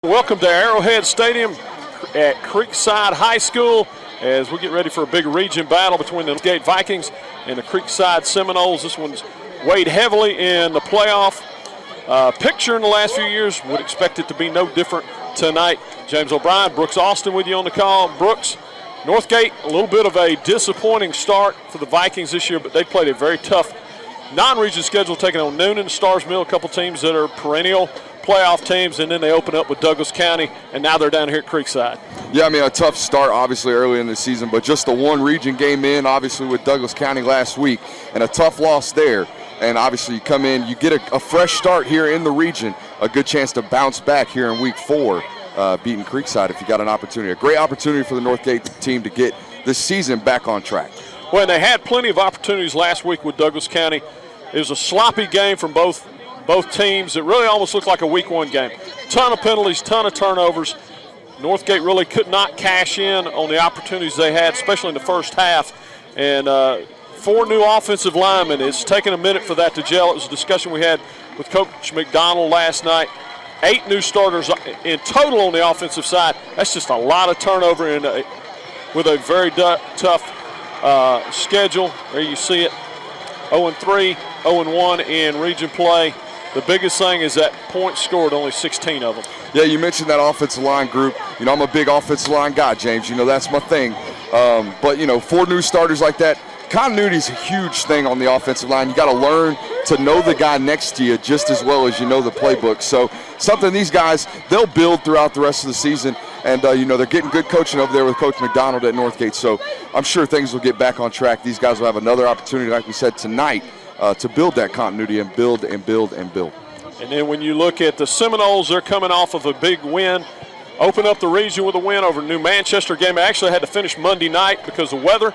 Welcome to Arrowhead Stadium at Creekside High School as we get ready for a big region battle between the Northgate Vikings and the Creekside Seminoles. This one's weighed heavily in the playoff picture in the last few years. Would expect it to be no different tonight. James O'Brien, Brooks Austin with you on the call. Brooks, Northgate, a little bit of a disappointing start for the Vikings this year, but they played a very tough non-region schedule, taking on Newnan, Stars Mill, a couple teams that are perennial playoff teams, and then they open up with Douglas County, and now they're down here at Creekside. Yeah, I mean, a tough start, obviously, early in the season, but just the one region game in, obviously, with Douglas County last week, and a tough loss there. And obviously, you come in, you get a fresh start here in the region, a good chance to bounce back here in week 4, beating Creekside if you got an opportunity. A great opportunity for the Northgate team to get this season back on track. Well, they had plenty of opportunities last week with Douglas County. It was a sloppy game from both teams. It really almost looked like a week 1 game. Ton of penalties, ton of turnovers. Northgate really could not cash in on the opportunities they had, especially in the first half. And 4 new offensive linemen. It's taken a minute for that to gel. It was a discussion we had with Coach McDonald last night. 8 new starters in total on the offensive side. That's just a lot of turnover with a very tough schedule. There you see it. 0-3, 0-1 in region play. The biggest thing is that points scored, only 16 of them. Yeah, you mentioned that offensive line group. You know, I'm a big offensive line guy, James. You know, that's my thing. But, you know, 4 new starters like that, continuity is a huge thing on the offensive line. You got to learn to know the guy next to you just as well as you know the playbook. So something these guys, they'll build throughout the rest of the season. And, you know, they're getting good coaching over there with Coach McDonald at Northgate. So I'm sure things will get back on track. These guys will have another opportunity, like we said, tonight to build that continuity and build and build and build. And then when you look at the Seminoles, they're coming off of a big win. Open up the region with a win over New Manchester game. They actually had to finish Monday night because of weather.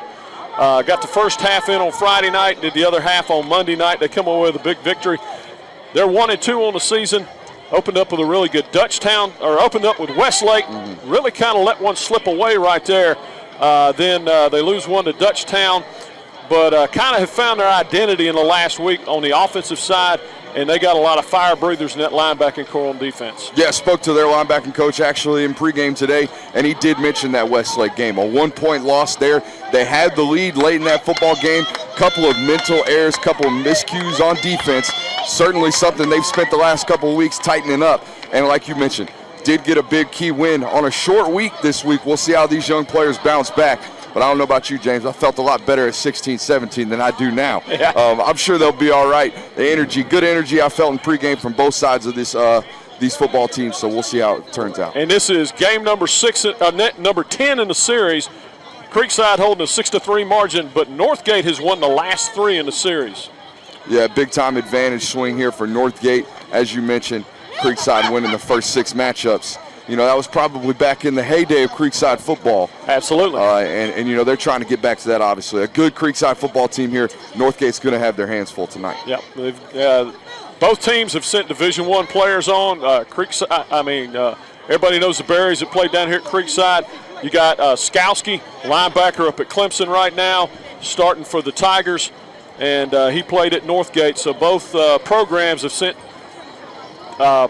Got the first half in on Friday night, did the other half on Monday night. They come away with a big victory. They're 1-2 on the season. Opened up with a really good Dutchtown, or opened up with Westlake. Really kind of let one slip away right there. Then they lose one to Dutchtown, but kind of have found their identity in the last week on the offensive side, and they got a lot of fire breathers in that linebacking core on defense. Yeah, spoke to their linebacking coach actually in pregame today, and he did mention that Westlake game. A 1-point loss there. They had the lead late in that football game. Couple of mental errors, couple of miscues on defense. Certainly something they've spent the last couple of weeks tightening up. And like you mentioned, did get a big key win on a short week this week. We'll see how these young players bounce back. But I don't know about you, James. I felt a lot better at 16-17 than I do now. Yeah. I'm sure they'll be all right. The energy, good energy I felt in pregame from both sides of this these football teams, so we'll see how it turns out. And this is game number 10 in the series. Creekside holding a 6-3 margin, but Northgate has won the last 3 in the series. Yeah, big-time advantage swing here for Northgate. As you mentioned, Creekside winning the first 6 matchups. You know, that was probably back in the heyday of Creekside football. Absolutely. And you know, they're trying to get back to that, obviously. A good Creekside football team here. Northgate's going to have their hands full tonight. Yep. Both teams have sent Division I players on. Creekside, everybody knows the Berries that played down here at Creekside. You got Skowski, linebacker up at Clemson right now, starting for the Tigers. And he played at Northgate. So both programs have sent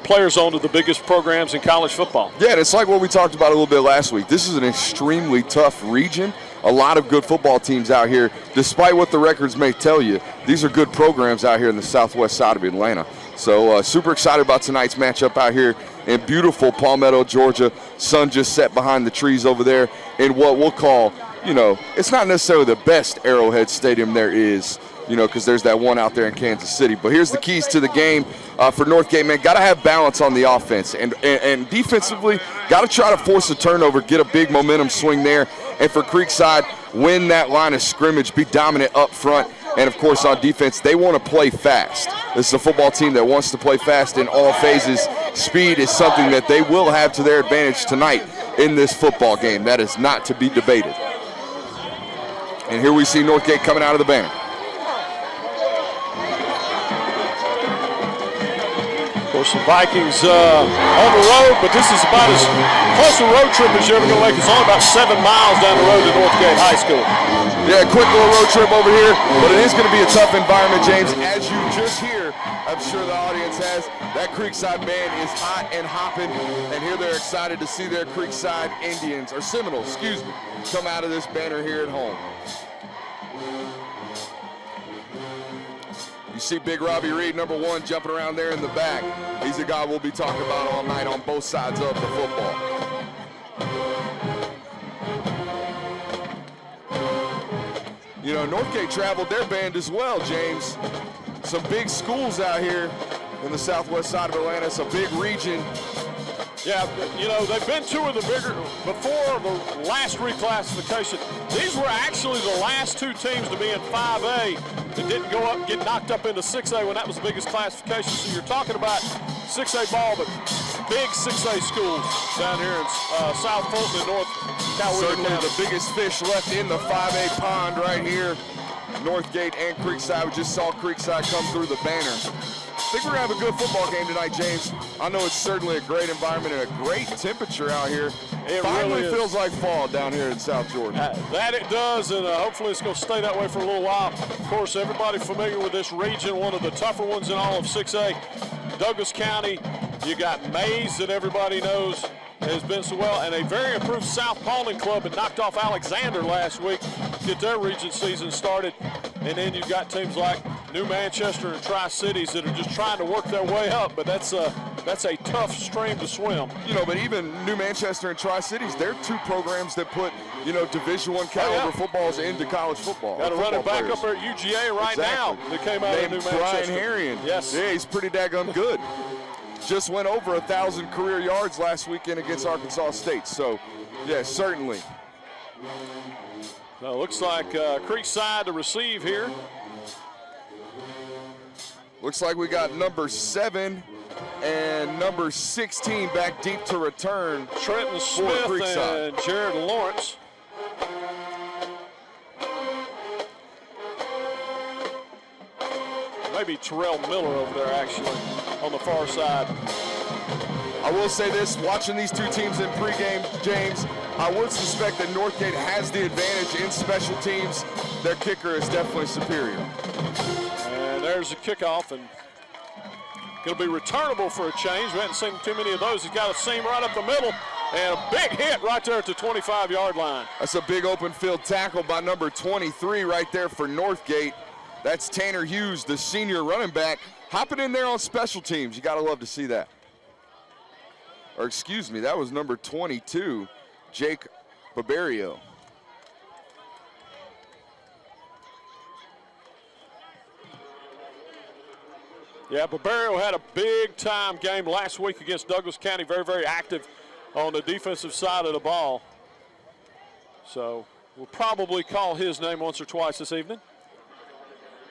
players on to the biggest programs in college football. Yeah, and it's like what we talked about a little bit last week. This is an extremely tough region. A lot of good football teams out here. Despite what the records may tell you, these are good programs out here in the southwest side of Atlanta. So super excited about tonight's matchup out here in beautiful Palmetto, Georgia. Sun just set behind the trees over there in what we'll call, you know, it's not necessarily the best Arrowhead Stadium there is, you know, because there's that one out there in Kansas City. But here's the keys to the game for Northgate, man. Got to have balance on the offense. And defensively, got to try to force a turnover, get a big momentum swing there. And for Creekside, win that line of scrimmage, be dominant up front. And, of course, on defense, they want to play fast. This is a football team that wants to play fast in all phases. Speed is something that they will have to their advantage tonight in this football game. That is not to be debated. And here we see Northgate coming out of the banner. Of course, the Vikings on the road, but this is about as close a road trip as you're ever going to make. It's only about 7 miles down the road to Northgate High School. Yeah, quick little road trip over here, but it is going to be a tough environment, James. As you just hear, I'm sure the audience has, that Creekside band is hot and hopping, and here they're excited to see their Creekside Indians, or Seminoles, excuse me, come out of this banner here at home. You see Big Robbie Reed, number 1, jumping around there in the back. He's a guy we'll be talking about all night on both sides of the football. You know, Northgate traveled their band as well, James. Some big schools out here in the southwest side of Atlanta. It's a big region. Yeah, you know, they've been 2 of the bigger, before the last reclassification, these were actually the last 2 teams to be in 5A that didn't go up, get knocked up into 6A when that was the biggest classification. So you're talking about 6A ball, but big 6A schools down here in South Fulton and North Coweta Certainly County. the biggest fish left in the 5A pond right here. Northgate and Creekside. We just saw Creekside come through the banner. I think we're going to have a good football game tonight, James. I know it's certainly a great environment and a great temperature out here. It finally really feels like fall down here in South Jordan. That it does, and hopefully it's going to stay that way for a little while. Of course, everybody familiar with this region, one of the tougher ones in all of 6A. Douglas County, you got Mays that everybody knows has been so well, and a very improved South Paulding club that knocked off Alexander last week to get their region season started. And then you've got teams like New Manchester and Tri-Cities that are just trying to work their way up, but that's a tough stream to swim. You know, but even New Manchester and Tri-Cities, they're 2 programs that put, you know, Division I caliber footballs into college football. Got a running back up there at UGA right now that came out of New Manchester. Brian Herrion. Yes. Yeah, he's pretty daggum good. Just went over 1,000 career yards last weekend against Arkansas State. So, yeah, certainly. Now, looks like Creekside to receive here. Looks like we got number 7 and number 16 back deep to return. Trent Smith and Jared Lawrence. Maybe Terrell Miller over there, actually, on the far side. I will say this, watching these 2 teams in pregame, James, I would suspect that Northgate has the advantage in special teams. Their kicker is definitely superior. And there's a kickoff, and going to be returnable for a change. We haven't seen too many of those. He's got a seam right up the middle, and a big hit right there at the 25-yard line. That's a big open field tackle by number 23 right there for Northgate. That's Tanner Hughes, the senior running back, hopping in there on special teams. You got to love to see that. Or excuse me, that was number 22, Jake Barberio. Yeah, Barberio had a big-time game last week against Douglas County, very, very active on the defensive side of the ball. So we'll probably call his name once or twice this evening.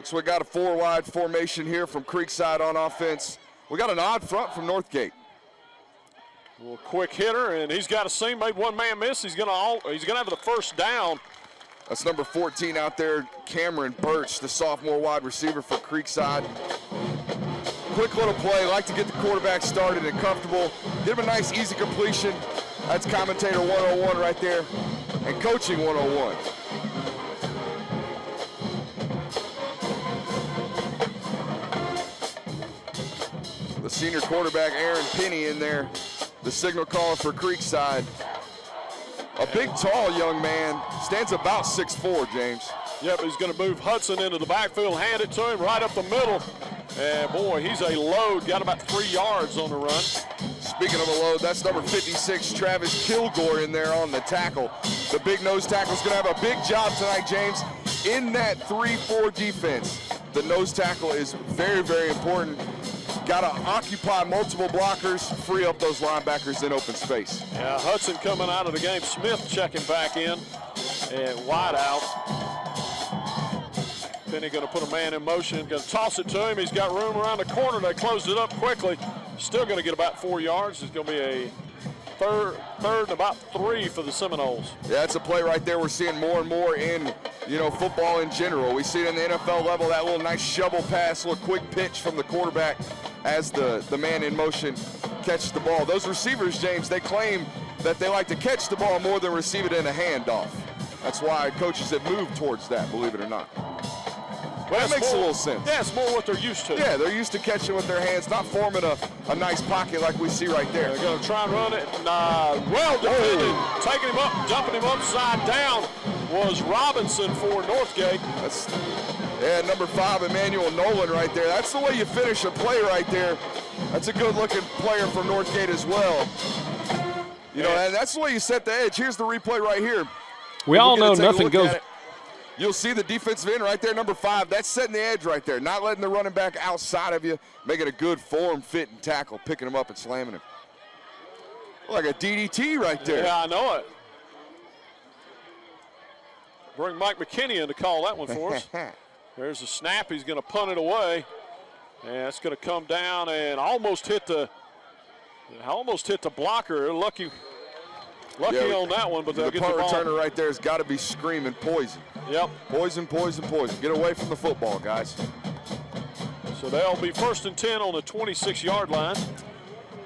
So we got a 4-wide formation here from Creekside on offense. We got an odd front from Northgate. A little quick hitter, and he's got a seam, made one man miss. He's gonna have the first down. That's number 14 out there, Cameron Birch, the sophomore wide receiver for Creekside. Quick little play, like to get the quarterback started and comfortable. Give him a nice, easy completion. That's commentator 101 right there, and coaching 101. The senior quarterback, Aaron Penny, in there. The signal caller for Creekside. A big, tall young man. Stands about 6'4", James. Yep, he's going to move Hudson into the backfield, hand it to him right up the middle. And, boy, he's a load. Got about 3 yards on the run. Speaking of a load, that's number 56, Travis Kilgore, in there on the tackle. The big nose tackle is going to have a big job tonight, James, in that 3-4 defense. The nose tackle is very, very important. Got to occupy multiple blockers, free up those linebackers in open space. Yeah, Hudson coming out of the game. Smith checking back in, and wide out. Penny going to put a man in motion, going to toss it to him. He's got room around the corner. They closed it up quickly. Still going to get about 4 yards. It's going to be a third and about 3 for the Seminoles. Yeah, that's a play right there we're seeing more and more in, football in general. We see it in the NFL level, that little nice shovel pass, little quick pitch from the quarterback as the man in motion catches the ball. Those receivers, James, they claim that they like to catch the ball more than receive it in a handoff. That's why coaches have moved towards that, believe it or not. Well, that makes a little sense. Yeah, it's more what they're used to. Yeah, they're used to catching with their hands, not forming a nice pocket like we see right there. They're going to try and run it. And, well defended, taking him up, jumping him upside down was Robinson for Northgate. Number 5, Emmanuel Nolan right there. That's the way you finish a play right there. That's a good-looking player from Northgate as well. You know, and that's the way you set the edge. Here's the replay right here. We all know nothing goes. You'll see the defensive end right there, number 5. That's setting the edge right there, not letting the running back outside of you, making a good form-fitting tackle, picking him up and slamming him. Like a DDT right there. Yeah, I know it. Bring Mike McKinney in to call that one for us. There's a snap. He's going to punt it away. And it's going to come down and almost hit the blocker. Lucky on that one, but they'll the get punt the ball. Returner right there has got to be screaming poison. Yep. Poison, poison, poison. Get away from the football, guys. So they'll be 1st and 10 on the 26-yard line.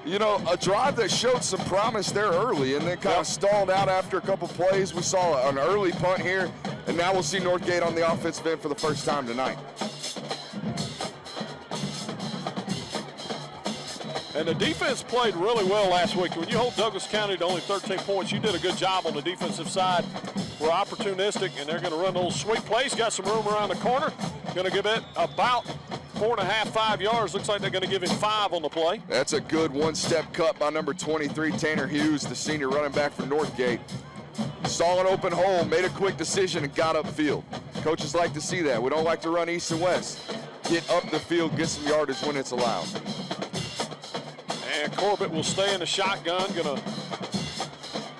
You know, a drive that showed some promise there early and then kind of stalled out after a couple plays. We saw an early punt here, and now we'll see Northgate on the offensive end for the first time tonight. And the defense played really well last week. When you hold Douglas County to only 13 points, you did a good job on the defensive side. We're opportunistic, and they're going to run those sweep plays. Got some room around the corner. Going to give it about 4.5, 5 yards. Looks like they're going to give him 5 on the play. That's a good one-step cut by number 23, Tanner Hughes, the senior running back for Northgate. Saw an open hole, made a quick decision, and got upfield. Coaches like to see that. We don't like to run east and west. Get up the field, get some yardage when it's allowed. And Corbett will stay in the shotgun. Going to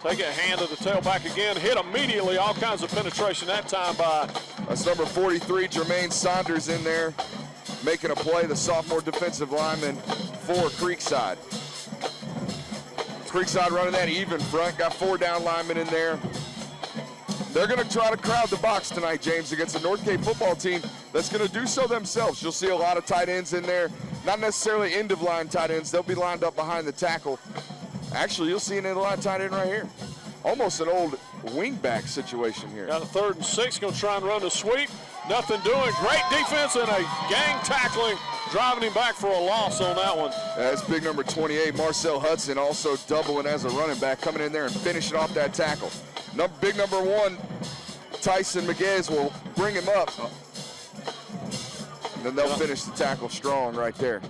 take a hand of the tailback again. Hit immediately. All kinds of penetration that time by. That's number 43, Jermaine Saunders in there, making a play, the sophomore defensive lineman for Creekside. Creekside running that even front. Got 4 down linemen in there. They're going to try to crowd the box tonight, James, against a Northgate football team that's going to do so themselves. You'll see a lot of tight ends in there. Not necessarily end-of-line tight ends. They'll be lined up behind the tackle. Actually, you'll see an end-of-line tight end right here. Almost an old wing-back situation here. Got a 3rd and 6. Going to try and run the sweep. Nothing doing. Great defense and a gang tackling. Driving him back for a loss on that one. That's big number 28, Marcel Hudson, also doubling as a running back, coming in there and finishing off that tackle. Big number 1, Tyson McGez will bring him up. And then they'll finish the tackle strong right there.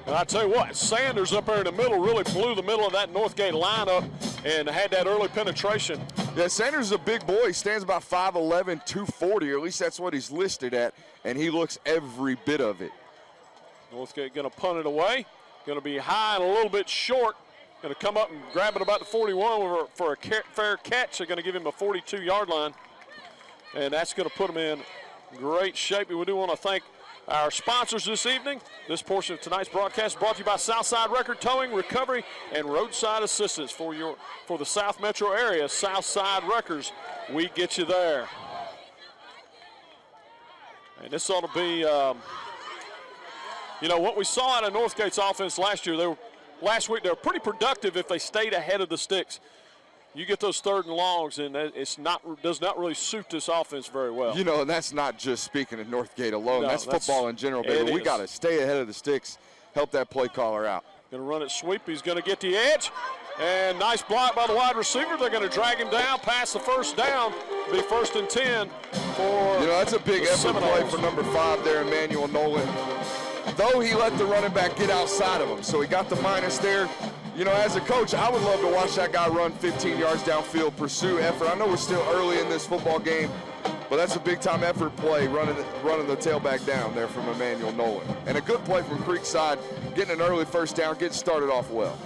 And I tell you what, Sanders up there in the middle really blew the middle of that Northgate lineup and had that early penetration. Yeah, Sanders is a big boy. He stands about 5'11", 240, or at least that's what he's listed at, and he looks every bit of it. Northgate going to punt it away. Going to be high and a little bit short. Going to come up and grab it about the 41 for a fair catch. They're going to give him a 42-yard line. And that's going to put him in great shape. We do want to thank our sponsors this evening. This portion of tonight's broadcast brought to you by Southside Record Towing, Recovery, and Roadside Assistance for the South Metro area. Southside Records, we get you there. And this ought to be, you know, what we saw out of Northgate's offense last year. Last week they were pretty productive if they stayed ahead of the sticks. You get those 3rd and longs, and does not really suit this offense very well. You know, and that's not just speaking of Northgate alone. No, that's football in general, baby. We got to stay ahead of the sticks, help that play caller out. Going to run it sweep. He's going to get the edge. And nice block by the wide receiver. They're going to drag him down past the 1st down. Be 1st and 10 for. You know, that's a big effort play for number 5 there, Emmanuel Nolan. Though he let the running back get outside of him, so he got the minus there. You know, as a coach, I would love to watch that guy run 15 yards downfield, pursue effort. I know we're still early in this football game, but that's a big-time effort play, running the tailback down there from Emmanuel Nolan. And a good play from Creekside, getting an early 1st down, getting started off well.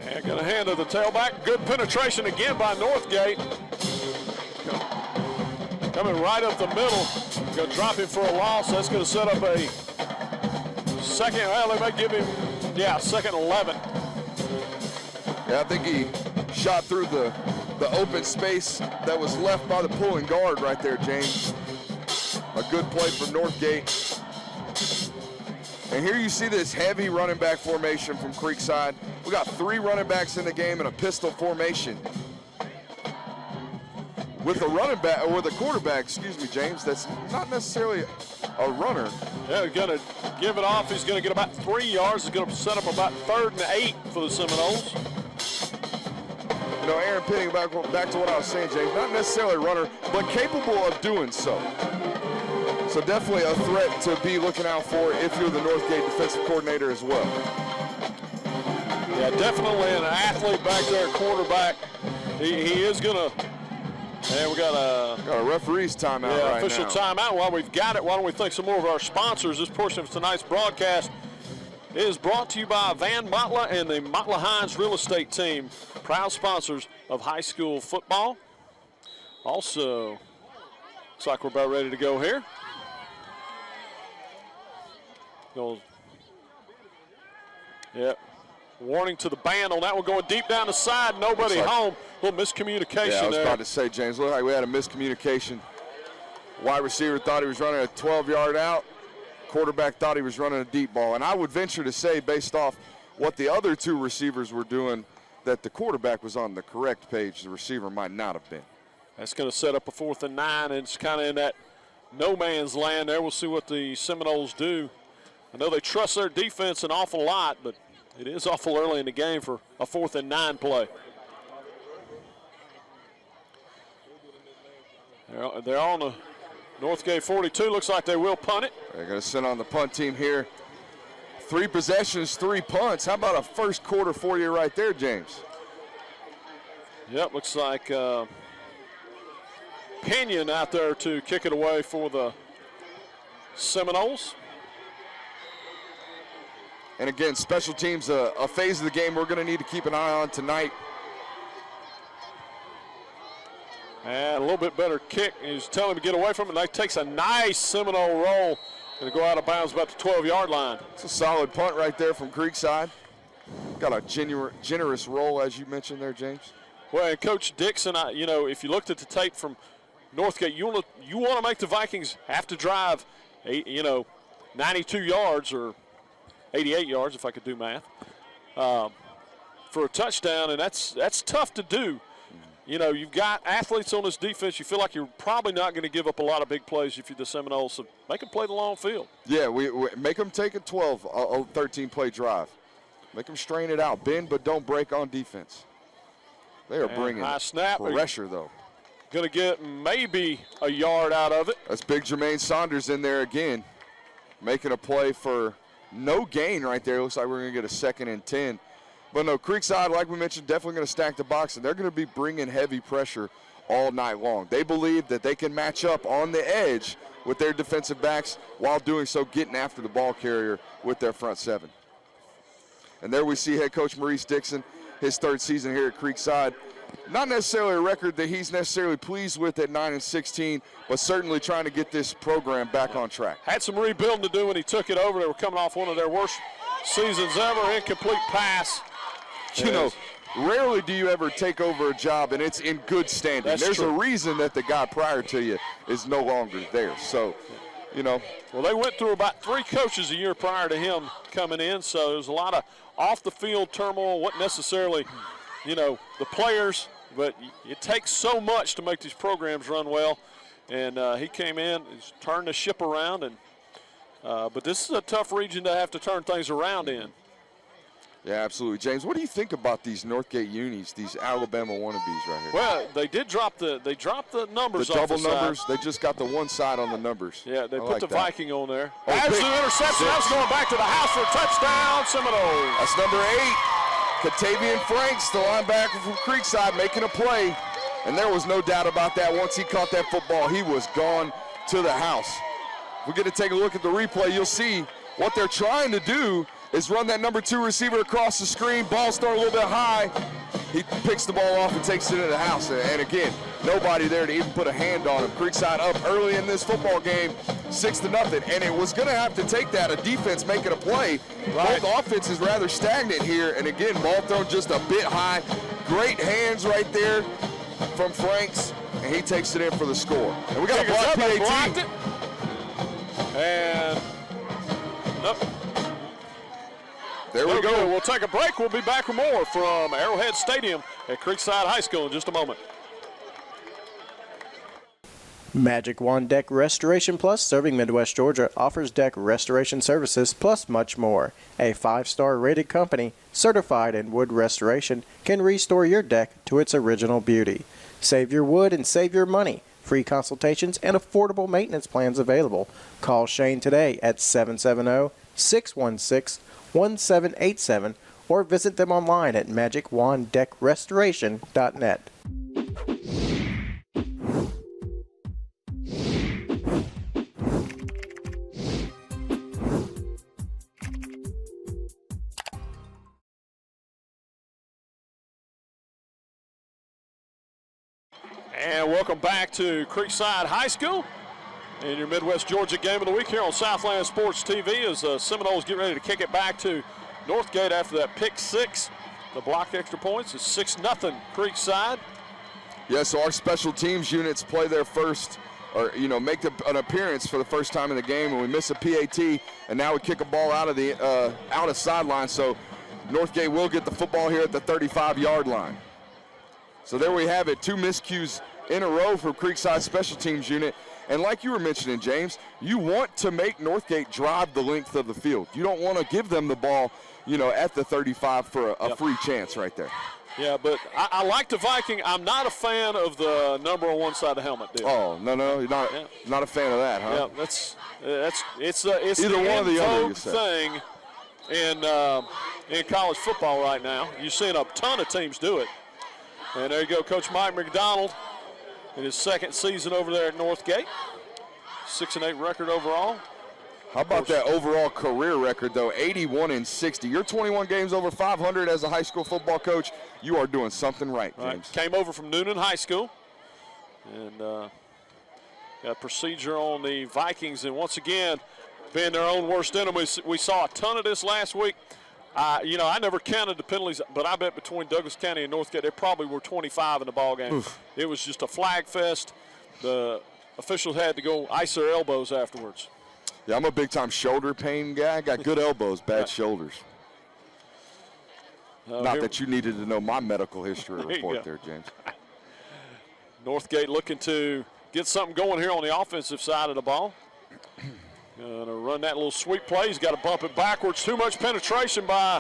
And going to hand to the tailback. Good penetration again by Northgate. Coming right up the middle. Going to drop him for a loss. That's going to set up a second. Well, they might give him, 2nd and 11. Yeah, I think he shot through the open space that was left by the pulling guard right there, James. A good play from Northgate. And here you see this heavy running back formation from Creekside. We got 3 running backs in the game in a pistol formation. with a running back or with a quarterback, excuse me, James, that's not necessarily a runner. Yeah, he's going to give it off. He's going to get about 3 yards. He's going to set up about 3rd and 8 for the Seminoles. You know, Aaron, pinning back to what I was saying, James, not necessarily a runner, but capable of doing so. So definitely a threat to be looking out for if you're the Northgate defensive coordinator as well. Yeah, definitely an athlete back there, quarterback. He is going to. And we got a referee's timeout right official now. timeout. While we've got it, why don't we thank some more of our sponsors? This portion of tonight's broadcast is brought to you by Van Motla and the Motla Hines Real Estate Team, proud sponsors of high school football. Also, looks like we're about ready to go here. Yep. Warning to the band on that one, going deep down the side. Nobody home. A little miscommunication there. Yeah, I was about to say, James, looked like we had a miscommunication. Wide receiver thought he was running a 12-yard out. Quarterback thought he was running a deep ball. And I would venture to say, based off what the other two receivers were doing, that the quarterback was on the correct page. The receiver might not have been. That's going to set up a 4th and 9, and it's kind of in that no man's land there. We'll see what the Seminoles do. I know they trust their defense an awful lot, but it is awful early in the game for a 4th and 9 play. They're on the Northgate 42. Looks like they will punt it. They're going to send on the punt team here. 3 possessions, 3 punts. How about a first quarter for you right there, James? Yep, looks like Pinion out there to kick it away for the Seminoles. And again, special teams, a phase of the game we're going to need to keep an eye on tonight. And a little bit better kick. He's telling him to get away from it. That takes a nice Seminole roll. Going to go out of bounds about the 12-yard line. It's a solid punt right there from Creekside. Got a generous roll, as you mentioned there, James. Well, and Coach Dixon, if you looked at the tape from Northgate, you want to make the Vikings have to drive, 92 yards or 88 yards, if I could do math, for a touchdown, and that's tough to do. You know, you've got athletes on this defense. You feel like you're probably not going to give up a lot of big plays if you're the Seminoles, so make them play the long field. Yeah, we make them take a 13-play drive. Make them strain it out. Bend, but don't break on defense. They are bringing high snap. Pressure, though. Going to get maybe a yard out of it. That's big Jermaine Saunders in there again, making a play for no gain right there. Looks like we're going to get a 2nd and 10. But no, Creekside, like we mentioned, definitely going to stack the box, and they're going to be bringing heavy pressure all night long. They believe that they can match up on the edge with their defensive backs while doing so, getting after the ball carrier with their front 7. And there we see head coach Maurice Dixon, his 3rd season here at Creekside. Not necessarily a record that he's necessarily pleased with at 9-16, but certainly trying to get this program back on track. Had some rebuilding to do when he took it over. They were coming off one of their worst seasons ever. Incomplete pass. You know, rarely do you ever take over a job and it's in good standing. There's a reason that the guy prior to you is no longer there. So, you know. Well, they went through about 3 coaches a year prior to him coming in, so there's a lot of off-the-field turmoil. Wasn't necessarily, the players, but it takes so much to make these programs run well. And he came in, he's turned the ship around, and but this is a tough region to have to turn things around in. Yeah, absolutely. James, what do you think about these Northgate unis, these Alabama wannabes right here? Well, they dropped the numbers off the double numbers. They just got the one side on the numbers. Yeah, they put the Viking on there. Oh, that's the interception. That's going back to the house for a touchdown, Seminoles. That's number 8, Katavian Franks, the linebacker from Creekside, making a play. And there was no doubt about that. Once he caught that football, he was gone to the house. If we get to take a look at the replay, you'll see what they're trying to do is run that number 2 receiver across the screen. Ball started a little bit high. He picks the ball off and takes it into the house. And again, nobody there to even put a hand on him. Creekside up early in this football game, 6-0. And it was going to have to take that, a defense making a play. Right. Both offenses rather stagnant here. And again, ball thrown just a bit high. Great hands right there from Franks. And he takes it in for the score. And we got a block PAT. Blocked it. And nope. There we go. We'll take a break. We'll be back with more from Arrowhead Stadium at Creekside High School in just a moment. Magic Wand Deck Restoration Plus, serving Midwest Georgia, offers deck restoration services plus much more. A 5-star rated company, certified in wood restoration, can restore your deck to its original beauty. Save your wood and save your money. Free consultations and affordable maintenance plans available. Call Shane today at 770-616-1787 or visit them online at magicwanddeckrestoration.net. And welcome back to Creekside High School in your Midwest Georgia game of the week here on Southland Sports TV as the Seminoles get ready to kick it back to Northgate after that pick six. The blocked extra points is 6-0 Creekside. Yeah, so our special teams units play their first, or make an appearance for the first time in the game, and we miss a PAT, and now we kick a ball out of sideline. So Northgate will get the football here at the 35-yard line. So there we have it, 2 miscues in a row for Creekside special teams unit. And like you were mentioning, James, you want to make Northgate drive the length of the field. You don't want to give them the ball, at the 35 for a free chance right there. Yeah, but I like the Viking. I'm not a fan of the number on one side of the helmet deal. Oh, no, you're not a fan of that, huh? Yeah, it's either the one or the other, you thing in college football right now. You're seeing a ton of teams do it. And there you go, Coach Mike McDonald in his second season over there at Northgate. 6-8 record overall. How about that overall career record, though? 81-60. You're 21 games over 500 as a high school football coach. You are doing something right, James. Came over from Newnan High School. And got a procedure on the Vikings. And once again, being their own worst enemy. We saw a ton of this last week. I never counted the penalties, but I bet between Douglas County and Northgate, there probably were 25 in the ball game. Oof. It was just a flag fest. The officials had to go ice their elbows afterwards. Yeah, I'm a big-time shoulder pain guy. I got good elbows, bad shoulders. Not that you needed to know my medical history report there, James. Northgate looking to get something going here on the offensive side of the ball. Going to run that little sweep play. He's got to bump it backwards. Too much penetration by.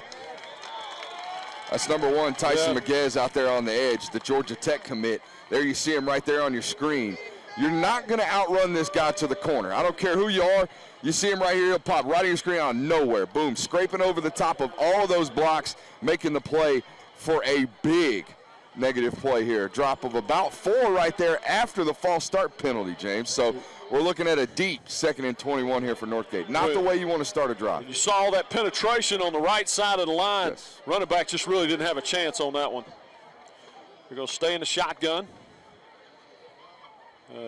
That's number 1, Tyson Maguez out there on the edge, the Georgia Tech commit. There you see him right there on your screen. You're not going to outrun this guy to the corner. I don't care who you are. You see him right here. He'll pop right on your screen out of nowhere. Boom, scraping over the top of all of those blocks, making the play for a big negative play here. Drop of about 4 right there after the false start penalty, James. So we're looking at a deep 2nd and 21 here for Northgate. Not the way you want to start a drive. You saw all that penetration on the right side of the line. Yes. Running back just really didn't have a chance on that one. We're going to stay in the shotgun.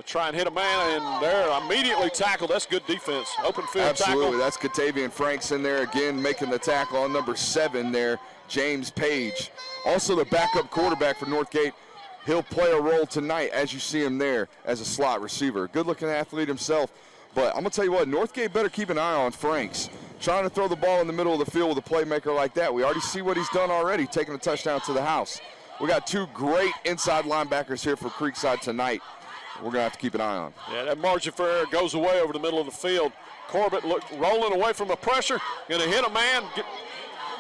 Try and hit a man, and they're immediately tackled. That's good defense. Open field tackle. Absolutely. That's Katavian Franks in there again, making the tackle on number 7 there, James Page. Also the backup quarterback for Northgate. He'll play a role tonight as you see him there as a slot receiver. Good-looking athlete himself. But I'm going to tell you what, Northgate better keep an eye on Franks. Trying to throw the ball in the middle of the field with a playmaker like that. We already see what he's done already, taking a touchdown to the house. We got 2 great inside linebackers here for Creekside tonight. We're going to have to keep an eye on. Yeah, that margin for error goes away over the middle of the field. Corbett rolling away from the pressure, going to hit a man.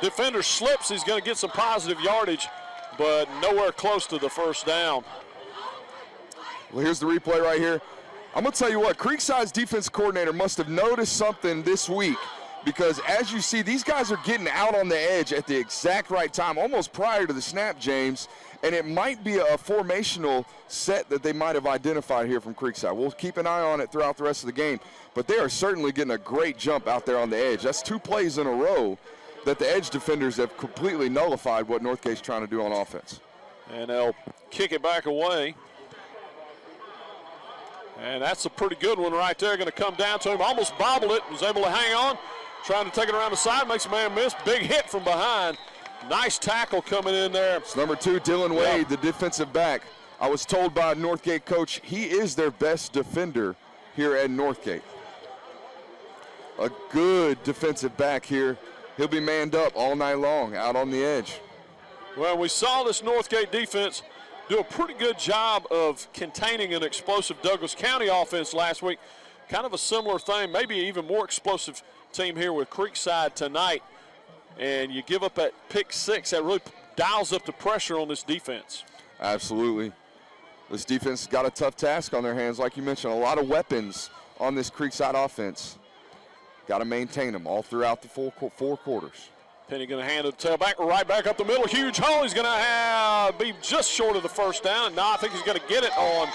Defender slips. He's going to get some positive yardage, but nowhere close to the first down. Well, here's the replay right here. I'm going to tell you what, Creekside's defense coordinator must have noticed something this week, because as you see, these guys are getting out on the edge at the exact right time, almost prior to the snap, James. And it might be a formational set that they might have identified here from Creekside. We'll keep an eye on it throughout the rest of the game. But they are certainly getting a great jump out there on the edge. That's 2 plays in a row that the edge defenders have completely nullified what Northgate's trying to do on offense. And they'll kick it back away. And that's a pretty good one right there. Going to come down to him. Almost bobbled it. Was able to hang on. Trying to take it around the side. Makes a man miss. Big hit from behind. Nice tackle coming in there. It's number 2, Dylan Wade, the defensive back. I was told by Northgate coach he is their best defender here at Northgate. A good defensive back here. He'll be manned up all night long out on the edge. Well, we saw this Northgate defense do a pretty good job of containing an explosive Douglas County offense last week. Kind of a similar thing, maybe even more explosive team here with Creekside tonight. And you give up that pick six, that really dials up the pressure on this defense. Absolutely. This defense has got a tough task on their hands. Like you mentioned, a lot of weapons on this Creekside offense. Got to maintain them all throughout the four quarters. Penny going to hand it to tailback, right back up the middle. Huge hole. He's going to be just short of the first down. No, I think he's going to get it on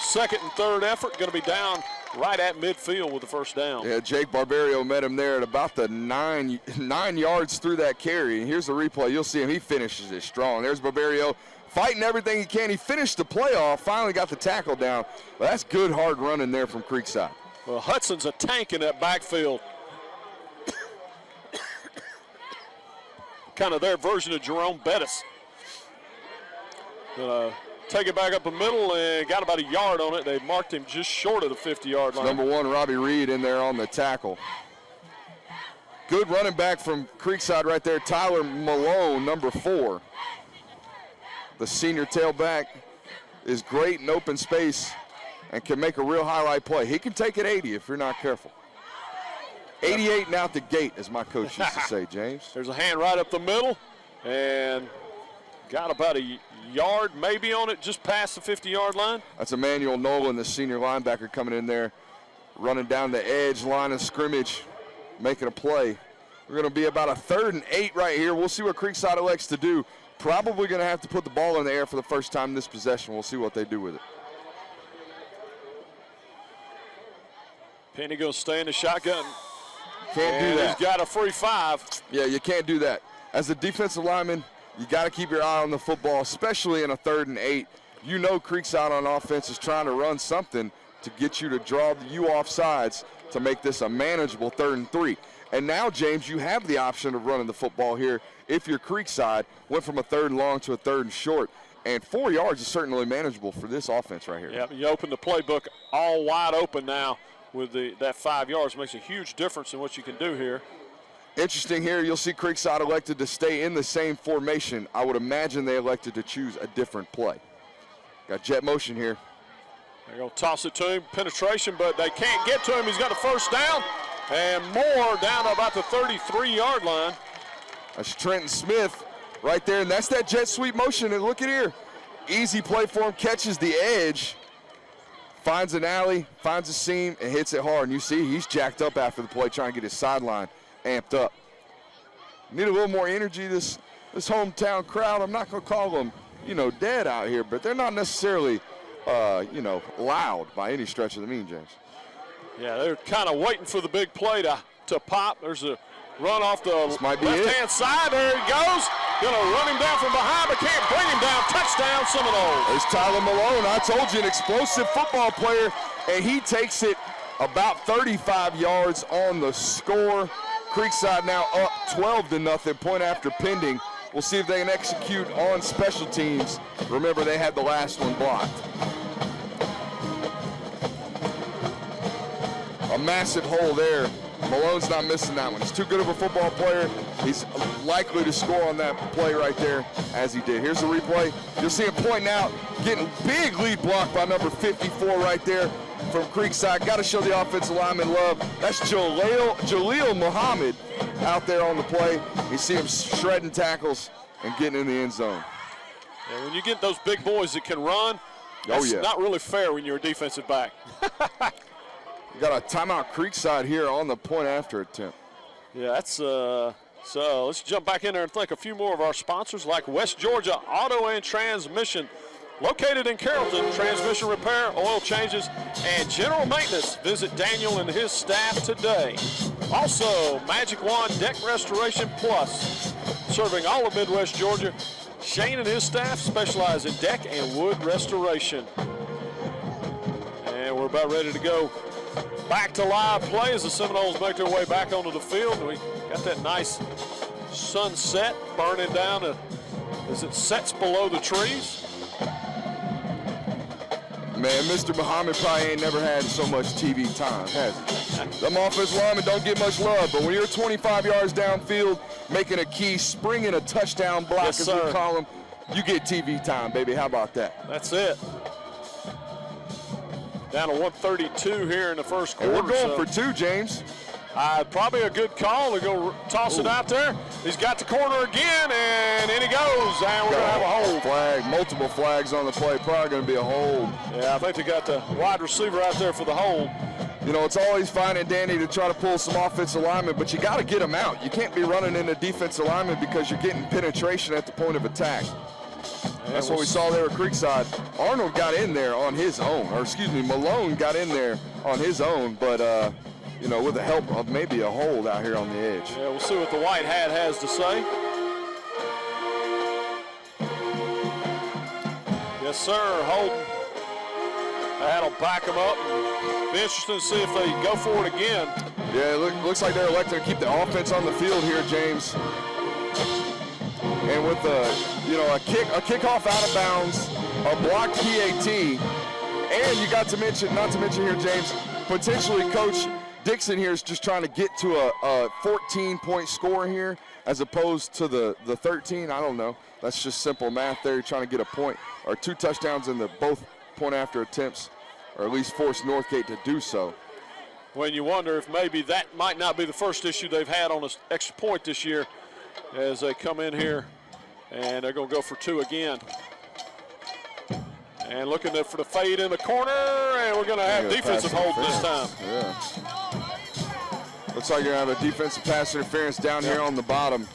second and third effort. Going to be down right at midfield with the first down. Yeah, Jake Barbario met him there at about the 9 yards through that carry. And here's the replay. You'll see him. He finishes it strong. There's Barbario fighting everything he can. He finished the play off, finally got the tackle down. But that's good, hard running there from Creekside. Well, Hudson's a tank in that backfield. Kind of their version of Jerome Bettis. Take it back up the middle and got about a yard on it. They marked him just short of the 50-yard line. Number 1, Robbie Reed in there on the tackle. Good running back from Creekside right there, Tyler Malone, number 4. The senior tailback is great in open space and can make a real highlight play. He can take it 80 if you're not careful. 88 and out the gate, as my coach used to say, James. There's a hand right up the middle, and got about a yard maybe on it, just past the 50-yard line. That's Emmanuel Nolan, the senior linebacker, coming in there, running down the edge line of scrimmage, making a play. We're going to be about a 3rd and 8 right here. We'll see what Creekside elects to do. Probably going to have to put the ball in the air for the first time in this possession. We'll see what they do with it. Penny going to stay in the shotgun. Can't do that. He's got a free 5. Yeah, you can't do that. As a defensive lineman, you got to keep your eye on the football, especially in a 3rd and 8. You know Creekside on offense is trying to run something to get you to draw you off sides to make this a manageable 3rd and 3. And now, James, you have the option of running the football here if you're Creekside. Went from a 3rd and long to a 3rd and short. And 4 yards is certainly manageable for this offense right here. Yep, you open the playbook all wide open now with that 5 yards. Makes a huge difference in what you can do here. Interesting here, you'll see Creekside elected to stay in the same formation. I would imagine they elected to choose a different play. Got jet motion here. They're going to toss it to him, penetration, but they can't get to him. He's got a first down, and more down to about the 33-yard line. That's Trent Smith right there, and that's that jet sweep motion. And look at here. Easy play for him, catches the edge, finds an alley, finds a seam, and hits it hard. And you see he's jacked up after the play trying to get his sideline amped up. Need a little more energy, this hometown crowd. I'm not going to call them, dead out here, but they're not necessarily, loud by any stretch of the mean, James. Yeah, they're kind of waiting for the big play to pop. There's a run off the left-hand side. There he goes. Going to run him down from behind, but can't bring him down. Touchdown, Seminoles. There's Tyler Malone. I told you, an explosive football player, and he takes it about 35 yards on the score. Creekside now up 12-0, point after pending. We'll see if they can execute on special teams. Remember, they had the last one blocked. A massive hole there. Malone's not missing that one. He's too good of a football player. He's likely to score on that play right there, as he did. Here's the replay. You'll see him pointing out, getting big lead block by number 54 right there from Creekside. Got to show the offensive lineman love. That's Jaleel Muhammad out there on the play. You see him shredding tackles and getting in the end zone. Yeah, when you get those big boys that can run, that's not really fair when you're a defensive back. We got a timeout Creekside here on the point after attempt. Yeah, that's so let's jump back in there and thank a few more of our sponsors like West Georgia Auto and Transmission. Located in Carrollton, transmission repair, oil changes, and general maintenance. Visit Daniel and his staff today. Also, Magic Wand Deck Restoration Plus, serving all of Midwest Georgia. Shane and his staff specialize in deck and wood restoration. And we're about ready to go back to live play as the Seminoles make their way back onto the field. We got that nice sunset burning down as it sets below the trees. Man, Mr. Muhammad probably ain't never had so much TV time, has he? Them offensive linemen don't get much love, but when you're 25 yards downfield, making a key, springing a touchdown block, as we call them, you get TV time, baby. How about that? That's it. Down to 132 here in the first quarter. And we're going for 2, James. Probably a good call to go toss it out there. He's got the corner again, and in he goes. And we're going to have a hold. Flag, multiple flags on the play. Probably going to be a hold. Yeah, I think they got the wide receiver out there for the hold. You know, it's always fine and dandy to try to pull some offensive linemen, but you got to get them out. You can't be running into defensive linemen because you're getting penetration at the point of attack. That's what we saw there at Creekside. Arnold got in there on his own, or excuse me, Malone got in there on his own, but you know, with the help of maybe a hold out here on the edge. Yeah, we'll see what the white hat has to say. Yes, sir, Holden. That'll back them up. Be interesting to see if they go for it again. Yeah, it looks like they're electing to keep the offense on the field here, James. And with a kickoff out of bounds, a blocked PAT, and you got to mention, not to mention here, James, potentially Coach Dixon here is just trying to get to a 14-point score here as opposed to the 13. I don't know. That's just simple math there. You're trying to get a point or 2 touchdowns in the both point-after attempts, or at least force Northgate to do so. When you wonder if maybe that might not be the first issue they've had on an extra point this year as they come in here, and they're going to go for 2 again. And looking for the fade in the corner, and we're going to have defensive hold this time. Yeah. Looks like you're going to have a defensive pass interference down here on the bottom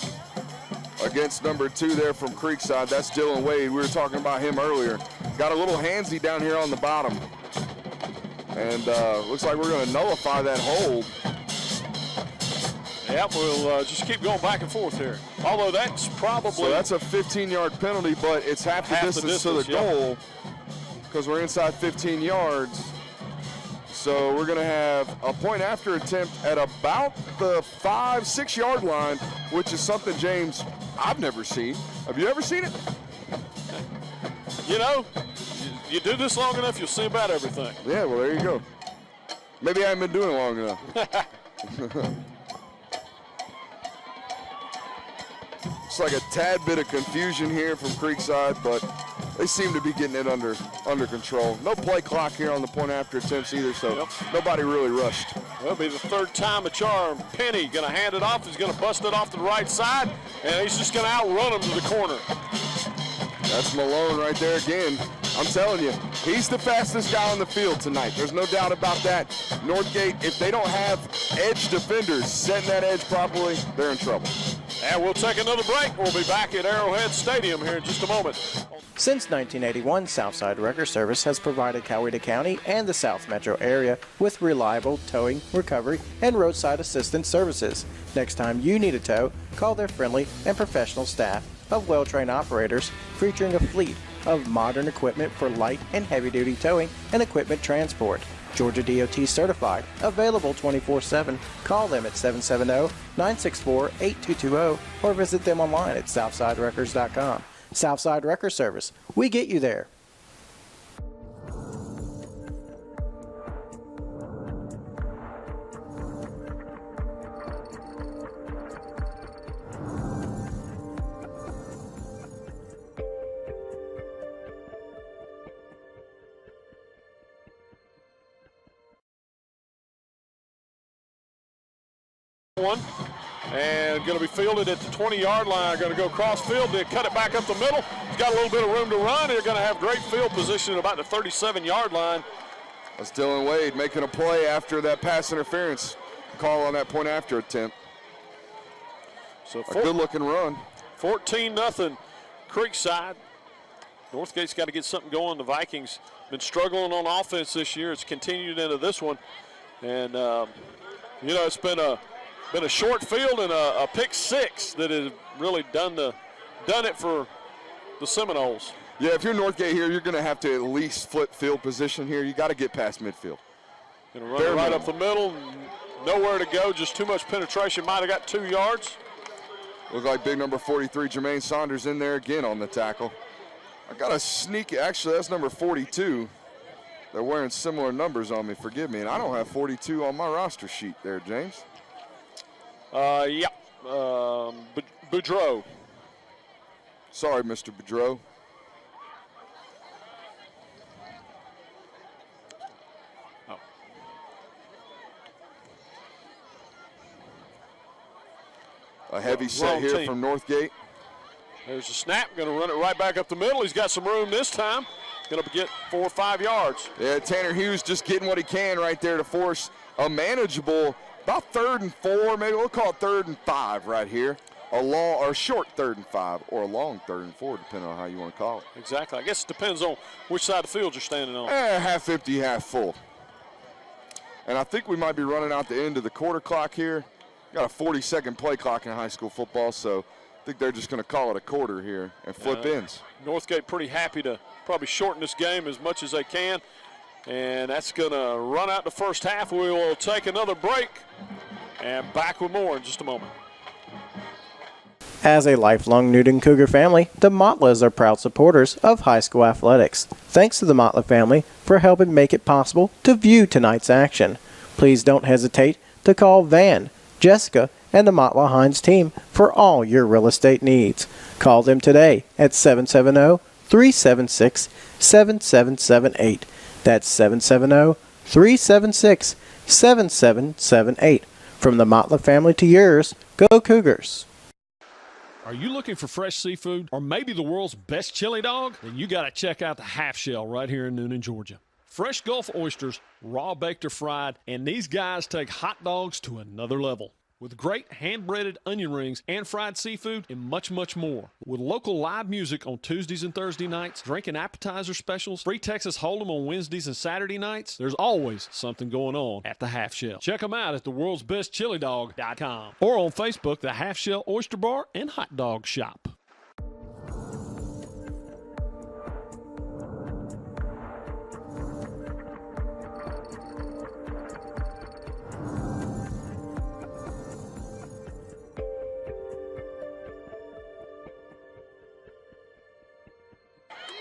against number 2 there from Creekside. That's Dylan Wade. We were talking about him earlier. Got a little handsy down here on the bottom. And looks like we're going to nullify that hold. Yep, we'll just keep going back and forth here. Although that's probably... So that's a 15-yard penalty, but it's half the distance to the goal because we're inside 15 yards. So we're going to have a point-after attempt at about the 5-6 yard line, which is something, James, I've never seen. Have you ever seen it? You know, you do this long enough, you'll see about everything. Yeah, well, there you go. Maybe I haven't been doing it long enough. It's like a tad bit of confusion here from Creekside, but they seem to be getting it under control. No play clock here on the point-after attempts either, so nobody really rushed. That'll be the 3rd time a charm. Penny going to hand it off. He's going to bust it off to the right side, and he's just going to outrun him to the corner. That's Malone right there again. I'm telling you, he's the fastest guy on the field tonight. There's no doubt about that. Northgate, if they don't have edge defenders setting that edge properly, they're in trouble. And we'll take another break. We'll be back at Arrowhead Stadium here in just a moment. Since 1981, Southside Wrecker Service has provided Coweta County and the South Metro area with reliable towing, recovery, and roadside assistance services. Next time you need a tow, call their friendly and professional staff of well-trained operators featuring a fleet of modern equipment for light and heavy-duty towing and equipment transport. Georgia DOT certified, available 24/7. Call them at 770-964-8220 or visit them online at southsiderecords.com. Southside Wrecker Service, we get you there. And going to be fielded at the 20-yard line. Going to go cross field. They cut it back up the middle. He's got a little bit of room to run. They're going to have great field position at about the 37-yard line. That's Dylan Wade making a play after that pass interference call on that point after attempt. So a good-looking run. 14-0 Creekside. Northgate's got to get something going. The Vikings been struggling on offense this year. It's continued into this one. And, you know, it's been a short field and a pick 6 that has really done it for the Seminoles. Yeah, if you're Northgate here, you're going to have to at least flip field position here. You got to get past midfield. Going to run it right up the middle. Nowhere to go. Just too much penetration. Might have got 2 yards. Look like big number 43, Jermaine Saunders, in there again on the tackle. I got a sneak. Actually, that's number 42. They're wearing similar numbers on me. Forgive me. And I don't have 42 on my roster sheet there, James. Yeah. Boudreaux. Sorry, Mr. Bedreau. A heavy set here from Northgate. There's a snap, going to run it right back up the middle. He's got some room this time. Going to get 4 or 5 yards. Yeah, Tanner Hughes just getting what he can right there to force a manageable, about 3rd and 4, maybe we'll call it 3rd and 5 right here. A long or short 3rd and 5, or a long 3rd and 4, depending on how you want to call it. Exactly. I guess it depends on which side of the field you're standing on. Half empty, half full. And I think we might be running out the end of the quarter clock here. Got a 40-second play clock in high school football, so I think they're just going to call it a quarter here and flip ends. Northgate pretty happy to probably shorten this game as much as they can. And that's going to run out the first half. We will take another break and back with more in just a moment. As a lifelong Newnan Cougar family, the Motlas are proud supporters of high school athletics. Thanks to the Motla family for helping make it possible to view tonight's action. Please don't hesitate to call Van, Jessica, and the Motla Hines team for all your real estate needs. Call them today at 770-376-7778. That's 770-376-7778. From the Motla family to yours, go Cougars. Are you looking for fresh seafood or maybe the world's best chili dog? Then you got to check out the Half Shell right here in Newnan, Georgia. Fresh Gulf oysters, raw baked or fried, and these guys take hot dogs to another level. With great hand-breaded onion rings and fried seafood and much, much more. With local live music on Tuesdays and Thursday nights, drink and appetizer specials, free Texas Hold'em on Wednesdays and Saturday nights, there's always something going on at the Half Shell. Check them out at theworldsbestchilidog.com or on Facebook, the Half Shell Oyster Bar and Hot Dog Shop.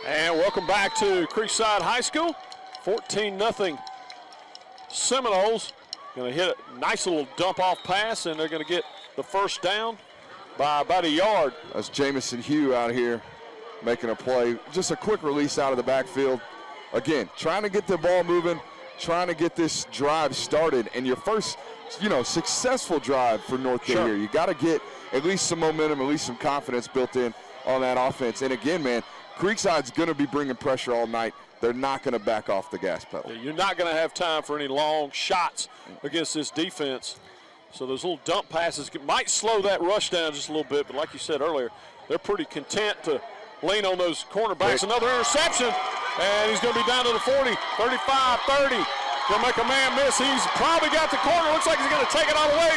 And welcome back to Creekside High School. 14-0 Seminoles. Going to hit a nice little dump-off pass, and they're going to get the first down by about a yard. That's Jamison Hugh out here making a play. Just a quick release out of the backfield. Again, trying to get the ball moving, trying to get this drive started. And your first, successful drive for Northgate here. You got to get at least some momentum, at least some confidence built in on that offense. And again, man, Creekside's going to be bringing pressure all night. They're not going to back off the gas pedal. You're not going to have time for any long shots against this defense. So those little dump passes might slow that rush down just a little bit, but like you said earlier, they're pretty content to lean on those cornerbacks. Another interception, and he's going to be down to the 40, 35, 30. Going to make a man miss. He's probably got the corner. Looks like he's going to take it all the way.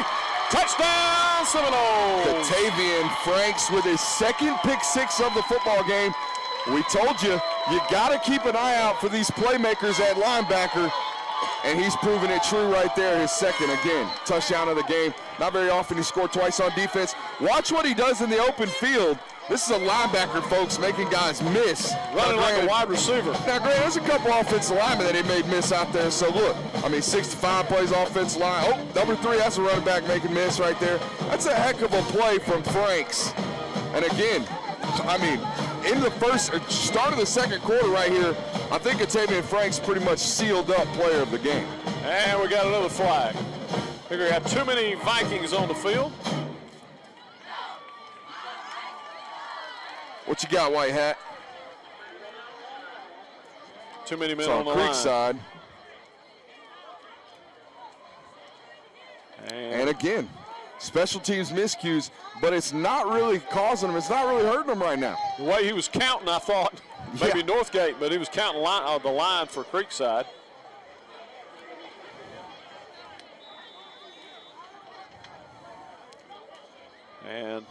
Touchdown, Seminoles. Katavian Franks with his second pick six of the football game. We told you, you got to keep an eye out for these playmakers at linebacker, and he's proven it true right there. His second, again, touchdown of the game. Not very often he scored twice on defense. Watch what he does in the open field. This is a linebacker, folks, making guys miss. Running like a wide receiver. Now, Grant, there's a couple offensive linemen that he made miss out there. So, look, 65 plays offensive line. Oh, number 3, that's a running back making miss right there. That's a heck of a play from Franks. And, again, in the start of the second quarter right here, I think Katavian Franks pretty much sealed up player of the game. And we got another flag. I think we got too many Vikings on the field. What you got, White Hat? Too many men it's on the Creekside. line. And again, special teams miscues, but it's not really causing them. It's not really hurting them right now. The way he was counting, I thought maybe Northgate, but he was counting the line for Creekside. And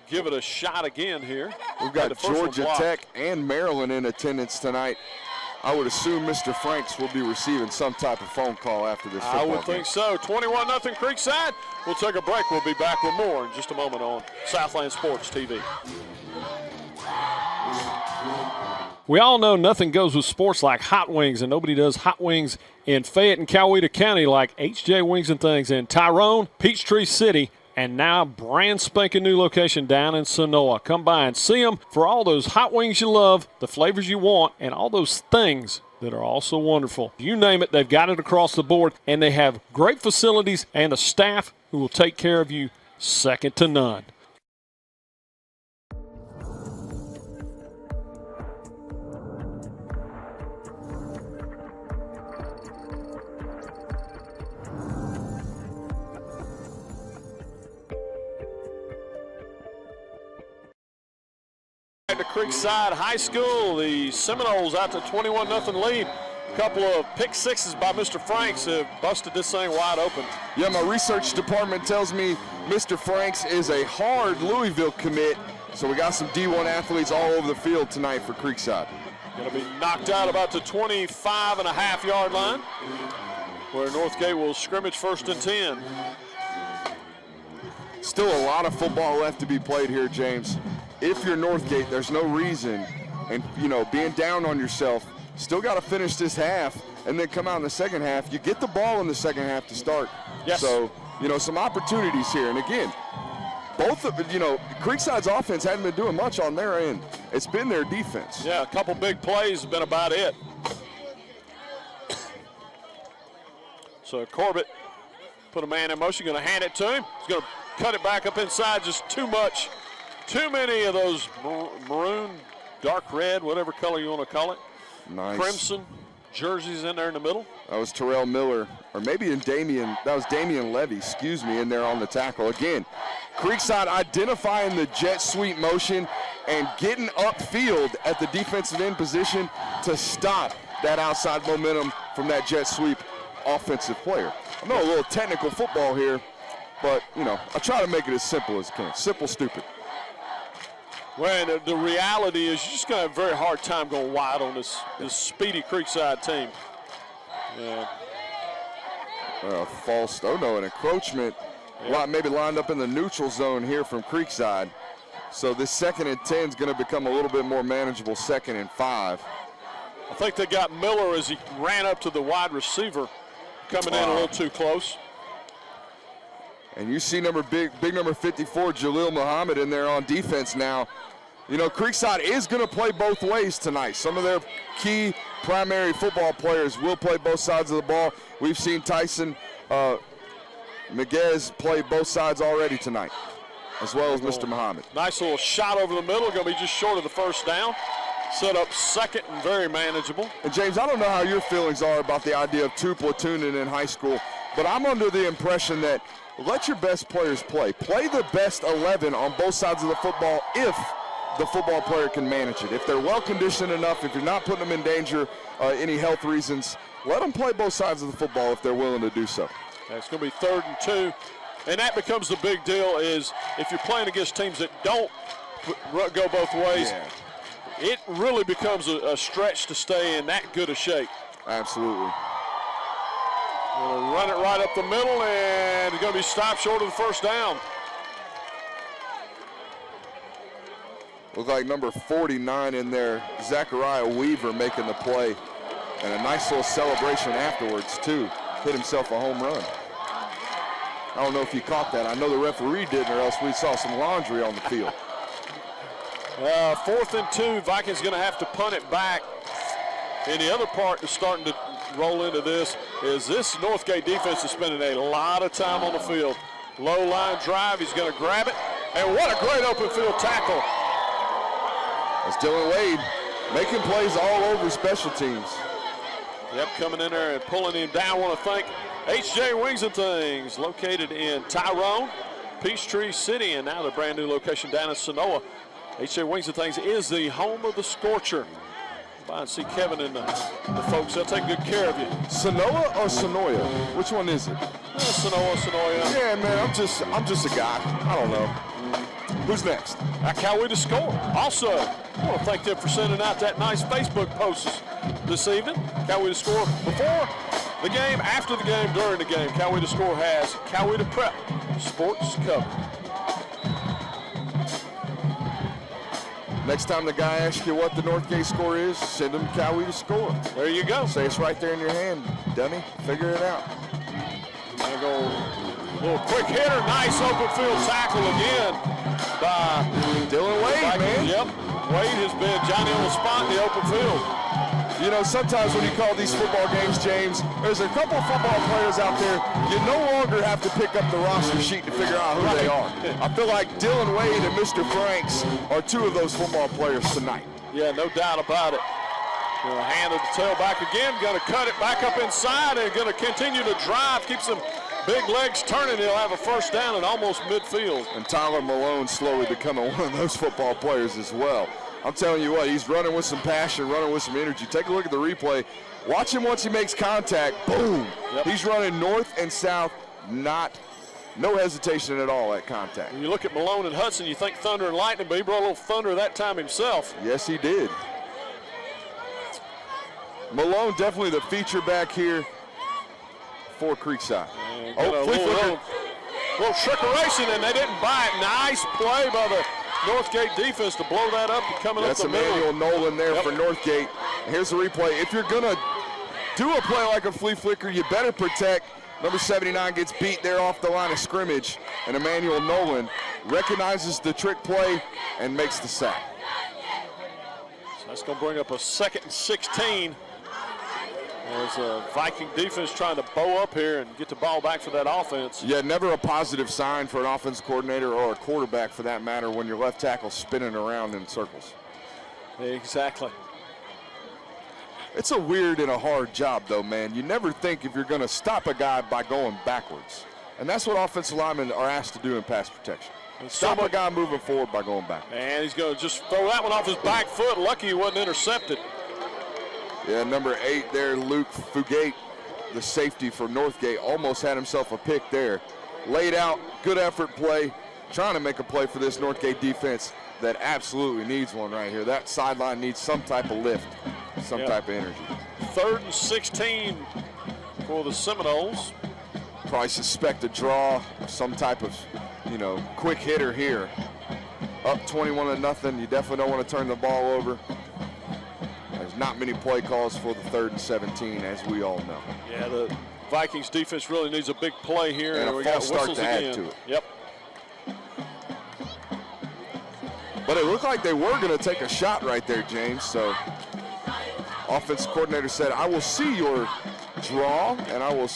give it a shot again here. We've got Georgia Tech and Maryland in attendance tonight. I would assume Mr. Franks will be receiving some type of phone call after this football game. I would think so. 21-0 Creekside. We'll take a break. We'll be back with more in just a moment on Southland Sports TV. We all know nothing goes with sports like hot wings, and nobody does hot wings in Fayette and Coweta County like HJ Wings and Things in Tyrone, Peachtree City, and now brand spanking new location down in Sonoa. Come by and see them for all those hot wings you love, the flavors you want, and all those things that are also wonderful. You name it, they've got it across the board, and they have great facilities and a staff who will take care of you second to none. To Creekside High School, the Seminoles out to 21-0 lead. A couple of pick sixes by Mr. Franks have busted this thing wide open. Yeah, my research department tells me Mr. Franks is a hard Louisville commit, so we got some D1 athletes all over the field tonight for Creekside. Going to be knocked out about the 25.5-yard line, where Northgate will scrimmage 1st and 10. Still a lot of football left to be played here, James. If you're Northgate, there's no reason, and being down on yourself, still got to finish this half and then come out in the second half. You get the ball in the second half to start. Yes. So, some opportunities here. And again, both of Creekside's offense hadn't been doing much on their end. It's been their defense. Yeah, a couple big plays has been about it. So Corbett put a man in motion, going to hand it to him. He's going to cut it back up inside, just too much. Too many of those maroon, dark red, whatever color you want to call it. Nice. Crimson jerseys in there in the middle. That was Terrell Miller, or maybe that was Damian Levy, in there on the tackle. Again, Creekside identifying the jet sweep motion and getting upfield at the defensive end position to stop that outside momentum from that jet sweep offensive player. I know a little technical football here, but, I try to make it as simple as I can. Simple, stupid. Well, the reality is you're just going to have a very hard time going wide on this speedy Creekside team. Yeah. An encroachment. Yeah. Maybe lined up in the neutral zone here from Creekside. So this 2nd and 10 is going to become a little bit more manageable 2nd and 5. I think they got Miller as he ran up to the wide receiver, coming in a little too close. And you see big number 54, Jalil Muhammad, in there on defense now. Creekside is going to play both ways tonight. Some of their key primary football players will play both sides of the ball. We've seen Tyson Miguez play both sides already tonight, as well as Mr. Muhammad. Nice little shot over the middle, going to be just short of the first down. Set up 2nd and very manageable. And James, I don't know how your feelings are about the idea of 2 platooning in high school, but I'm under the impression that let your best players play. Play the best 11 on both sides of the football if the football player can manage it. If they're well-conditioned enough, if you're not putting them in danger, any health reasons, let them play both sides of the football if they're willing to do so. It's going to be 3rd and 2, and that becomes the big deal is if you're playing against teams that don't go both ways, it really becomes a stretch to stay in that good a shape. Absolutely. Going to run it right up the middle, and it's going to be stopped short of the first down. Look like number 49 in there, Zachariah Weaver, making the play. And a nice little celebration afterwards, too. Hit himself a home run. I don't know if you caught that. I know the referee didn't, or else we saw some laundry on the field. 4th and 2, Vikings going to have to punt it back. And the other part that's starting to roll into this is this Northgate defense is spending a lot of time on the field. Low line drive, he's going to grab it. And what a great open field tackle. That's Dylan Wade making plays all over special teams. Yep, coming in there and pulling him down. I want to thank H.J. Wings and Things, located in Tyrone, Peachtree City, and now the brand new location down in Sonoa. H.J. Wings and Things is the home of the Scorcher. Come by and see Kevin and the folks. They'll take good care of you. Sonoa or Sonoya? Which one is it? Sonoya. Yeah, man, I'm just a guy. I don't know. Who's next? Cowee to score. Also, I want to thank them for sending out that nice Facebook post this evening. Cowee to score before the game, after the game, during the game. Cowee to score has Cowee to prep sports covered. Next time the guy asks you what the Northgate score is, send him Cowee to score. There you go. Say it's right there in your hand, dummy. Figure it out. Gonna go Little quick hitter, nice open field tackle again by Dylan Wade, man. Yep, Wade has been Johnny on the spot in the open field. You know, sometimes when you call these football games, James, there's a couple of football players out there, you no longer have to pick up the roster sheet to figure out who they are. I feel like Dylan Wade and Mr. Franks are two of those football players tonight. Yeah, no doubt about it. Going to hand the tailback again, going to cut it back up inside and going to continue to drive, keep some big legs turning. He'll have a first down at almost midfield. And Tyler Malone slowly becoming one of those football players as well. I'm telling you what, he's running with some passion, running with some energy. Take a look at the replay. Watch him once he makes contact. Boom. Yep. He's running north and south, no hesitation at all at contact. When you look at Malone and Hudson, you think thunder and lightning, but he brought a little thunder that time himself. Yes, he did. Malone definitely the feature back here for Creekside. Oh, little trickeration, and they didn't buy it. Nice play by the Northgate defense to blow that up and coming up the middle. That's Emmanuel Nolan there for Northgate. Here's the replay. If you're going to do a play like a flea flicker, you better protect. Number 79 gets beat there off the line of scrimmage, and Emmanuel Nolan recognizes the trick play and makes the sack. So that's going to bring up a 2nd and 16. There's a Viking defense trying to bow up here and get the ball back for that offense. Yeah, never a positive sign for an offense coordinator or a quarterback for that matter when your left tackle spinning around in circles. Exactly. It's a weird and a hard job, though, man. You never think if you're going to stop a guy by going backwards. And that's what offensive linemen are asked to do in pass protection. Stop a guy moving forward by going back. And he's going to just throw that one off his back foot. Lucky he wasn't intercepted. Yeah, number 8 there, Luke Fugate, the safety for Northgate, almost had himself a pick there. Laid out, good effort play, trying to make a play for this Northgate defense that absolutely needs one right here. That sideline needs some type of lift, some type of energy. 3rd and 16 for the Seminoles. Probably suspect a draw, some type of, quick hitter here. Up 21-0, you definitely don't want to turn the ball over. There's not many play calls for the 3rd and 17, as we all know. Yeah, the Vikings defense really needs a big play here. And a false start to add to it. Yep. But it looked like they were going to take a shot right there, James. So offensive coordinator said, I will see your draw, and I will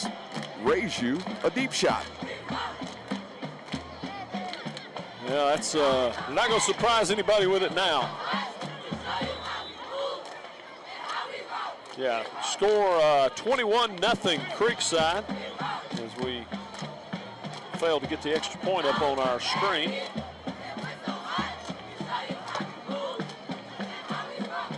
raise you a deep shot. Yeah, that's not going to surprise anybody with it now. Yeah, score 21-0 Creekside as we failed to get the extra point up on our screen.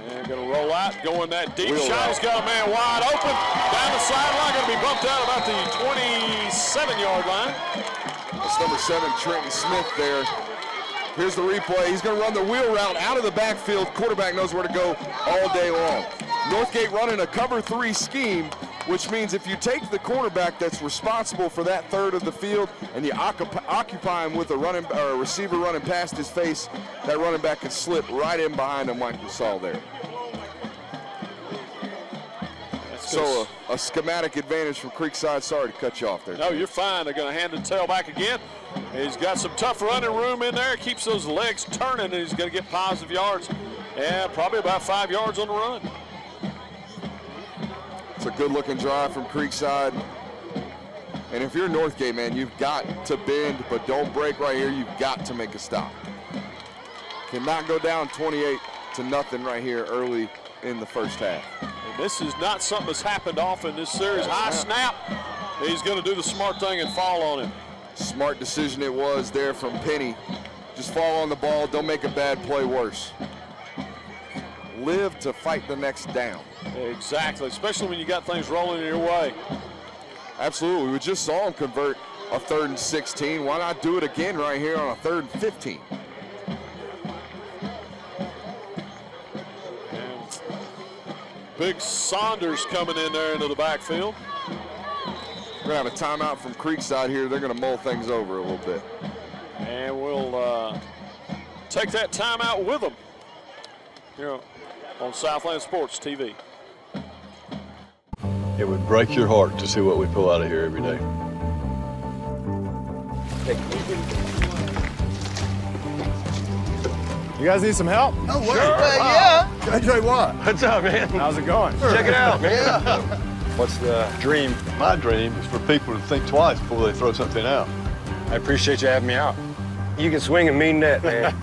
And going to roll out, going that deep shot. He's got a man wide open down the sideline. Going to be bumped out about the 27-yard line. That's number 7, Trent Smith there. Here's the replay. He's going to run the wheel route out of the backfield. Quarterback knows where to go all day long. Northgate running a cover 3 scheme, which means if you take the cornerback that's responsible for that third of the field and you occupy him with a receiver running past his face, that running back can slip right in behind him like you saw there. So a schematic advantage from Creekside. Sorry to cut you off there. No, you're fine. They're going to hand the tail back again. He's got some tough running room in there. Keeps those legs turning, and he's going to get positive yards. And probably about 5 yards on the run. It's a good-looking drive from Creekside. And if you're Northgate, man, you've got to bend, but don't break right here. You've got to make a stop. Cannot go down 28-0 right here early in the first half. And this is not something that's happened often this series. High snap. He's going to do the smart thing and fall on him. Smart decision it was there from Penny. Just fall on the ball. Don't make a bad play worse. Live to fight the next down. Exactly, especially when you got things rolling your way. Absolutely. We just saw him convert a 3rd and 16. Why not do it again right here on a 3rd and 15? And Big Saunders coming in there into the backfield. We're going to have a timeout from Creekside here. They're going to mull things over a little bit. And we'll take that timeout with them here on Southland Sports TV. It would break your heart to see what we pull out of here every day. You guys need some help? Oh, sure. Yeah. JJ Watt. What's up, man? How's it going? Check it out, man. Yeah. What's the dream? My dream is for people to think twice before they throw something out. I appreciate you having me out. You can swing a mean net, man.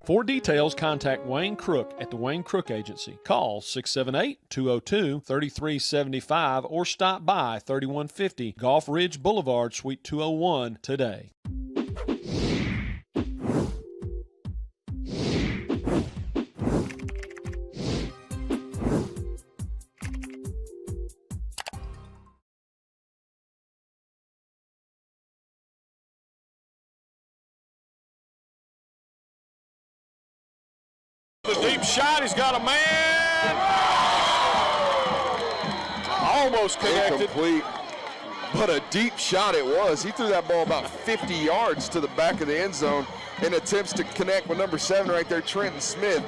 For details, contact Wayne Crook at the Wayne Crook Agency. Call 678-202-3375 or stop by 3150 Gulf Ridge Boulevard, Suite 201 today. The deep shot, he's got a man. Almost connected. Incomplete, but a deep shot it was. He threw that ball about 50 yards to the back of the end zone in attempts to connect with number 7 right there, Trent Smith.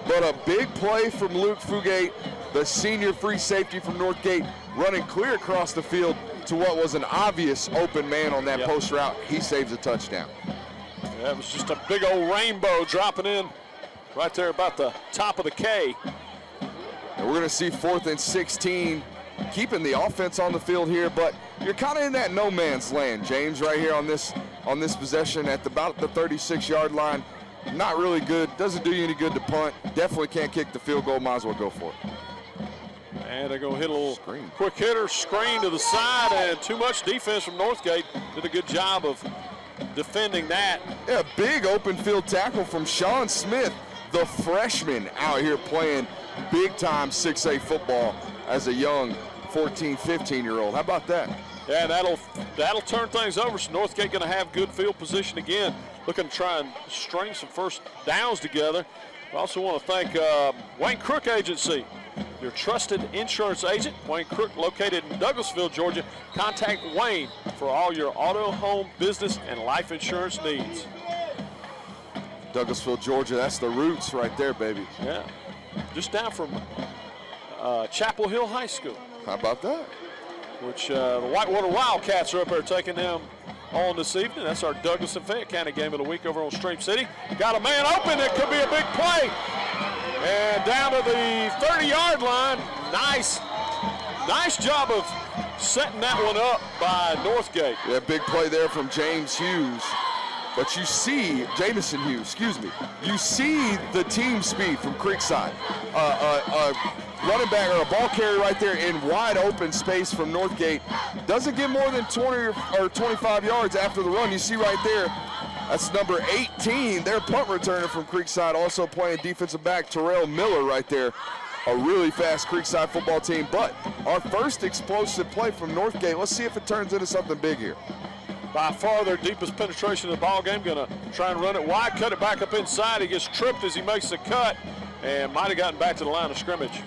But a big play from Luke Fugate, the senior free safety from Northgate, running clear across the field to what was an obvious open man on that post route. He saves a touchdown. That was just a big old rainbow dropping in right there about the top of the K. And we're going to see 4th and 16, keeping the offense on the field here, but you're kind of in that no man's land, James, right here on this possession at about the 36-yard line. Not really good. Doesn't do you any good to punt. Definitely can't kick the field goal. Might as well go for it. And they're going to hit a little quick hitter, screen to the side, and too much defense from Northgate. Did a good job of defending that. Yeah, big open field tackle from Sean Smith, the freshman out here playing big-time 6A football as a young 14, 15-year-old. How about that? Yeah, that'll turn things over. So Northgate going to have good field position again, looking to try and string some first downs together. I also want to thank Wayne Crook Agency, your trusted insurance agent. Wayne Crook, located in Douglasville, Georgia. Contact Wayne for all your auto, home, business, and life insurance needs. Douglasville, Georgia, that's the roots right there, baby. Yeah, just down from Chapel Hill High School. How about that? Which the Whitewater Wildcats are up there taking them on this evening. That's our Douglas and Fayette County game of the week over on Stream City. Got a man open. It could be a big play. And down to the 30-yard line. Nice job of setting that one up by Northgate. Yeah, big play there from James Hughes. But you see, Jamison Hughes, excuse me, you see the team speed from Creekside. Running back or a ball carrier right there in wide open space from Northgate. Doesn't get more than 20 or 25 yards after the run. You see right there, that's number 18, their punt returner from Creekside, also playing defensive back, Terrell Miller right there. A really fast Creekside football team. But our first explosive play from Northgate, let's see if it turns into something big here. By far their deepest penetration of the ball game. Going to try and run it wide, cut it back up inside. He gets tripped as he makes the cut and might have gotten back to the line of scrimmage.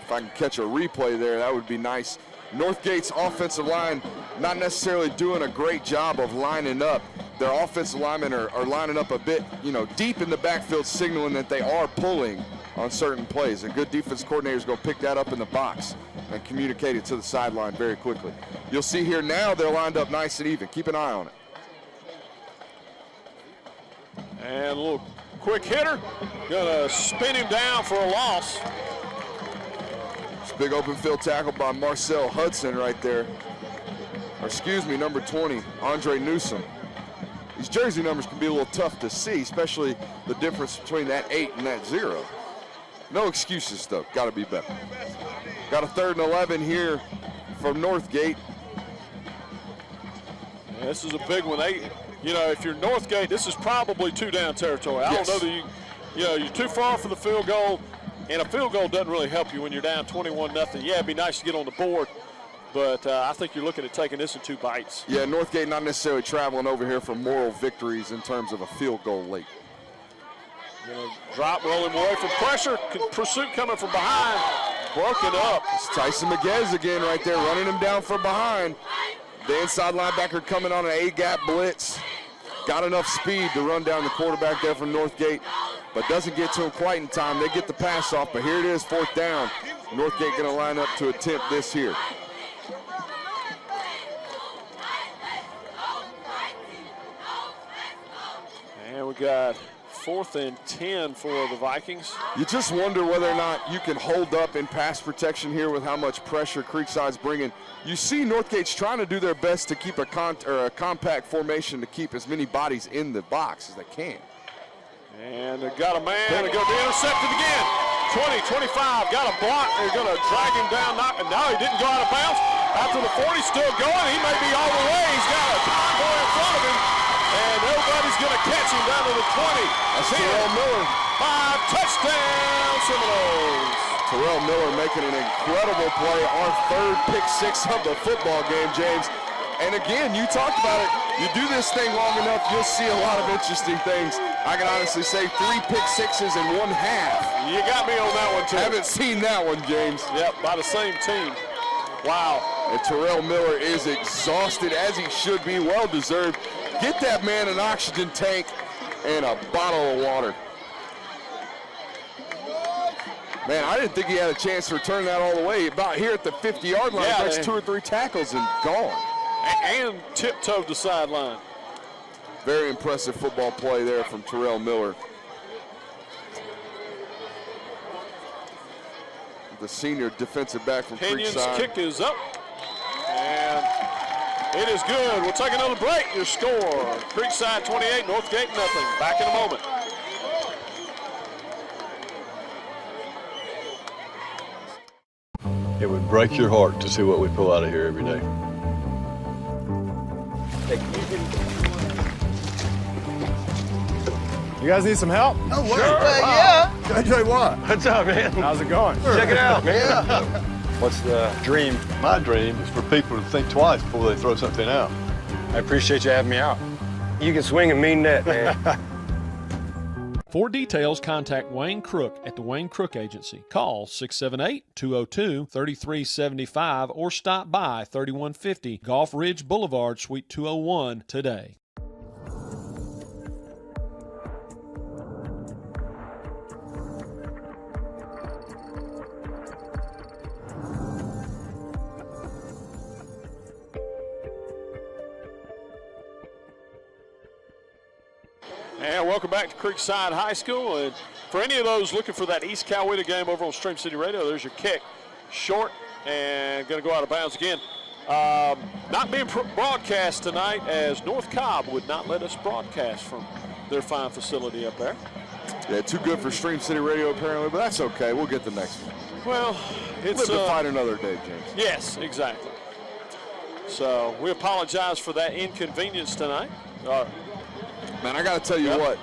If I can catch a replay there, that would be nice. Northgate's offensive line not necessarily doing a great job of lining up. Their offensive linemen are lining up a bit, deep in the backfield, signaling that they are pulling on certain plays. A good defense coordinator is going to pick that up in the box and communicate it to the sideline very quickly. You'll see here now they're lined up nice and even. Keep an eye on it. And a little quick hitter. Gonna spin him down for a loss. It's a big open field tackle by Marcel Hudson right there. Or excuse me, number 20, Andre Newsom. These jersey numbers can be a little tough to see, especially the difference between that 8 and that 0. No excuses, though. Got to be better. Got a 3rd and 11 here from Northgate. Yeah, this is a big one. If you're Northgate, this is probably 2-down territory. I don't know that you're too far for the field goal, and a field goal doesn't really help you when you're down 21-0. Yeah, it'd be nice to get on the board, but I think you're looking at taking this in 2 bites. Yeah, Northgate not necessarily traveling over here for moral victories in terms of a field goal late. Drop, rolling away from pressure. Pursuit coming from behind. Broken up. It's Tyson Miguez again right there, running him down from behind. The inside linebacker coming on an A-gap blitz. Got enough speed to run down the quarterback there from Northgate, but doesn't get to him quite in time. They get the pass off, but here it is, 4th down. Northgate going to line up to attempt this here. got 4th and 10 for the Vikings. You just wonder whether or not you can hold up in pass protection here with how much pressure Creekside's bringing. You see Northgate's trying to do their best to keep a compact formation to keep as many bodies in the box as they can. And they got a man, they're going to be intercepted again. 20, 25, got a block. They're going to drag him down. No, he didn't go out of bounds. After the 40, still going. He may be all the way. He's got a convoy in front of him. And nobody's going to catch him down to the 20. That's Terrell Miller. 5 touchdowns, Seminoles. Terrell Miller making an incredible play. Our 3rd pick 6 of the football game, James. And again, you talked about it. You do this thing long enough, you'll see a lot of interesting things. I can honestly say 3 pick 6s in 1 half. You got me on that one, too. Haven't seen that one, James. Yep, by the same team. Wow. And Terrell Miller is exhausted, as he should be, well-deserved. Get that man an oxygen tank and a bottle of water. Man, I didn't think he had a chance to return that all the way. About here at the 50-yard line, next 2 or 3 tackles and gone. And tiptoed the sideline. Very impressive football play there from Terrell Miller. The senior defensive back from Kenyon's Creekside. kick is up. And it is good. We'll take another break. Your score, Creekside 28, Northgate nothing. Back in a moment. It would break your heart to see what we pull out of here every day. You guys need some help? Oh, sure. Yeah. I tell you what. What's up, man? How's it going? Check it out, man. What's the dream? My dream is for people to think twice before they throw something out. I appreciate you having me out. You can swing a mean net, man. For details, contact Wayne Crook at the Wayne Crook Agency. Call 678-202-3375 or stop by 3150 Gulf Ridge Boulevard, Suite 201 today. And welcome back to Creekside High School. And for any of those looking for that East Coweta game over on Stream City Radio, there's your kick. Short and going to go out of bounds again. Not being broadcast tonight as North Cobb would not let us broadcast from their fine facility up there. Yeah, too good for Stream City Radio apparently, but that's okay. We'll get the next one. Well, it's live to fight another day, James. Yes, exactly. So we apologize for that inconvenience tonight. Man, I got to tell you what,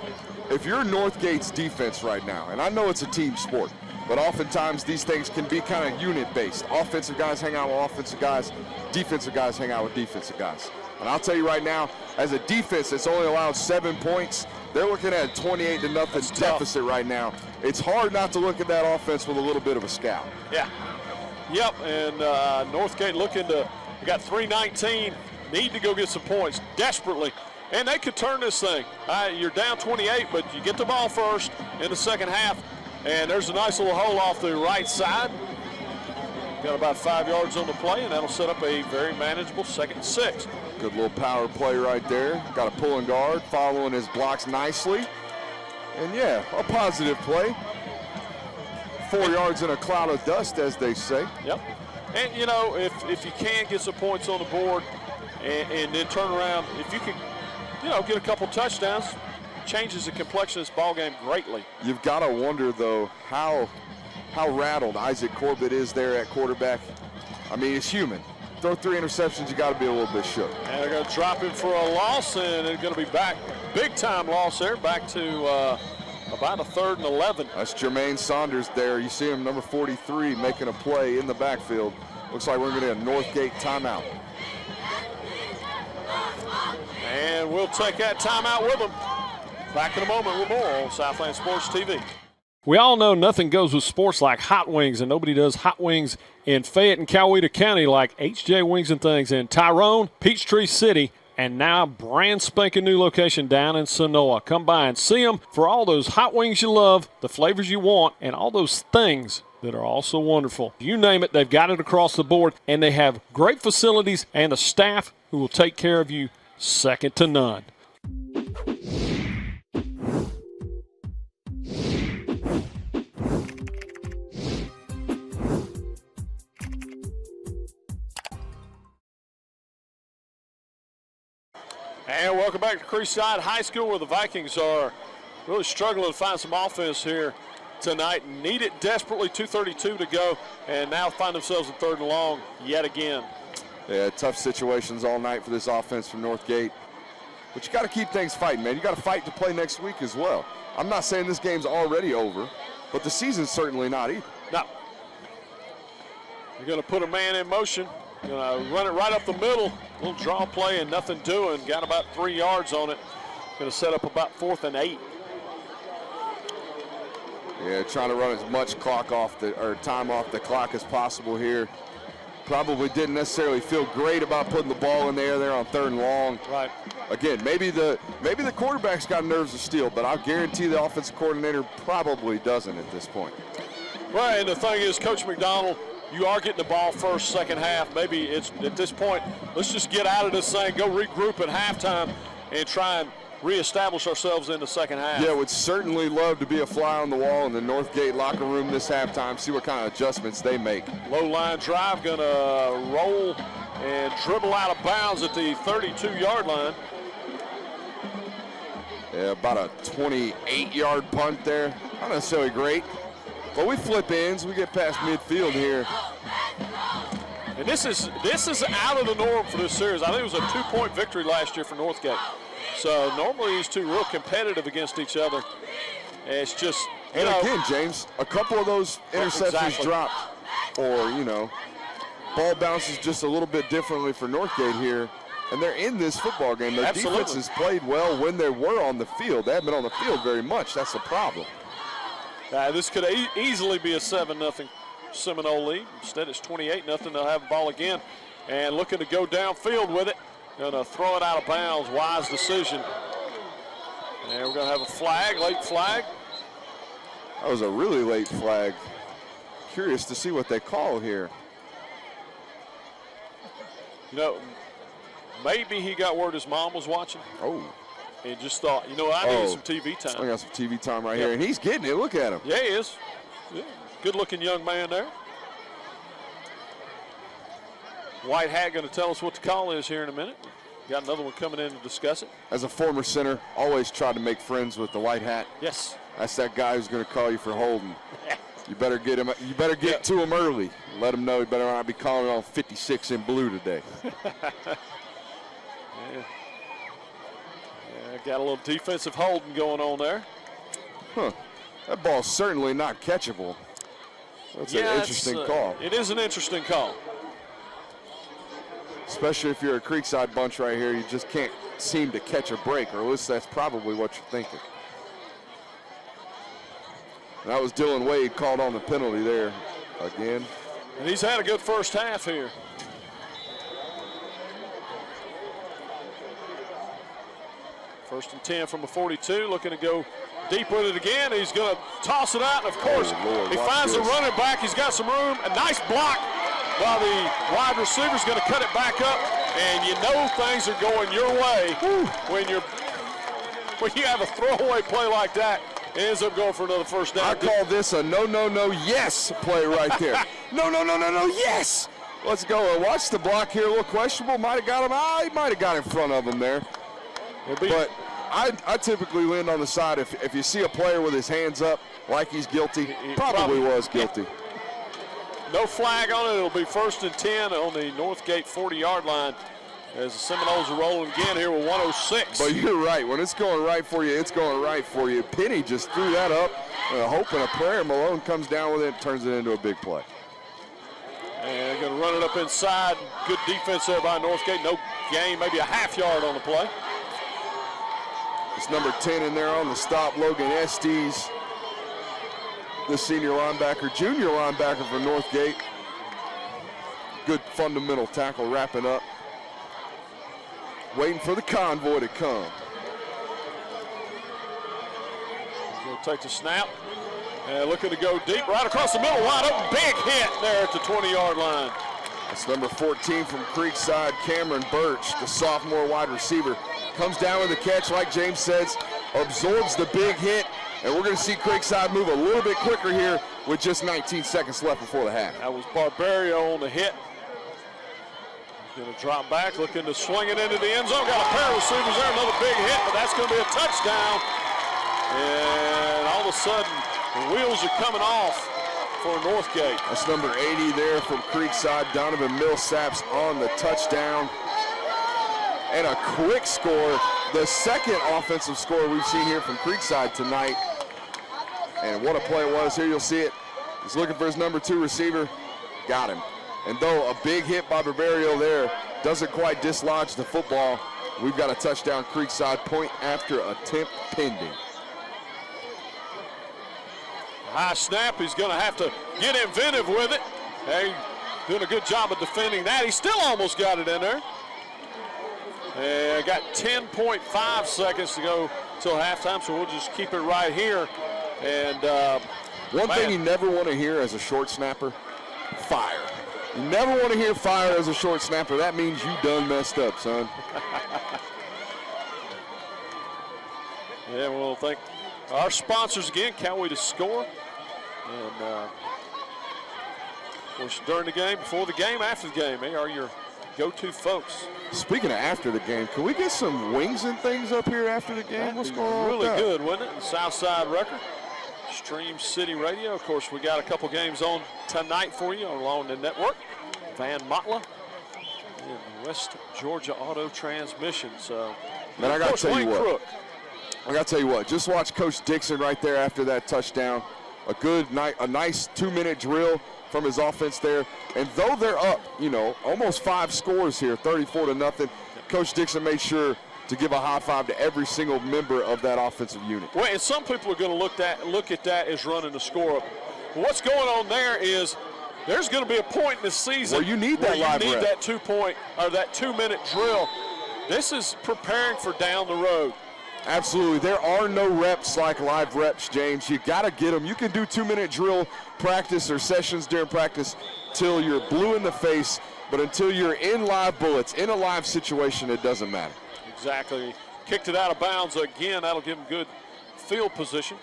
if you're Northgate's defense right now, and I know it's a team sport, but oftentimes these things can be kind of unit-based. Offensive guys hang out with offensive guys, defensive guys hang out with defensive guys. And I'll tell you right now, as a defense that's only allowed 7 points, they're looking at a 28-0 deficit right now. It's hard not to look at that offense with a little bit of a scout. Yeah. Yep, and Northgate looking to, we got 3:19, need to go get some points desperately. And they could turn this thing. You're down 28, but you get the ball first in the second half. And there's a nice little hole off the right side. Got about 5 yards on the play, and that'll set up a very manageable 2nd and 6. Good little power play right there. Got a pulling guard, following his blocks nicely. And yeah, a positive play. 4 yards in a cloud of dust, as they say. Yep. And, you know, if you can get some points on the board and then turn around, if you can, you know, get a couple touchdowns, changes the complexion of this ball game greatly. You've got to wonder, though, how rattled Isaac Corbett is there at quarterback. I mean, he's human. Throw 3 interceptions, you got to be a little bit shook. And they're going to drop him for a loss, and they're going to be back, big-time loss there, back to about a 3rd and 11. That's Jermaine Saunders there. You see him, number 43, making a play in the backfield. Looks like we're going to get a Northgate timeout. And we'll take that timeout with them. Back in a moment with more on Southland Sports TV. We all know nothing goes with sports like hot wings, and nobody does hot wings in Fayette and Coweta County like HJ Wings and Things in Tyrone, Peachtree City, and now brand spanking new location down in Sonoa. Come by and see them for all those hot wings you love, the flavors you want, and all those things that are also wonderful. You name it, they've got it across the board, and they have great facilities and a staff who will take care of you second to none. And welcome back to Creekside High School, where the Vikings are really struggling to find some offense here tonight. Need it desperately, 2:32 to go, and now find themselves in 3rd and long yet again. Yeah, tough situations all night for this offense from Northgate. But you got to keep things fighting, man. You got to fight to play next week as well. I'm not saying this game's already over, but the season's certainly not either. No. You're going to put a man in motion. Going to run it right up the middle. Little draw play and nothing doing. Got about 3 yards on it. Going to set up about 4th and 8. Yeah, trying to run as much time off the clock as possible here. Probably didn't necessarily feel great about putting the ball in the air there on 3rd and long. Right. Again, maybe the quarterback's got nerves of steel, but I'll guarantee the offensive coordinator probably doesn't at this point. Well, and the thing is, Coach McDonald, you are getting the ball first, second half. Maybe it's at this point, let's just get out of this thing, go regroup at halftime, and try and reestablish ourselves in the second half. Yeah, would certainly love to be a fly on the wall in the Northgate locker room this halftime, see what kind of adjustments they make. Low line drive, going to roll and dribble out of bounds at the 32-yard line. Yeah, about a 28-yard punt there. Not necessarily great, but we flip ends. We get past midfield here. And this is out of the norm for this series. I think it was a 2-point victory last year for Northgate. So normally these two real competitive against each other. And it's just, and again, James, a couple of those interceptions dropped, or, ball bounces just a little bit differently for Northgate here. And they're in this football game. Their defense has played well when they were on the field. They haven't been on the field very much. That's the problem. This could easily be a 7-0 Seminole lead. Instead, it's 28-0. They'll have the ball again. And looking to go downfield with it. Going to throw it out of bounds. Wise decision. And we're going to have a flag, late flag. That was a really late flag. Curious to see what they call here. Maybe he got word his mom was watching. Oh. And just thought, I need some TV time. I got some TV time right here, and he's getting it. Look at him. Yeah, he is. Yeah. Good-looking young man there. White hat going to tell us what the call is here in a minute. Got another one coming in to discuss it. As a former center, always tried to make friends with the white hat. Yes. That's that guy who's going to call you for holding. You better get him. You better get to him early. Let him know he better not be calling on 56 in blue today. Got a little defensive holding going on there. That ball's certainly not catchable. That's an interesting call. It is an interesting call. Especially if you're a Creekside bunch right here, you just can't seem to catch a break, or at least that's probably what you're thinking. And that was Dylan Wade called on the penalty there again. And he's had a good first half here. First and 10 from the 42, looking to go deep with it again. He's going to toss it out, and of course, he finds the running back. He's got some room. A nice block while the wide receiver's going to cut it back up, and things are going your way when you have a throwaway play like that. It ends up going for another first down. I call this a no, yes play right there. No, yes. Let's go. Watch the block here. A little questionable. Might have got him. He might have got in front of him there. But I typically lean on the side. If you see a player with his hands up like he's guilty, he probably was guilty. No flag on it. It'll be first and 10 on the Northgate 40-yard line as the Seminoles are rolling again here with 1:06. But you're right. When it's going right for you, it's going right for you. Penny just threw that up, hope and a prayer. Malone comes down with it and turns it into a big play. And going to run it up inside. Good defense there by Northgate. No gain, maybe a half yard on the play. It's number 10 in there on the stop, Logan Estes, the junior linebacker for Northgate. Good fundamental tackle wrapping up. Waiting for the convoy to come. He'll take the snap. And looking to go deep, right across the middle, wide open, big hit there at the 20-yard line. That's number 14 from Creekside, Cameron Birch, the sophomore wide receiver. Comes down with the catch, like James says, absorbs the big hit, and we're going to see Creekside move a little bit quicker here with just 19 seconds left before the half. That was Barbario on the hit. Going to drop back, looking to swing it into the end zone. Got a pair of receivers there, another big hit, but that's going to be a touchdown. And all of a sudden, the wheels are coming off for Northgate. That's number 80 there from Creekside. Donovan Millsaps on the touchdown. And a quick score, the second offensive score we've seen here from Creekside tonight. And what a play it was. Here you'll see it. He's looking for his number 2 receiver. Got him. And though a big hit by Barbario there doesn't quite dislodge the football, we've got a touchdown Creekside, point after attempt pending. High snap, he's going to have to get inventive with it. Hey, doing a good job of defending that. He still almost got it in there. And got 10.5 seconds to go till halftime, so we'll just keep it right here. And one thing you never want to hear as a short snapper, fire. You never want to hear fire as a short snapper. That means you done messed up, son. Yeah, we'll thank our sponsors again, Cowway to Score. And of course, during the game, before the game, after the game, they are your go-to folks. Speaking of after the game, can we get some wings and things up here after the game? What's going on? Really good, wouldn't it? The Southside Record, Stream City Radio. Of course, we got a couple games on tonight for you along the network. Van Motla and West Georgia Auto Transmission. So, man, I got to tell you what. Crook. I got to tell you what. Just watch Coach Dixon right there after that touchdown. A nice 2-minute drill from his offense there. And though they're up, almost 5 scores here, 34-0, Coach Dixon made sure to give a high five to every single member of that offensive unit. Well, and some people are going to look at that as running the score up. What's going on there is there's going to be a point in the season where you need that live you need rep. that 2-minute drill. This is preparing for down the road. Absolutely. There are no reps like live reps, James. You got to get them. You can do 2-minute drill practice or sessions during practice till you're blue in the face, but until you're in live bullets, in a live situation, it doesn't matter. Exactly. Kicked it out of bounds again. That'll give him good field position.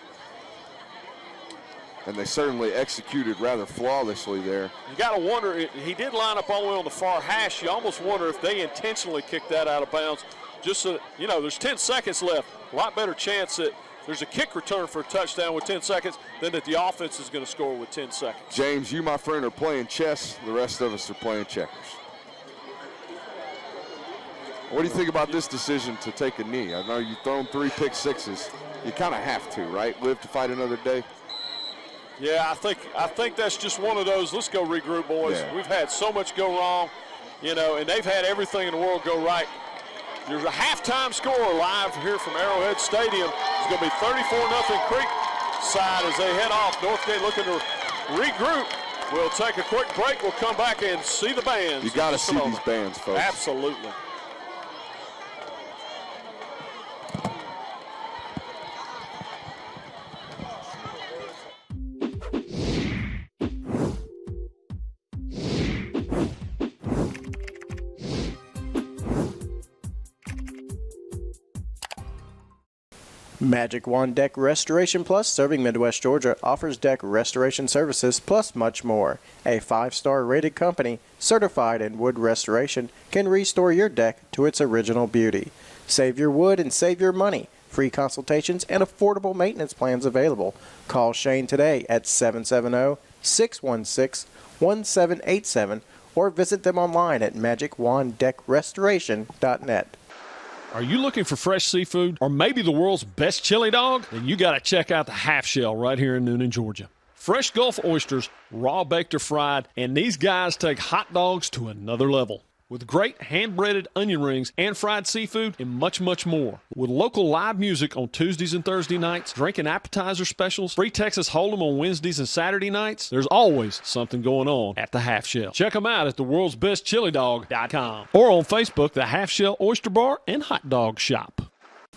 And they certainly executed rather flawlessly there. You got to wonder, he did line up all the way on the far hash. You almost wonder if they intentionally kicked that out of bounds. Just so, there's 10 seconds left. A lot better chance that there's a kick return for a touchdown with 10 seconds than that the offense is going to score with 10 seconds. James, you, my friend, are playing chess. The rest of us are playing checkers. What do you think about this decision to take a knee? I know you've thrown 3 pick sixes. You kind of have to, right? Live to fight another day. Yeah, I think that's just one of those, let's go regroup, boys. Yeah. We've had so much go wrong, and they've had everything in the world go right. There's a halftime score live here from Arrowhead Stadium. It's going to be 34-0 Creekside as they head off. Northgate looking to regroup. We'll take a quick break. We'll come back and see the bands. You got to see these bands, folks. Absolutely. Magic Wand Deck Restoration Plus, serving Midwest Georgia, offers deck restoration services plus much more. A 5-star rated company, certified in wood restoration, can restore your deck to its original beauty. Save your wood and save your money. Free consultations and affordable maintenance plans available. Call Shane today at 770-616-1787 or visit them online at magicwanddeckrestoration.net. Are you looking for fresh seafood or maybe the world's best chili dog? Then you got to check out the Half Shell right here in Newnan, Georgia. Fresh Gulf oysters, raw baked or fried, and these guys take hot dogs to another level. With great hand-breaded onion rings and fried seafood and much, much more. With local live music on Tuesdays and Thursday nights, drink and appetizer specials, free Texas Hold'em on Wednesdays and Saturday nights, there's always something going on at the Half Shell. Check them out at theworldsbestchilidog.com or on Facebook, the Half Shell Oyster Bar and Hot Dog Shop.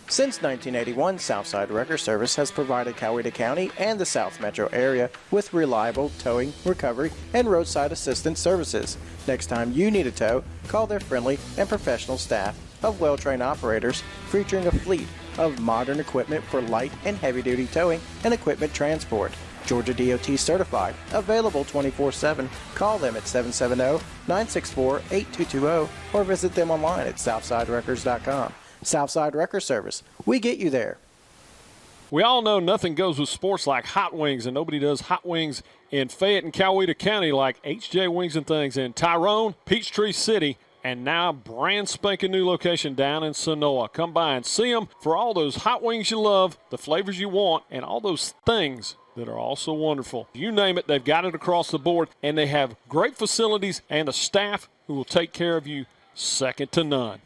Since 1981, Southside Wrecker Service has provided Coweta County and the South Metro area with reliable towing, recovery, and roadside assistance services. Next time you need a tow, call their friendly and professional staff of well-trained operators, featuring a fleet of modern equipment for light and heavy-duty towing and equipment transport. Georgia DOT certified. Available 24/7. Call them at 770-964-8220 or visit them online at southsiderecords.com. Southside Record Service. We get you there. We all know nothing goes with sports like hot wings, and nobody does hot wings in Fayette and Coweta County like HJ Wings and Things in Tyrone, Peachtree City, and now brand spanking new location down in Sonoa. Come by and see them for all those hot wings you love, the flavors you want, and all those things that are also wonderful. You name it, they've got it across the board, and they have great facilities and a staff who will take care of you second to none.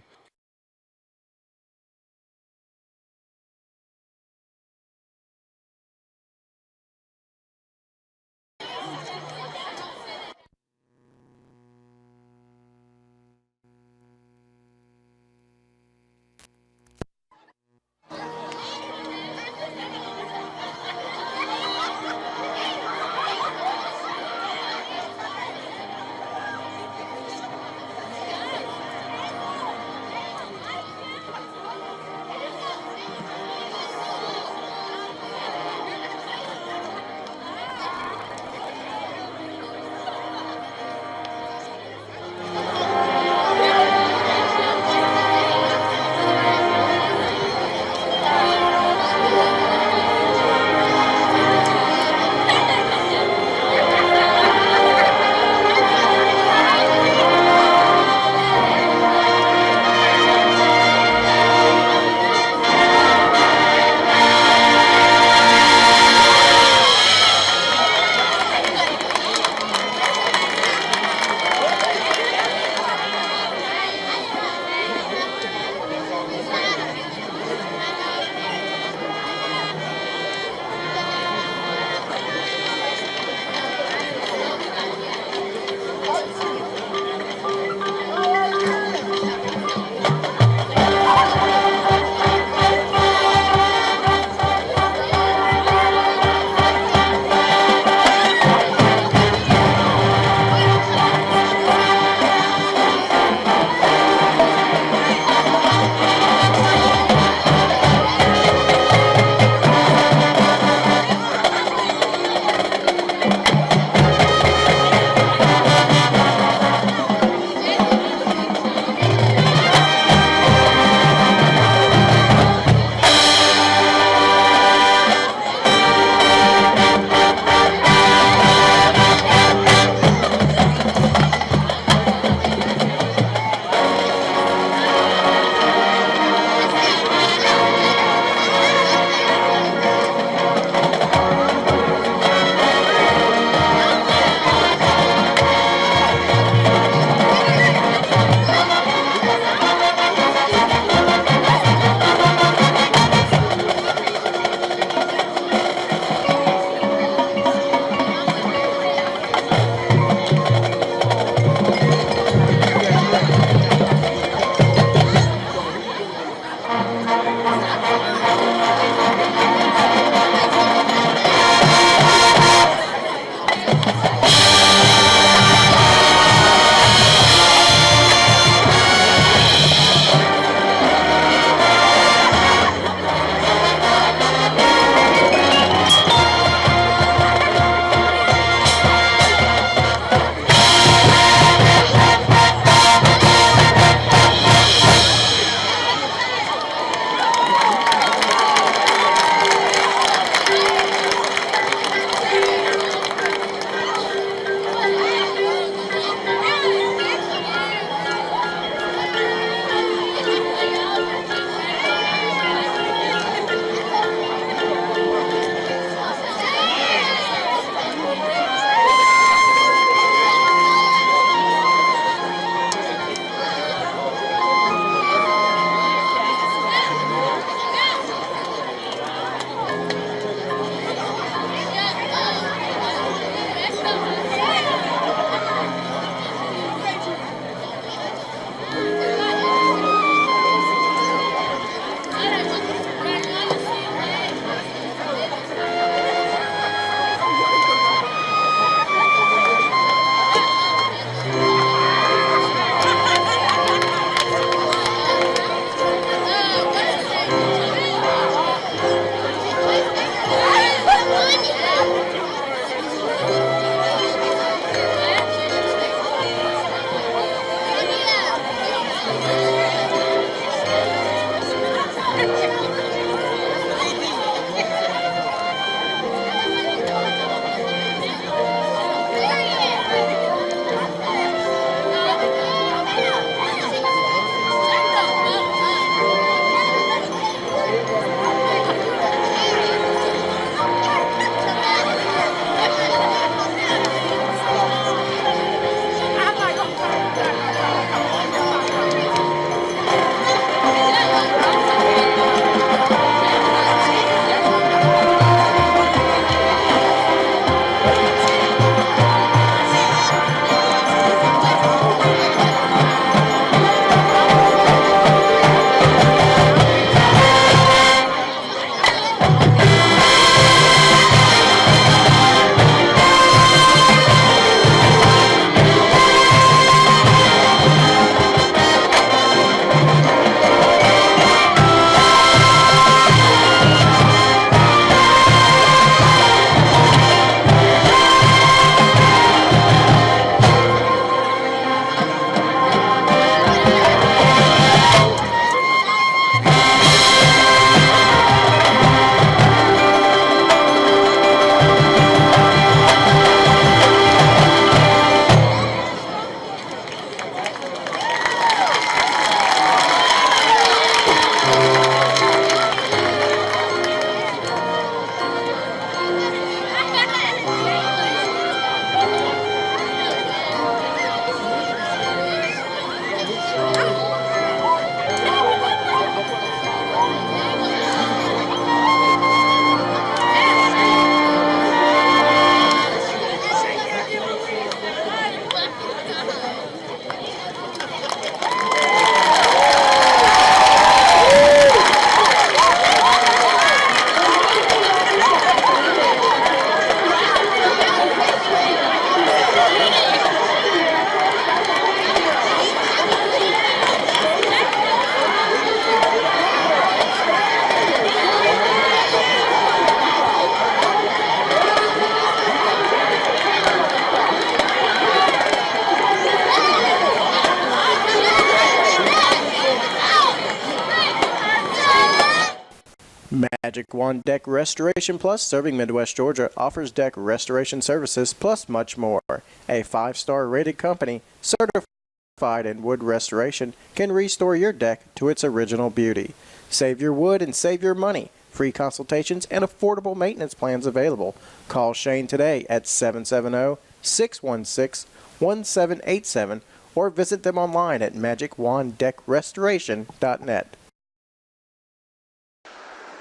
Magic Wand Deck Restoration Plus, serving Midwest Georgia, offers deck restoration services plus much more. A 5-star rated company, certified in wood restoration, can restore your deck to its original beauty. Save your wood and save your money. Free consultations and affordable maintenance plans available. Call Shane today at 770-616-1787 or visit them online at magicwanddeckrestoration.net.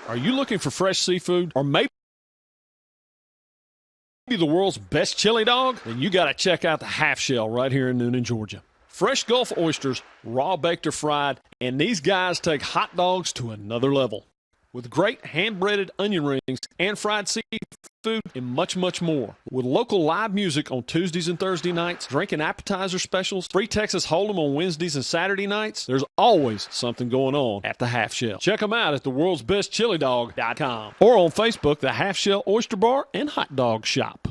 Are you looking for fresh seafood or maybe the world's best chili dog? Then you got to check out the Half Shell right here in Newnan, Georgia. Fresh Gulf oysters, raw baked or fried, and these guys take hot dogs to another level. With great hand-breaded onion rings and fried seafood and much, much more. With local live music on Tuesdays and Thursday nights, drink and appetizer specials, free Texas Hold'em on Wednesdays and Saturday nights, there's always something going on at the Half Shell. Check them out at theworldsbestchilidog.com or on Facebook, the Half Shell Oyster Bar and Hot Dog Shop.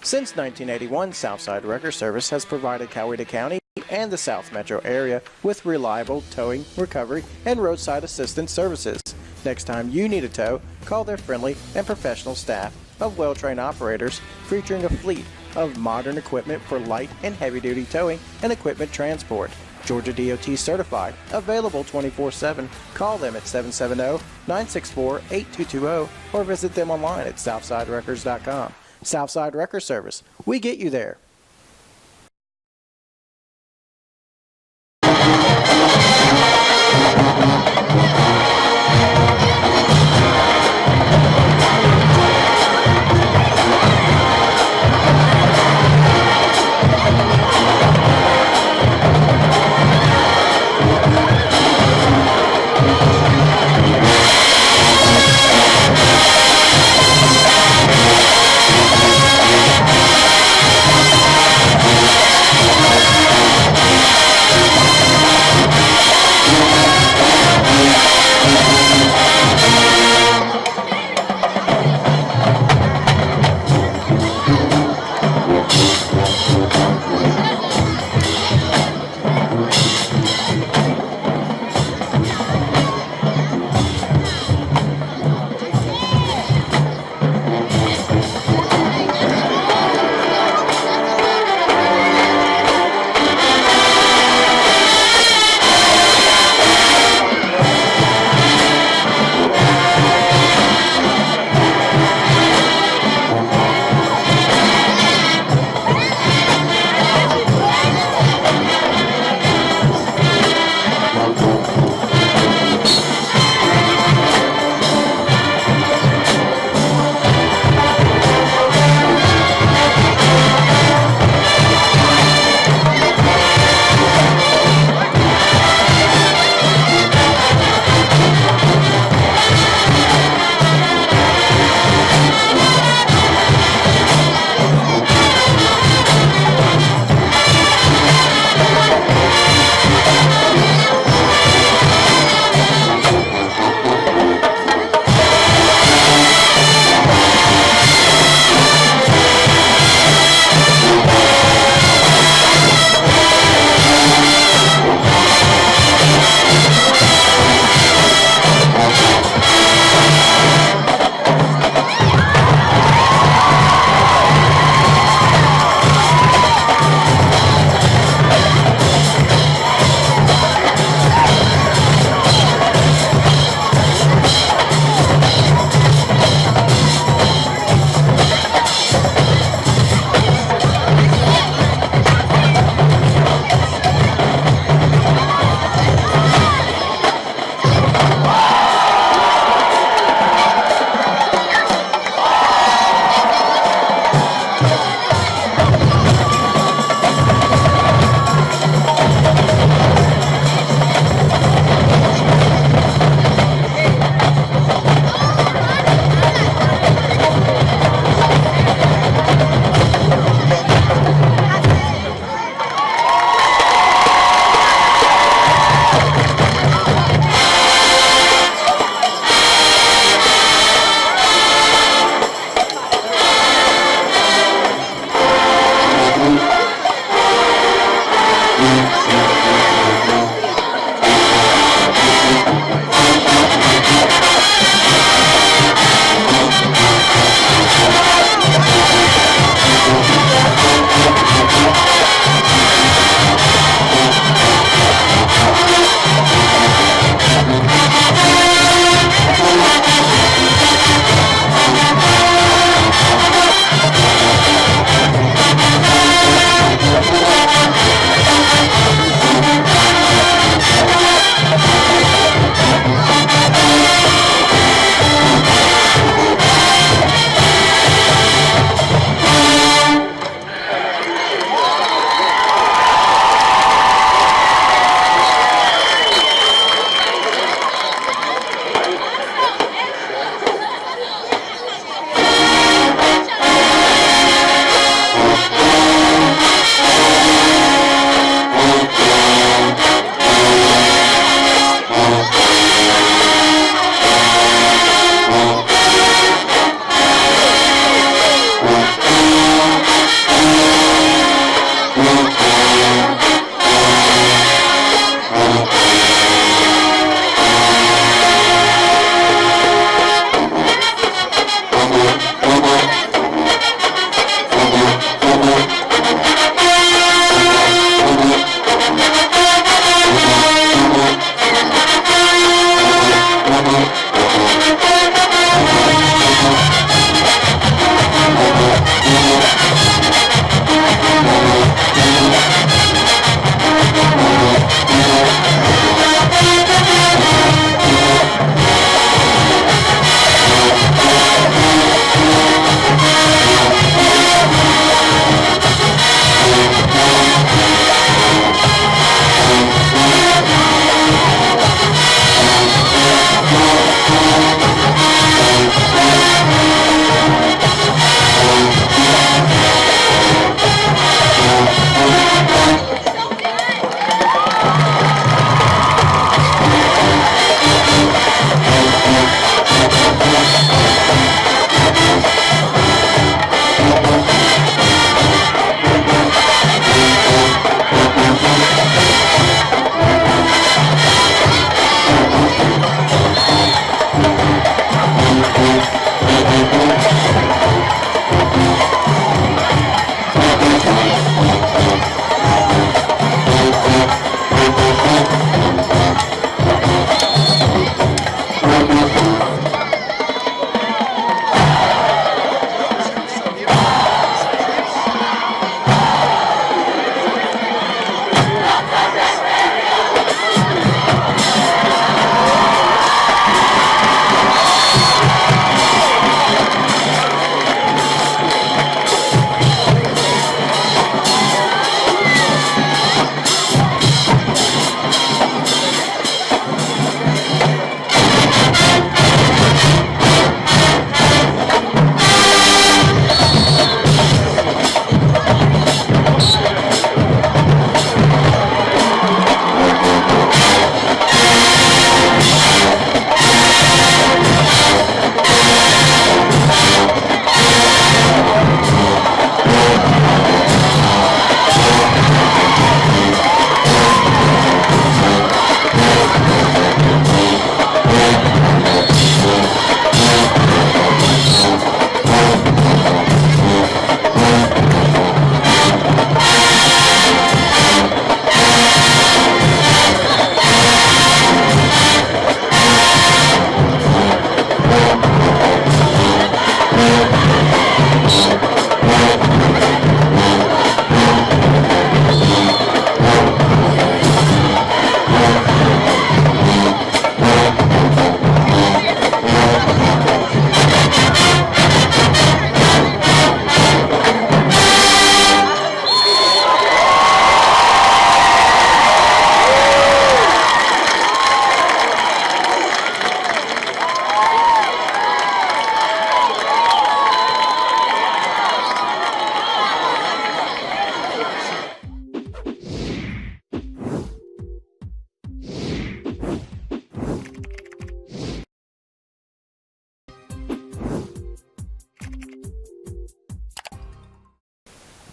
Since 1981, Southside Wrecker Service has provided Coweta County and the South Metro area with reliable towing, recovery, and roadside assistance services. Next time you need a tow, call their friendly and professional staff of well-trained operators featuring a fleet of modern equipment for light and heavy-duty towing and equipment transport. Georgia DOT certified, available 24/7. Call them at 770-964-8220 or visit them online at southsiderecords.com. Southside Wrecker Service, we get you there.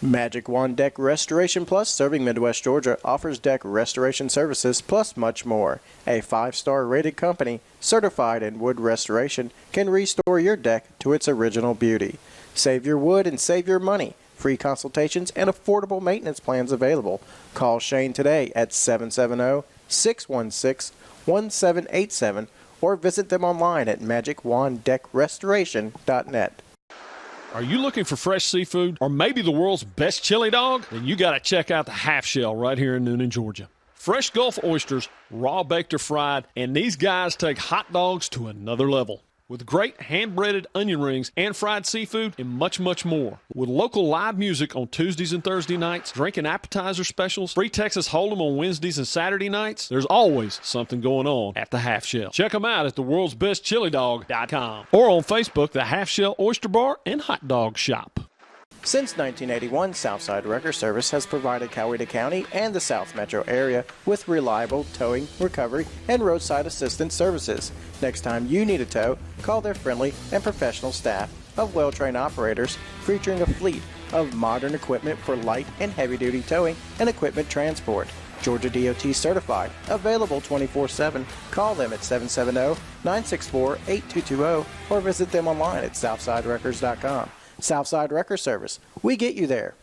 Magic Wand Deck Restoration Plus, serving Midwest Georgia, offers deck restoration services plus much more. A 5-star rated company, certified in wood restoration, can restore your deck to its original beauty. Save your wood and save your money. Free consultations and affordable maintenance plans available. Call Shane today at 770-616-1787 or visit them online at magicwanddeckrestoration.net. Are you looking for fresh seafood or maybe the world's best chili dog? Then you got to check out the Half Shell right here in Newnan, Georgia. Fresh Gulf oysters, raw baked or fried, and these guys take hot dogs to another level. With great hand-breaded onion rings and fried seafood and much, much more. With local live music on Tuesdays and Thursday nights, drink and appetizer specials, free Texas Hold'em on Wednesdays and Saturday nights, there's always something going on at the Half Shell. Check them out at theworldsbestchilidog.com or on Facebook, the Half Shell Oyster Bar and Hot Dog Shop. Since 1981, Southside Wrecker Service has provided Coweta County and the South Metro area with reliable towing, recovery, and roadside assistance services. Next time you need a tow, call their friendly and professional staff of well-trained operators featuring a fleet of modern equipment for light and heavy-duty towing and equipment transport. Georgia DOT certified, available 24/7. Call them at 770-964-8220 or visit them online at southsiderecords.com. Southside Wrecker Service. We get you there.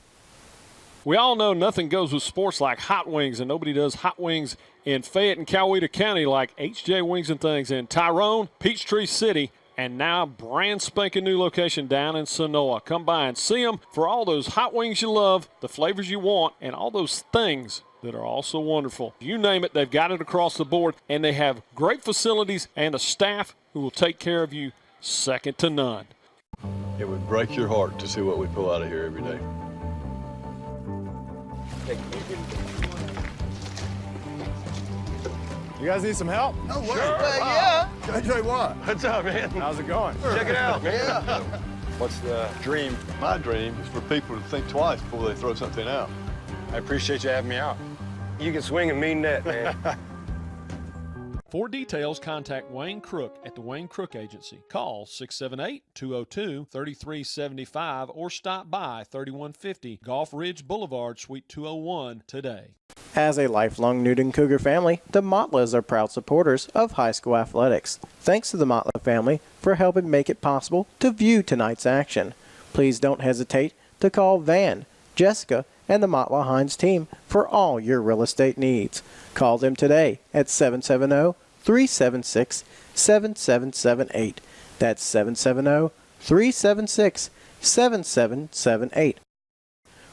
We all know nothing goes with sports like hot wings, and nobody does hot wings in Fayette and Coweta County like HJ Wings and Things in Tyrone, Peachtree City, and now brand spanking new location down in Sonoa. Come by and see them for all those hot wings you love, the flavors you want, and all those things that are also wonderful. You name it, they've got it across the board, and they have great facilities and a staff who will take care of you second to none. It would break your heart to see what we pull out of here every day. You guys need some help? No way. Sure. Yeah. AJ, what? What's up, man? How's it going? Check it out, man. Yeah. What's the dream? My dream is for people to think twice before they throw something out. I appreciate you having me out. You can swing a mean net, man. For details, contact Wayne Crook at the Wayne Crook Agency. Call 678-202-3375 or stop by 3150 Gulf Ridge Boulevard, Suite 201 today. As a lifelong Newnan Cougar family, the Motlas are proud supporters of high school athletics. Thanks to the Motla family for helping make it possible to view tonight's action. Please don't hesitate to call Van, Jessica, and the Motla Hines team for all your real estate needs. Call them today at 770-376-7778. That's 770-376-7778.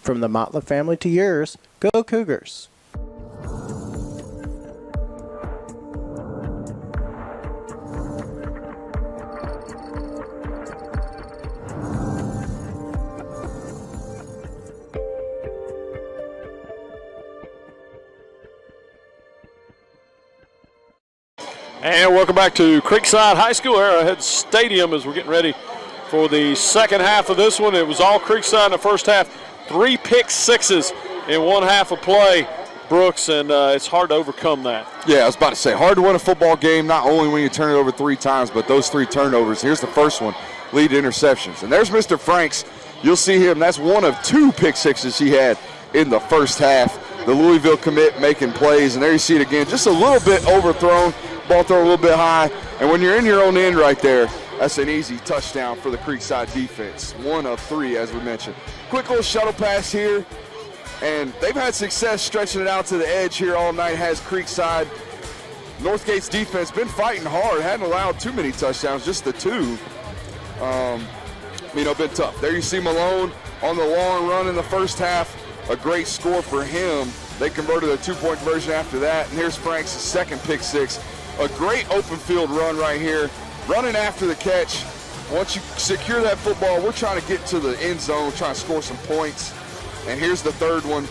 From the Motla family to yours, go Cougars. And welcome back to Creekside High School Arrowhead Stadium as we're getting ready for the second half of this one. It was all Creekside in the first half. 3 pick sixes in one half of play, Brooks, and it's hard to overcome that. Yeah, I was about to say, hard to win a football game, not only when you turn it over 3 times, but those 3 turnovers. Here's the first one, lead to interceptions. And there's Mr. Franks. You'll see him. That's one of 2 pick sixes he had in the first half. The Louisville commit making plays, and there you see it again. Just a little bit overthrown, ball thrown a little bit high. And when you're in your own end right there, that's an easy touchdown for the Creekside defense. 1 of 3, as we mentioned. Quick little shuttle pass here, and they've had success stretching it out to the edge here all night, has Creekside. Northgate's defense been fighting hard, hadn't allowed too many touchdowns, just the 2. Been tough. There you see Malone on the long run in the first half. A great score for him. They converted a 2-point conversion after that, and here's Franks' second pick six. A great open field run right here, running after the catch. Once you secure that football, we're trying to get to the end zone, trying to score some points. And here's the third one.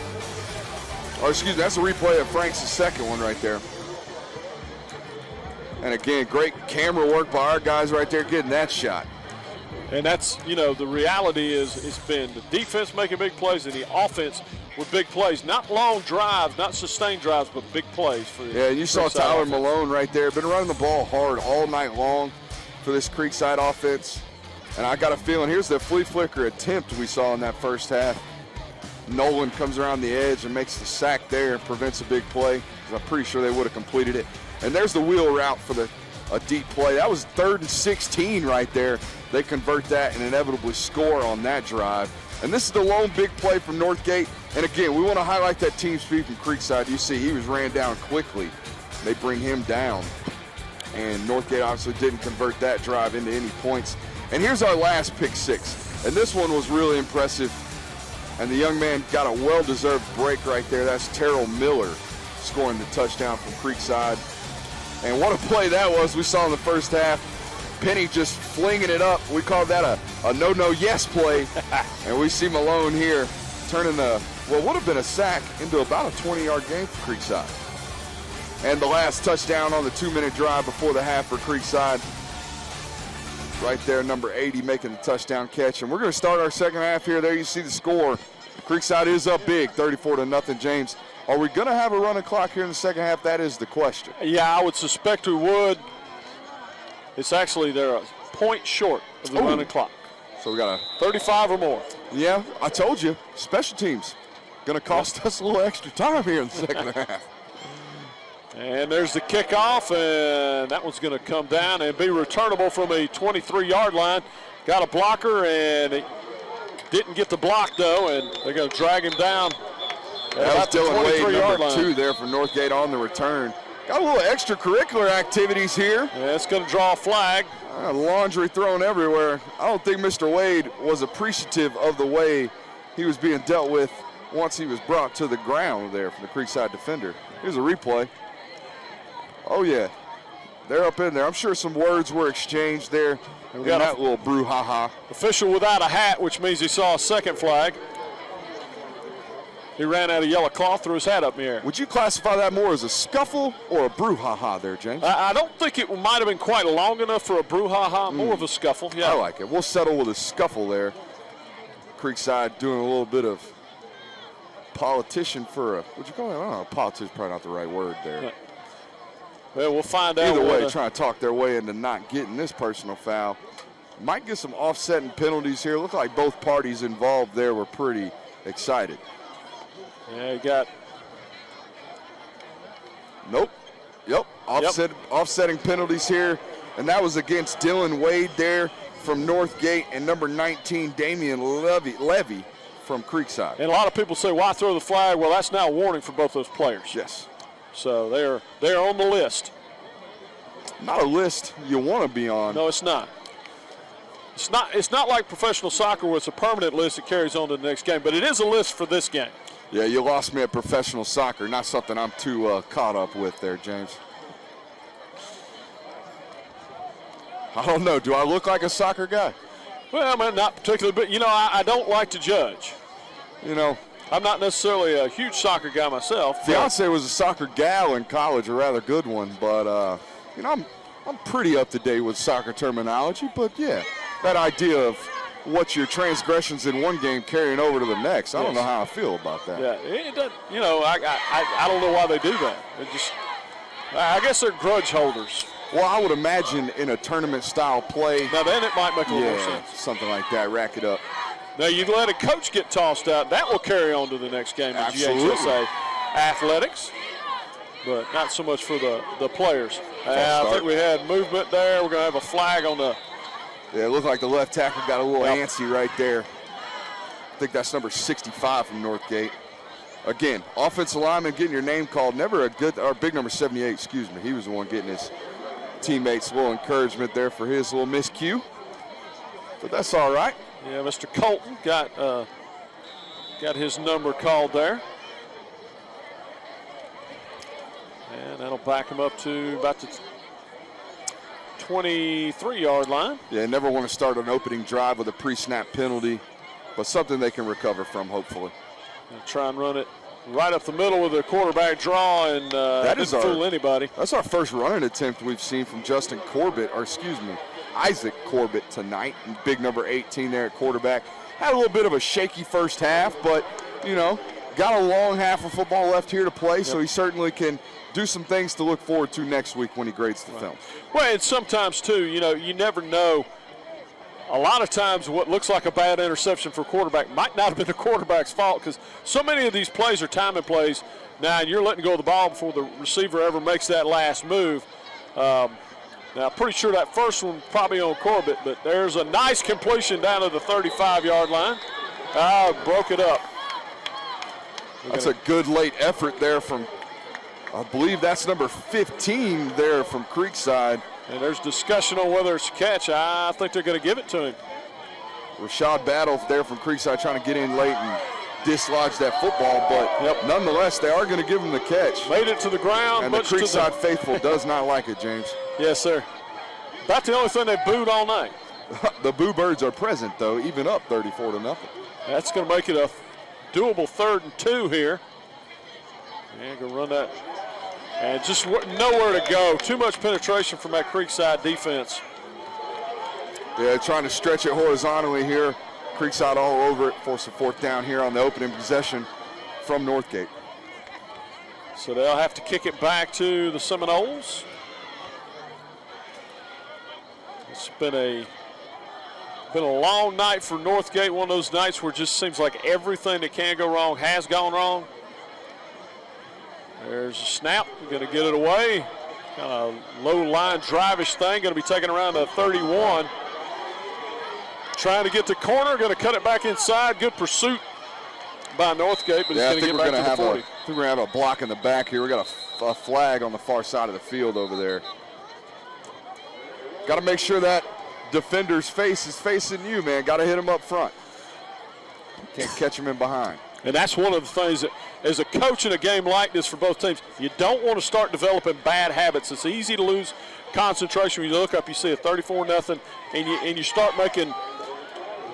That's a replay of Franks' second one right there. And again, great camera work by our guys right there getting that shot. And that's, the reality is it's been the defense making big plays and the offense with big plays. Not long drives, not sustained drives, but big plays. Yeah, you saw Tyler Malone right there. Been running the ball hard all night long for this Creekside offense. And I got a feeling, here's the flea flicker attempt we saw in that first half. Nolan comes around the edge and makes the sack there and prevents a big play. I'm pretty sure they would have completed it. And there's the wheel route for a deep play. That was 3rd and 16 right there. They convert that and inevitably score on that drive. And this is the lone big play from Northgate. And again, we want to highlight that team speed from Creekside. You see he was ran down quickly. They bring him down. And Northgate obviously didn't convert that drive into any points. And here's our last pick six. And this one was really impressive. And the young man got a well-deserved break right there. That's Terrell Miller scoring the touchdown from Creekside. And what a play that was we saw in the first half. Penny just flinging it up. We called that a no-no-yes play. And we see Malone here turning what would have been a sack into about a 20-yard game for Creekside. And the last touchdown on the 2-minute drive before the half for Creekside. Right there, number 80 making the touchdown catch. And we're going to start our second half here. There you see the score. Creekside is up big, 34-0. James, are we going to have a running clock here in the second half? That is the question. Yeah, I would suspect we would. It's actually they're a point short of the running clock. So we got 35 or more. Yeah, I told you, special teams going to cost us a little extra time here in the second half. And there's the kickoff, and that one's going to come down and be returnable from a 23-yard line. Got a blocker, and it didn't get the block, though, and they're going to drag him down. That was Dylan Wade, number 2 there for Northgate on the return. Got a little extracurricular activities here. Yeah, it's going to draw a flag. Laundry thrown everywhere. I don't think Mr. Wade was appreciative of the way he was being dealt with once he was brought to the ground there from the Creekside defender. Here's a replay. Oh, yeah. They're up in there. I'm sure some words were exchanged there in that little brouhaha. Official without a hat, which means he saw a second flag. He ran out of yellow cloth, threw his hat up in the air. Would you classify that more as a scuffle or a brouhaha there, James? I don't think it might have been quite long enough for a brouhaha, more of a scuffle. Yeah. I like it. We'll settle with a scuffle there. Creekside doing a little bit of politician for a, what'd you call it? I don't know, politician's probably not the right word there. Yeah. Well, we'll find out. Either way, trying to talk their way into not getting this personal foul. Might get some offsetting penalties here. Look like both parties involved there were pretty excited. Yeah, you got. Nope. Yep. Offsetting penalties here. And that was against Dylan Wade there from Northgate and number 19, Damian Levy from Creekside. And a lot of people say, why throw the flag? Well, that's now a warning for both those players. Yes. So they're on the list. Not a list you want to be on. No, it's not. It's not like professional soccer where it's a permanent list that carries on to the next game, but it is a list for this game. Yeah, you lost me at professional soccer. Not something I'm too caught up with there, James. I don't know. Do I look like a soccer guy? Well, man, not particularly, but, you know, I don't like to judge. You know, I'm not necessarily a huge soccer guy myself. Fiance was a soccer gal in college, a rather good one, but, you know, I'm pretty up to date with soccer terminology, but, yeah, that idea of what your transgressions in one game carrying over to the next, I don't know how I feel about that. Yeah, it doesn't, you know, I don't know why they do that. It just, I guess they're grudge holders. Well, I would imagine in a tournament-style play. Now, then it might make a little more sense. Something like that, rack it up. Now, you let a coach get tossed out. That will carry on to the next game in GHSA athletics, but not so much for the players. I think we had movement there. We're going to have a flag on the. Yeah, it looked like the left tackle got a little antsy right there. I think that's number 65 from Northgate. Again, offensive lineman getting your name called. Never a good, or big number 78, excuse me. He was the one getting his teammates a little encouragement there for his little miscue. But that's all right. Yeah, Mr. Colton got his number called there. And that'll back him up to about the 23-yard line. Yeah, never want to start an opening drive with a pre-snap penalty, but something they can recover from, hopefully. And try and run it right up the middle with a quarterback draw, and that didn't fool anybody. That's our first running attempt we've seen from Justin Corbett, or excuse me, Isaac Corbett tonight, and big number 18 there at quarterback. Had a little bit of a shaky first half, but, you know, got a long half of football left here to play, so he certainly can do some things to look forward to next week when he grades the film. Well, and sometimes, too, you know, you never know a lot of times what looks like a bad interception for a quarterback might not have been the quarterback's fault, because so many of these plays are timing plays now, and you're letting go of the ball before the receiver ever makes that last move. Now, I'm pretty sure that first one probably on Corbett, but there's a nice completion down to the 35-yard line. Broke it up. That's a good late effort there from, I believe that's number 15 there from Creekside. And there's discussion on whether it's a catch. I think they're going to give it to him. Rashad Battle there from Creekside trying to get in late and dislodge that football, but nonetheless, they are going to give him the catch. Made it to the ground. And the Creekside faithful does not like it, James. Yes, sir. About the only thing they booed all night. The Boo Birds are present, though, even up 34-0. That's going to make it a doable 3rd and 2 here. And going to run that. And just nowhere to go. Too much penetration from that Creekside defense. Yeah, trying to stretch it horizontally here. Creekside all over it, force a 4th down here on the opening possession from Northgate. So they'll have to kick it back to the Seminoles. It's been a long night for Northgate, one of those nights where it just seems like everything that can go wrong has gone wrong. There's a snap, going to get it away. Kind of low line drive-ish thing, going to be taken around to 31. Trying to get to corner, going to cut it back inside. Good pursuit by Northgate, but he's going to get back to the 40. I think we're going to have a block in the back here. We got a flag on the far side of the field over there. Got to make sure that defender's face is facing you, man. Got to hit him up front. Can't catch him in behind. And that's one of the things that, as a coach in a game like this for both teams, you don't want to start developing bad habits. It's easy to lose concentration when you look up, you see a 34-0, and you start making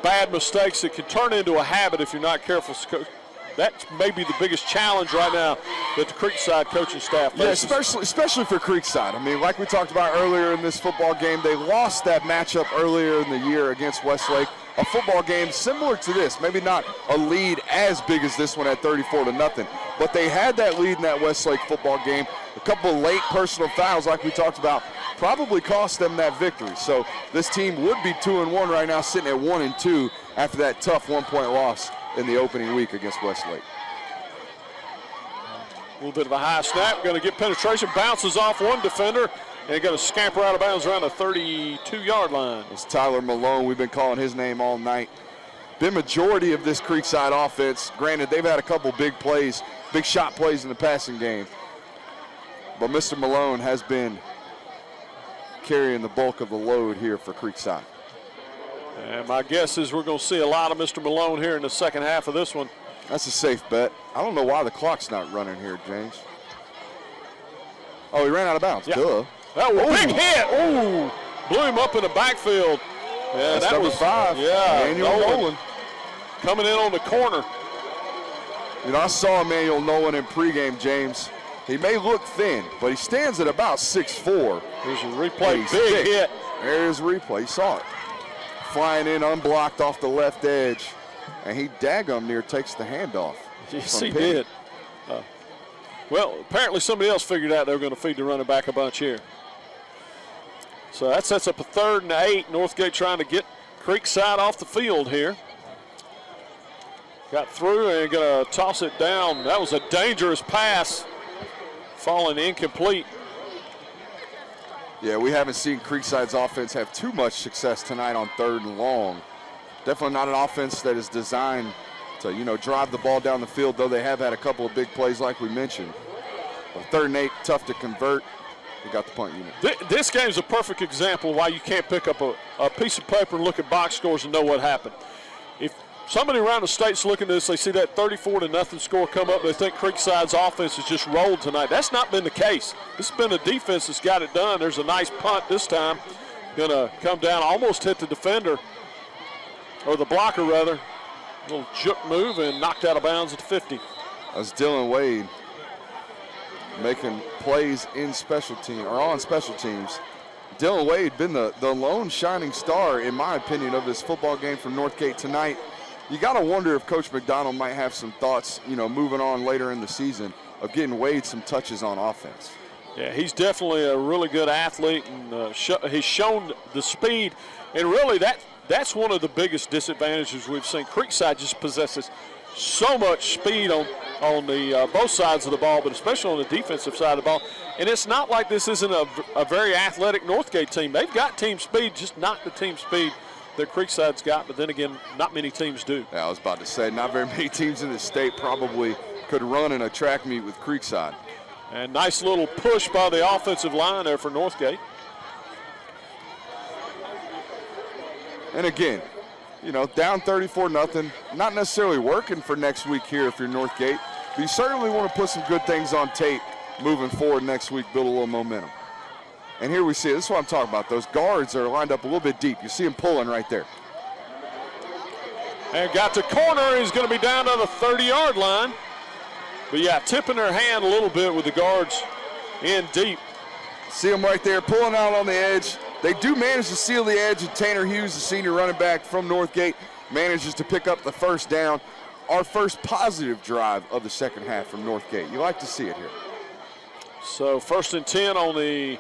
bad mistakes that can turn into a habit if you're not careful. That's maybe the biggest challenge right now that the Creekside coaching staff faces. Yeah, especially for Creekside. I mean, like we talked about earlier in this football game, they lost that matchup earlier in the year against Westlake. A football game similar to this, maybe not a lead as big as this one at 34-0, but they had that lead in that Westlake football game. A couple of late personal fouls, like we talked about, probably cost them that victory. So this team would be 2-1 right now, sitting at 1-2 after that tough 1-point loss in the opening week against Westlake. A little bit of a high snap, going to get penetration, bounces off one defender, and going to scamper out of bounds around the 32-yard line. It's Tyler Malone. We've been calling his name all night. Been majority of this Creekside offense. Granted, they've had a couple big plays, big shot plays in the passing game. But Mr. Malone has been carrying the bulk of the load here for Creekside. And my guess is we're going to see a lot of Mr. Malone here in the second half of this one. That's a safe bet. I don't know why the clock's not running here, James. Oh, he ran out of bounds. Yeah. Duh. That was a big hit. Ooh, blew him up in the backfield. Yeah, that's that number was 5. Yeah, Emmanuel Nolan coming in on the corner. You know, I saw Emmanuel Nolan in pregame, James. He may look thin, but he stands at about 6'4". There's a replay, big hit. There's a replay. He saw it. Flying in unblocked off the left edge, and he daggum near takes the handoff. Yes, he did. Well, apparently somebody else figured out they were going to feed the running back a bunch here. So that sets up a 3rd and 8. Northgate trying to get Creekside off the field here. Got through and going to toss it down. That was a dangerous pass, falling incomplete. Yeah, we haven't seen Creekside's offense have too much success tonight on 3rd and long. Definitely not an offense that is designed to, drive the ball down the field, though they have had a couple of big plays like we mentioned. But 3rd and 8, tough to convert. We got the punt unit. This game is a perfect example of why you can't pick up a piece of paper and look at box scores and know what happened. If somebody around the state's looking at this, they see that 34-0 score come up, they think Creekside's offense has just rolled tonight. That's not been the case. This has been a defense that's got it done. There's a nice punt this time. Going to come down, almost hit the defender, or the blocker rather. A little juke move and knocked out of bounds at the 50. That's Dylan Wade making plays in special team or on special teams. Dylan Wade been the lone shining star, in my opinion, of this football game from Northgate tonight. You got to wonder if Coach McDonald might have some thoughts, moving on later in the season, of getting Wade some touches on offense. Yeah, he's definitely a really good athlete, and he's shown the speed. And really, that's one of the biggest disadvantages we've seen. Creekside just possesses so much speed on the both sides of the ball, but especially on the defensive side of the ball. And it's not like this isn't a very athletic Northgate team. They've got team speed, just not the team speed that Creekside's got. But then again, not many teams do. Yeah, I was about to say, not very many teams in the state probably could run in a track meet with Creekside. And nice little push by the offensive line there for Northgate. And again, you know, down 34-0, not necessarily working for next week here if you're Northgate, but you certainly want to put some good things on tape moving forward next week, build a little momentum. And here we see it. This is what I'm talking about. Those guards are lined up a little bit deep. You see them pulling right there. And got to corner. He's going to be down to the 30-yard line. But, yeah, tipping their hand a little bit with the guards in deep. See them right there pulling out on the edge. They do manage to seal the edge, and Tanner Hughes, the senior running back from Northgate, manages to pick up the first down. Our first positive drive of the second half from Northgate. You like to see it here. So 1st and 10 on the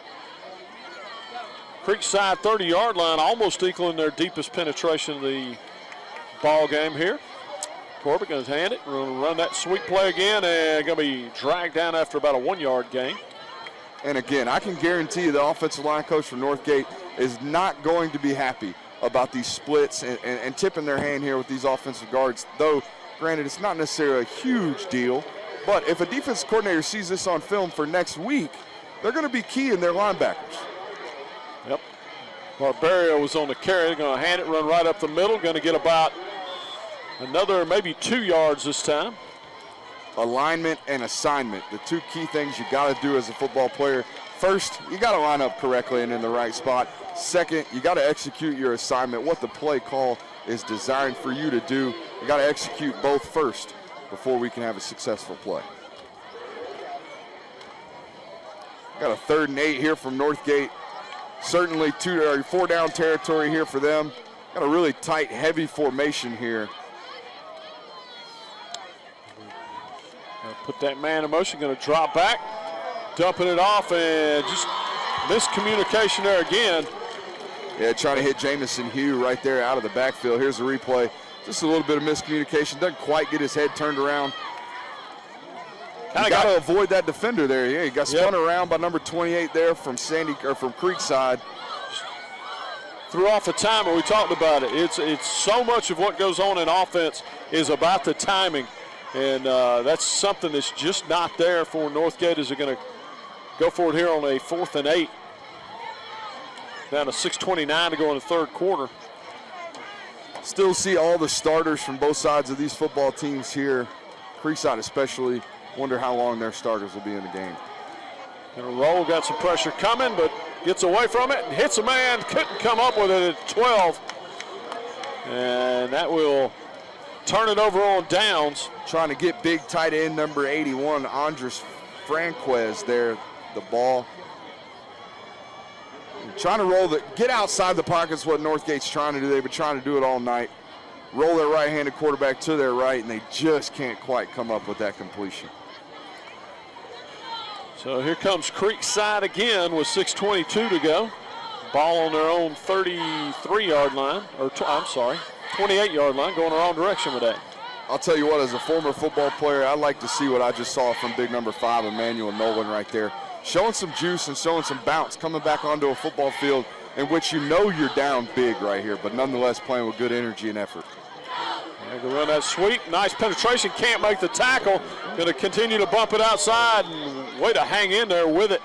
Creekside 30-yard line, almost equaling their deepest penetration of the ball game here. Corbett going to hand it, run that sweep play again, and going to be dragged down after about a 1-yard gain. And again, I can guarantee you the offensive line coach from Northgate is not going to be happy about these splits and tipping their hand here with these offensive guards. Though, granted, it's not necessarily a huge deal. But if a defensive coordinator sees this on film for next week, they're going to be key in their linebackers. Yep. Barbario was on the carry. They're going to hand it, run right up the middle. Going to get about another maybe 2 yards this time. Alignment and assignment, the two key things you got to do as a football player. First, you got to line up correctly and in the right spot. Second, you got to execute your assignment, what the play call is designed for you to do. You got to execute both first before we can have a successful play. Got a 3rd and 8 here from Northgate. Certainly 4 down territory here for them. Got a really tight, heavy formation here. Put that man in motion, going to drop back, dumping it off, and just miscommunication there again. Yeah, trying to hit Jamison Hugh right there out of the backfield. Here's the replay. Just a little bit of miscommunication. Doesn't quite get his head turned around. You got to avoid that defender there. Yeah, he got spun around by number 28 there from Creekside. Threw off a timer. We talked about it. It's so much of what goes on in offense is about the timing. And that's something that's just not there for Northgate as they're going to go for it here on a 4th and 8. Down to 6:29 to go in the 3rd quarter. Still see all the starters from both sides of these football teams here. Creekside especially. Wonder how long their starters will be in the game. Going to roll, got some pressure coming, but gets away from it and hits a man. Couldn't come up with it at 12. And that will turn it over on downs. Trying to get big tight end number 81, Andres Franquez there, the ball. Trying to get outside the pockets, what Northgate's trying to do. They've been trying to do it all night. Roll their right-handed quarterback to their right, and they just can't quite come up with that completion. So here comes Creekside again with 6:22 to go. Ball on their own 33-yard line, or 28-yard line, going the wrong direction with that. I'll tell you what, as a former football player, I like to see what I just saw from big number 5, Emmanuel Nolan right there. Showing some juice and showing some bounce, coming back onto a football field in which you know you're down big right here, but nonetheless playing with good energy and effort. They can run that sweep. Nice penetration. Can't make the tackle. Going to continue to bump it outside and way to hang in there with it.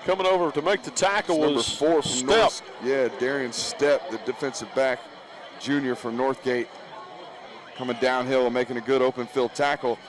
Coming over to make the tackle was number 4 from Step. Yeah, Darian Step, the defensive back, junior from Northgate, coming downhill and making a good open field tackle.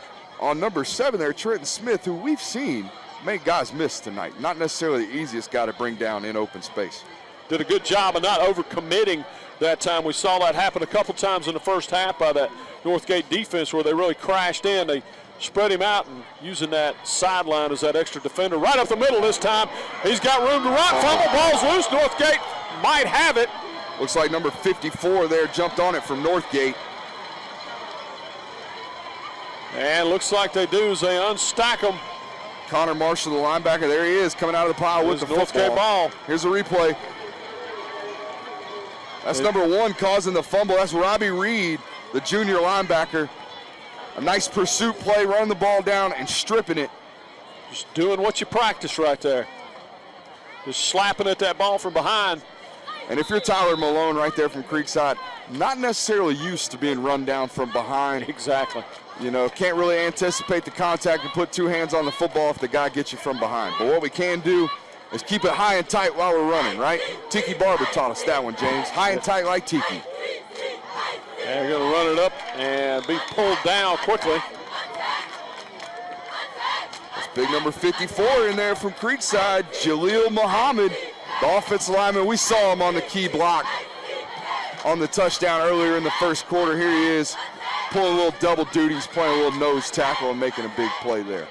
On number 7 there, Trent Smith, who we've seen make guys miss tonight. Not necessarily the easiest guy to bring down in open space. Did a good job of not overcommitting that time. We saw that happen a couple times in the first half by that Northgate defense where they really crashed in. They spread him out and using that sideline as that extra defender. Right up the middle this time. He's got room to run. Fumble, ball's loose. Northgate might have it. Looks like number 54 there jumped on it from Northgate. And looks like they do as they unstack him. Connor Marshall, the linebacker, there he is, coming out of the pile with the Northgate football. ball. Here's a replay. That's number 1 causing the fumble. That's Robbie Reed, the junior linebacker. A nice pursuit play, running the ball down and stripping it. Just doing what you practice right there. Just slapping at that ball from behind. And if you're Tyler Malone right there from Creekside, not necessarily used to being run down from behind. Exactly. You know, can't really anticipate the contact and put 2 hands on the football if the guy gets you from behind. But what we can do is keep it high and tight while we're running, right? Tiki Barber taught us that one, James. High and tight like Tiki. And we're going to run it up and be pulled down quickly. That's big number 54 in there from Creekside, Jaleel Muhammad, the offensive lineman. We saw him on the key block on the touchdown earlier in the first quarter. Here he is, pulling a little double duty. He's playing a little nose tackle and making a big play there.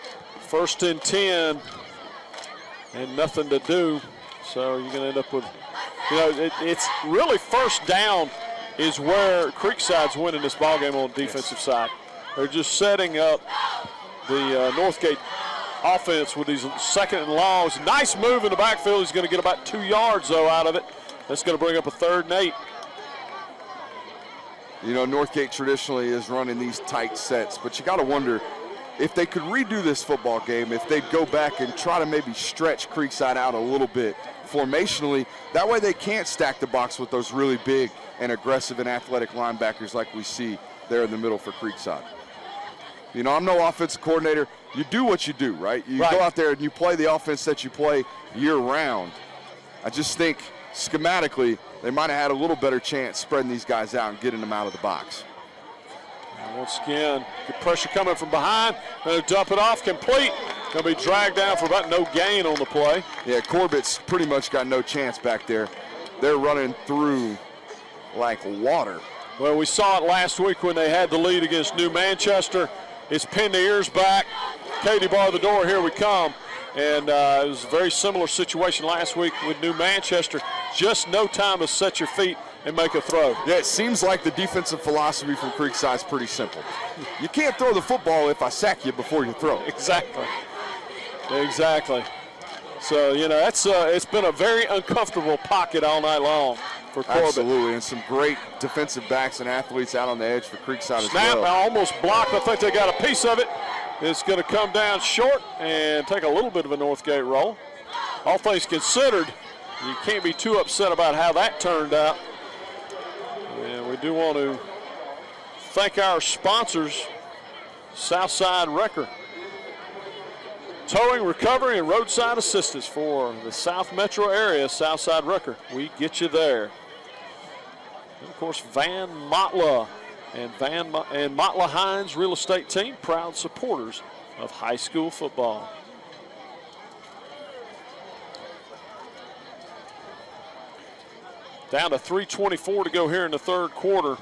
1st and 10, and nothing to do. So you're going to end up with, you know, it's really first down is where Creekside's winning this ballgame on the defensive side. They're just setting up the Northgate offense with these 2nd and longs. Nice move in the backfield. He's going to get about 2 yards, though, out of it. That's going to bring up a 3rd and 8. You know, Northgate traditionally is running these tight sets, but you got to wonder if they could redo this football game, if they'd go back and try to maybe stretch Creekside out a little bit formationally. That way they can't stack the box with those really big and aggressive and athletic linebackers like we see there in the middle for Creekside. You know, I'm no offensive coordinator. You do what you do, right? You go out there and you play the offense that you play year-round. I just think schematically they might have had a little better chance spreading these guys out and getting them out of the box. And once again, good pressure coming from behind. Going to dump it off, complete. Going to be dragged down for about no gain on the play. Yeah, Corbett's pretty much got no chance back there. They're running through like water. Well, we saw it last week when they had the lead against New Manchester. It's pinned the ears back. Katie bar the door, here we come. And it was a very similar situation last week with New Manchester. Just no time to set your feet and make a throw. Yeah, it seems like the defensive philosophy from Creekside is pretty simple. You can't throw the football if I sack you before you throw it. Exactly. Exactly. So, you know, that's it's been a very uncomfortable pocket all night long for Corbett. Absolutely, and some great defensive backs and athletes out on the edge for Creekside as well. Snap, almost blocked. I think they got a piece of it. It's going to come down short and take a little bit of a Northgate roll. All things considered, you can't be too upset about how that turned out. And we do want to thank our sponsors, Southside Wrecker. Towing, recovery, and roadside assistance for the South Metro area, Southside Wrecker. We get you there. And of course, Van Motla and Motla Hines Real Estate Team, proud supporters of high school football. Down to 3:24 to go here in the 3rd quarter.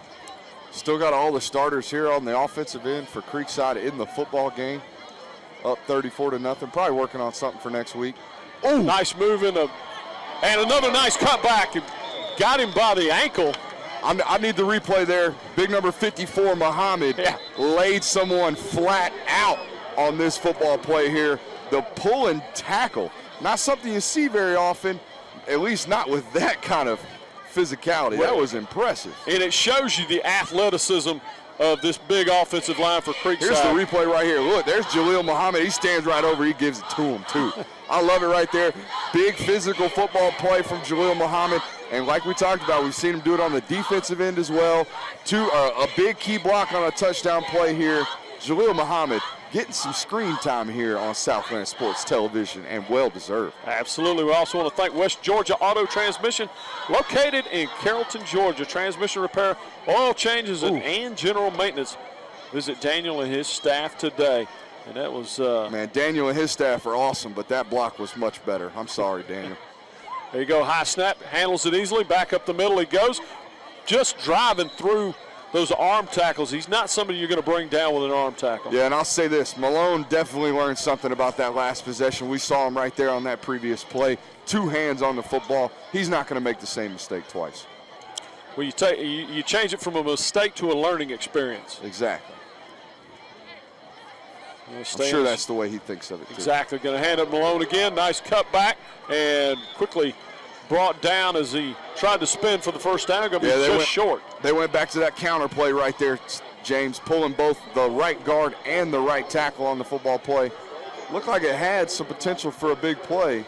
Still got all the starters here on the offensive end for Creekside in the football game. Up 34-0. Probably working on something for next week. Oh, nice move and another nice cutback. Got him by the ankle. I need the replay there. Big number 54, Muhammad, laid someone flat out on this football play here. The pull and tackle, not something you see very often, at least not with that kind of physicality. That was impressive. And it shows you the athleticism of this big offensive line for Creekside. Here's the replay right here. Look, there's Jaleel Muhammad. He stands right over. He gives it to him, too. I love it right there. Big physical football play from Jaleel Muhammad. And like we talked about, we've seen him do it on the defensive end as well. A big key block on a touchdown play here. Jaleel Muhammad getting some screen time here on Southland Sports Television, and well-deserved. Absolutely. We also want to thank West Georgia Auto Transmission, located in Carrollton, Georgia. Transmission repair, oil changes, and general maintenance. Visit Daniel and his staff today. And that was... Man, Daniel and his staff are awesome, but that block was much better. I'm sorry, Daniel. There you go. High snap. Handles it easily. Back up the middle he goes. Just driving through those arm tackles. He's not somebody you're going to bring down with an arm tackle. Yeah, and I'll say this. Malone definitely learned something about that last possession. We saw him right there on that previous play. 2 hands on the football. He's not going to make the same mistake twice. Well, you change it from a mistake to a learning experience. Exactly. I'm sure that's the way he thinks of it, too. Exactly. Going to hand it Malone again. Nice cut back and quickly brought down as he tried to spin for the first down. Going to be just short. They went back to that counter play right there, James, pulling both the right guard and the right tackle on the football play. Looked like it had some potential for a big play.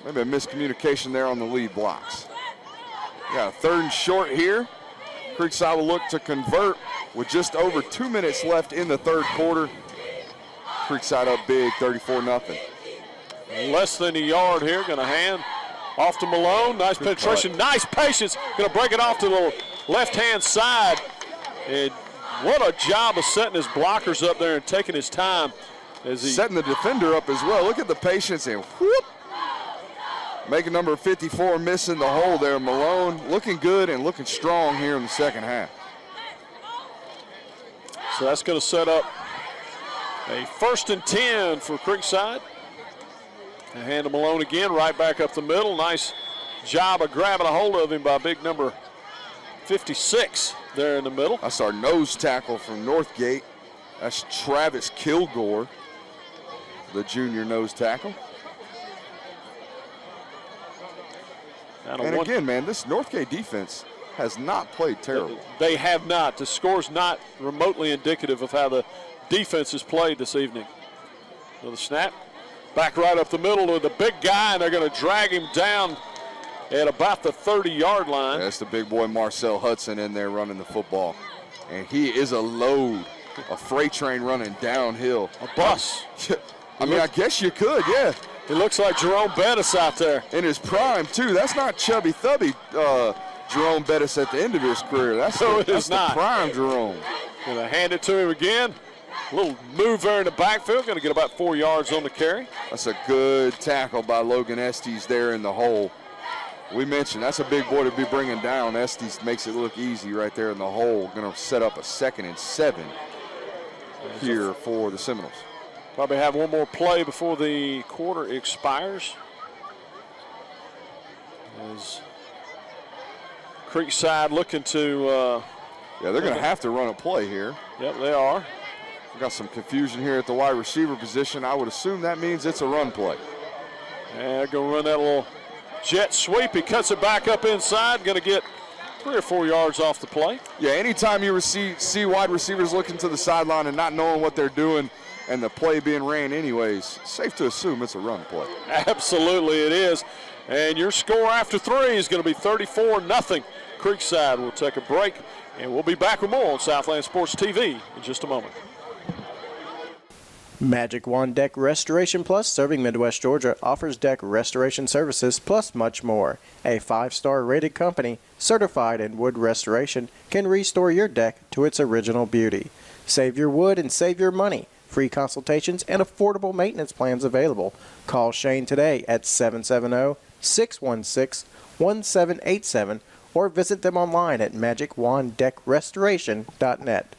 Maybe a miscommunication there on the lead blocks. Got a 3rd and short here. Creekside will look to convert with just over 2 minutes left in the 3rd quarter. Creekside up big, 34-0. Less than a yard here. Going to hand off to Malone. Nice penetration, nice patience. Going to break it off to the left-hand side. And what a job of setting his blockers up there and taking his time. As he setting the defender up as well. Look at the patience and whoop. Making number 54 missing the hole there. Malone looking good and looking strong here in the second half. So that's going to set up a 1st and 10 for Creekside. And hand to Malone again, right back up the middle. Nice job of grabbing a hold of him by big number 56 there in the middle. That's our nose tackle from Northgate. That's Travis Kilgore, the junior nose tackle. And again, man, this Northgate defense has not played terrible. They have not. The score's not remotely indicative of how the defense has played this evening. So the snap, back right up the middle to the big guy, and they're going to drag him down at about the 30-yard line. That's the big boy Marcel Hudson in there running the football. And he is a load, a freight train running downhill. A bus. I mean, I guess you could, yeah. He looks like Jerome Bettis out there. In his prime, too. That's not chubby thubby Jerome Bettis at the end of his career. That's the prime Jerome. Going to hand it to him again. A little move there in the backfield. Going to get about 4 yards on the carry. That's a good tackle by Logan Estes there in the hole. We mentioned that's a big boy to be bringing down. Estes makes it look easy right there in the hole. Going to set up a 2nd and 7 here for the Seminoles. Probably have one more play before the quarter expires. As Creekside looking to yeah, they're going to have to run a play here. Yep, they are. We got some confusion here at the wide receiver position. I would assume that means it's a run play. And they're going to run that little jet sweep. He cuts it back up inside. Going to get 3 or 4 yards off the play. Yeah, anytime you see wide receivers looking to the sideline and not knowing what they're doing and the play being ran anyways, safe to assume it's a run play. Absolutely it is. And your score after 3 is going to be 34-0. Creekside will take a break, and we'll be back with more on Southland Sports TV in just a moment. Magic Wand Deck Restoration Plus, serving Midwest Georgia, offers deck restoration services plus much more. A 5-star rated company, certified in wood restoration, can restore your deck to its original beauty. Save your wood and save your money. Free consultations and affordable maintenance plans available. Call Shane today at 770-616-1787 or visit them online at magicwanddeckrestoration.net.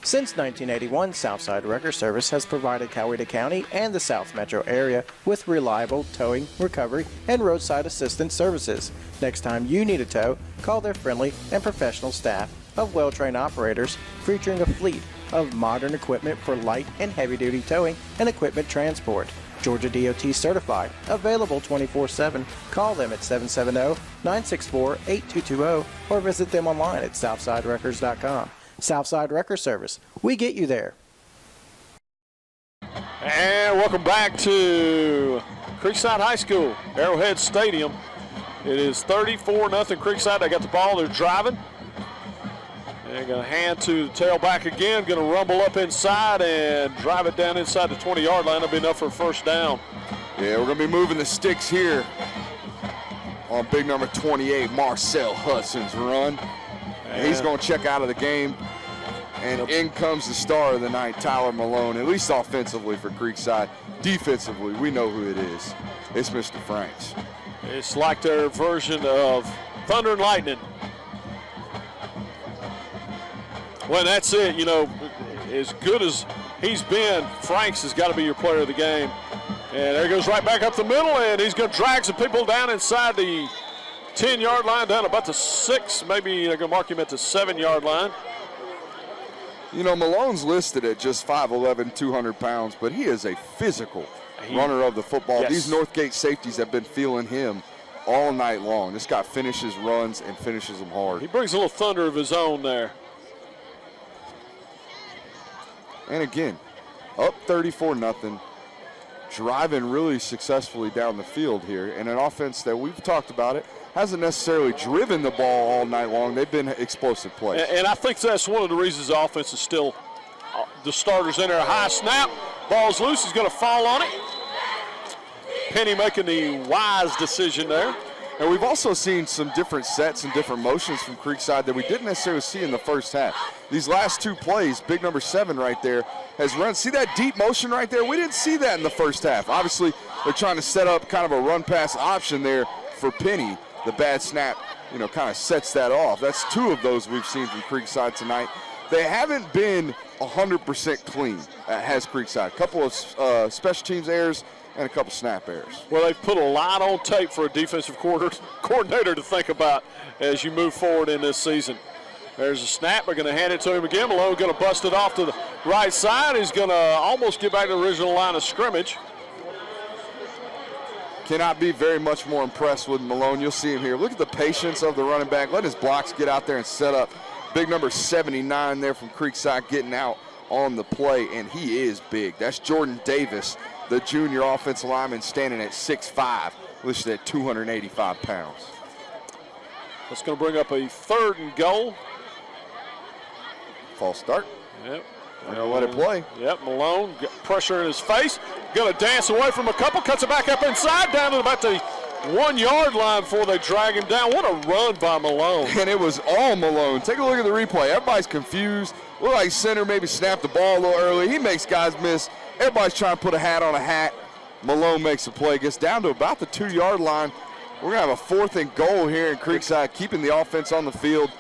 Since 1981, Southside Wrecker Service has provided Coweta County and the South Metro area with reliable towing, recovery, and roadside assistance services. Next time you need a tow, call their friendly and professional staff of well-trained operators featuring a fleet of modern equipment for light and heavy-duty towing and equipment transport. Georgia DOT certified, available 24/7. Call them at 770-964-8220 or visit them online at southsiderecords.com. Southside Wrecker Service. We get you there. And welcome back to Creekside High School, Arrowhead Stadium. It is 34-0 Creekside. They got the ball. They're driving. They're going to hand to the tailback again. Going to rumble up inside and drive it down inside the 20-yard line. That'll be enough for a first down. Yeah, we're going to be moving the sticks here on big number 28, Marcel Hudson's run. And he's going to check out of the game. And in comes the star of the night, Tyler Malone, at least offensively for Creekside. Defensively, we know who it is. It's Mr. Franks. It's like their version of Thunder and Lightning. Well, that's it. You know, as good as he's been, Franks has got to be your player of the game. And there he goes right back up the middle, and he's going to drag some people down inside the 10-yard line, down about the 6. Maybe they're going to mark him at the 7-yard line. You know, Malone's listed at just 5'11", 200 pounds, but he is a physical runner of the football. Yes. These Northgate safeties have been feeling him all night long. This guy finishes runs and finishes them hard. He brings a little thunder of his own there. And again, up 34-0, driving really successfully down the field here, and an offense that we've talked about it, hasn't necessarily driven the ball all night long. They've been explosive plays. And I think that's one of the reasons the offense is still the starters in there. High snap, ball's loose, he's going to fall on it. Penny making the wise decision there. And we've also seen some different sets and different motions from Creekside that we didn't necessarily see in the first half. These last two plays, big number 7 right there, has run. See that deep motion right there? We didn't see that in the first half. Obviously, they're trying to set up kind of a run-pass option there for Penny. The bad snap, you know, kind of sets that off. That's 2 of those we've seen from Creekside tonight. They haven't been 100% clean, has Creekside. A couple of special teams errors and a couple snap errors. Well, they've put a lot on tape for a defensive coordinator to think about as you move forward in this season. There's a snap. They're going to hand it to him again. Malone going to bust it off to the right side. He's going to almost get back to the original line of scrimmage. Cannot be very much more impressed with Malone. You'll see him here. Look at the patience of the running back. Let his blocks get out there and set up. Big number 79 there from Creekside getting out on the play, and he is big. That's Jordan Davis, the junior offensive lineman, standing at 6'5", listed at 285 pounds. That's going to bring up a 3rd and goal. False start. Yep. They're going to let it play. Yep, Malone, got pressure in his face. Going to dance away from a couple, cuts it back up inside, down to about the 1-yard line before they drag him down. What a run by Malone. And it was all Malone. Take a look at the replay. Everybody's confused. Look like center maybe snapped the ball a little early. He makes guys miss. Everybody's trying to put a hat on a hat. Malone makes a play. Gets down to about the 2-yard line. We're going to have a 4th and goal here in Creekside, keeping the offense on the field.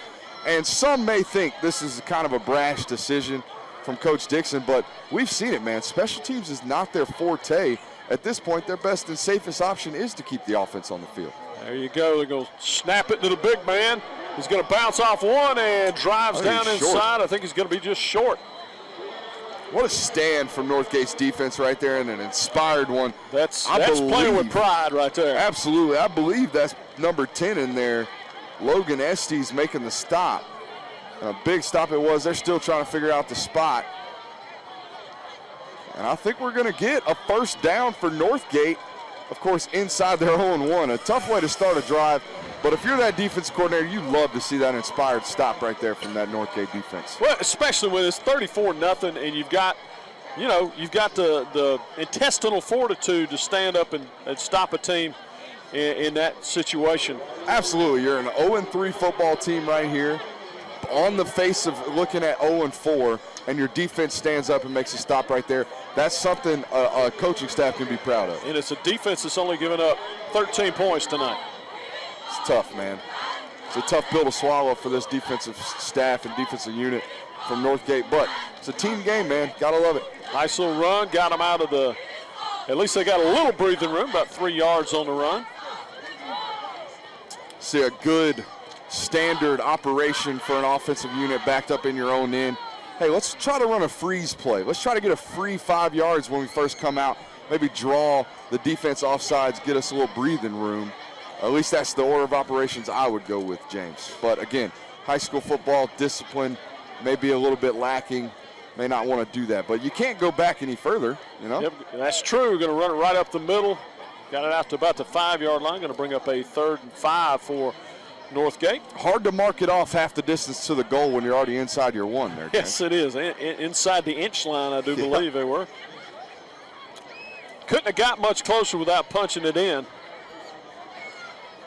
And some may think this is kind of a brash decision from Coach Dixon, but we've seen it, man. Special teams is not their forte. At this point, their best and safest option is to keep the offense on the field. There you go. They're going to snap it to the big man. He's going to bounce off one and drives down inside. I think he's going to be just short. What a stand from Northgate's defense right there, and an inspired one. That's playing with pride right there. Absolutely. I believe that's number 10 in there. Logan Estes making the stop. And a big stop it was. They're still trying to figure out the spot. And I think we're going to get a 1st down for Northgate, of course, inside their own 1. A tough way to start a drive, but if you're that defense coordinator, you love to see that inspired stop right there from that Northgate defense. Well, especially when it's 34-0 and you've got, you know, you've got the intestinal fortitude to stand up and stop a team in that situation. Absolutely. You're an 0-3 football team right here, on the face of looking at 0-4, and your defense stands up and makes a stop right there. That's something a coaching staff can be proud of. And it's a defense that's only given up 13 points tonight. It's tough, man. It's a tough pill to swallow for this defensive staff and defensive unit from Northgate, but it's a team game, man. Gotta love it. Nice little run, got them out of the, at least they got a little breathing room, about 3 yards on the run. See a good standard operation for an offensive unit backed up in your own end. Hey, let's try to run a freeze play. Let's try to get a free 5 yards when we first come out. Maybe draw the defense offsides, get us a little breathing room. At least that's the order of operations I would go with, James. But again, high school football discipline may be a little bit lacking. May not want to do that, but you can't go back any further, you know? Yep, that's true. We're going to run it right up the middle. Got it out to about the 5-yard line. Going to bring up a 3rd and 5 for Northgate. Hard to mark it off half the distance to the goal when you're already inside your 1 there, James. Yes, it is. Inside the inch line, I do believe they were. Couldn't have got much closer without punching it in.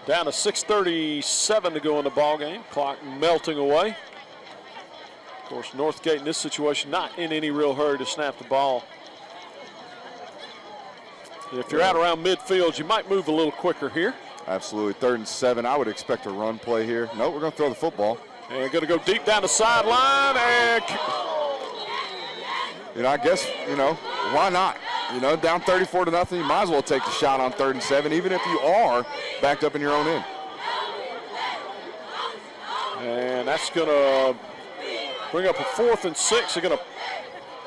Down to 6:37 to go in the ball game. Clock melting away. Of course, Northgate in this situation not in any real hurry to snap the ball. If you're out around midfield, you might move a little quicker here. Absolutely. 3rd and 7. I would expect a run play here. No, we're going to throw the football. And going to go deep down the sideline. And you know, I guess, you know, why not? You know, down 34-0, you might as well take the shot on 3rd and 7, even if you are backed up in your own end. And that's going to bring up a 4th and 6. They're going to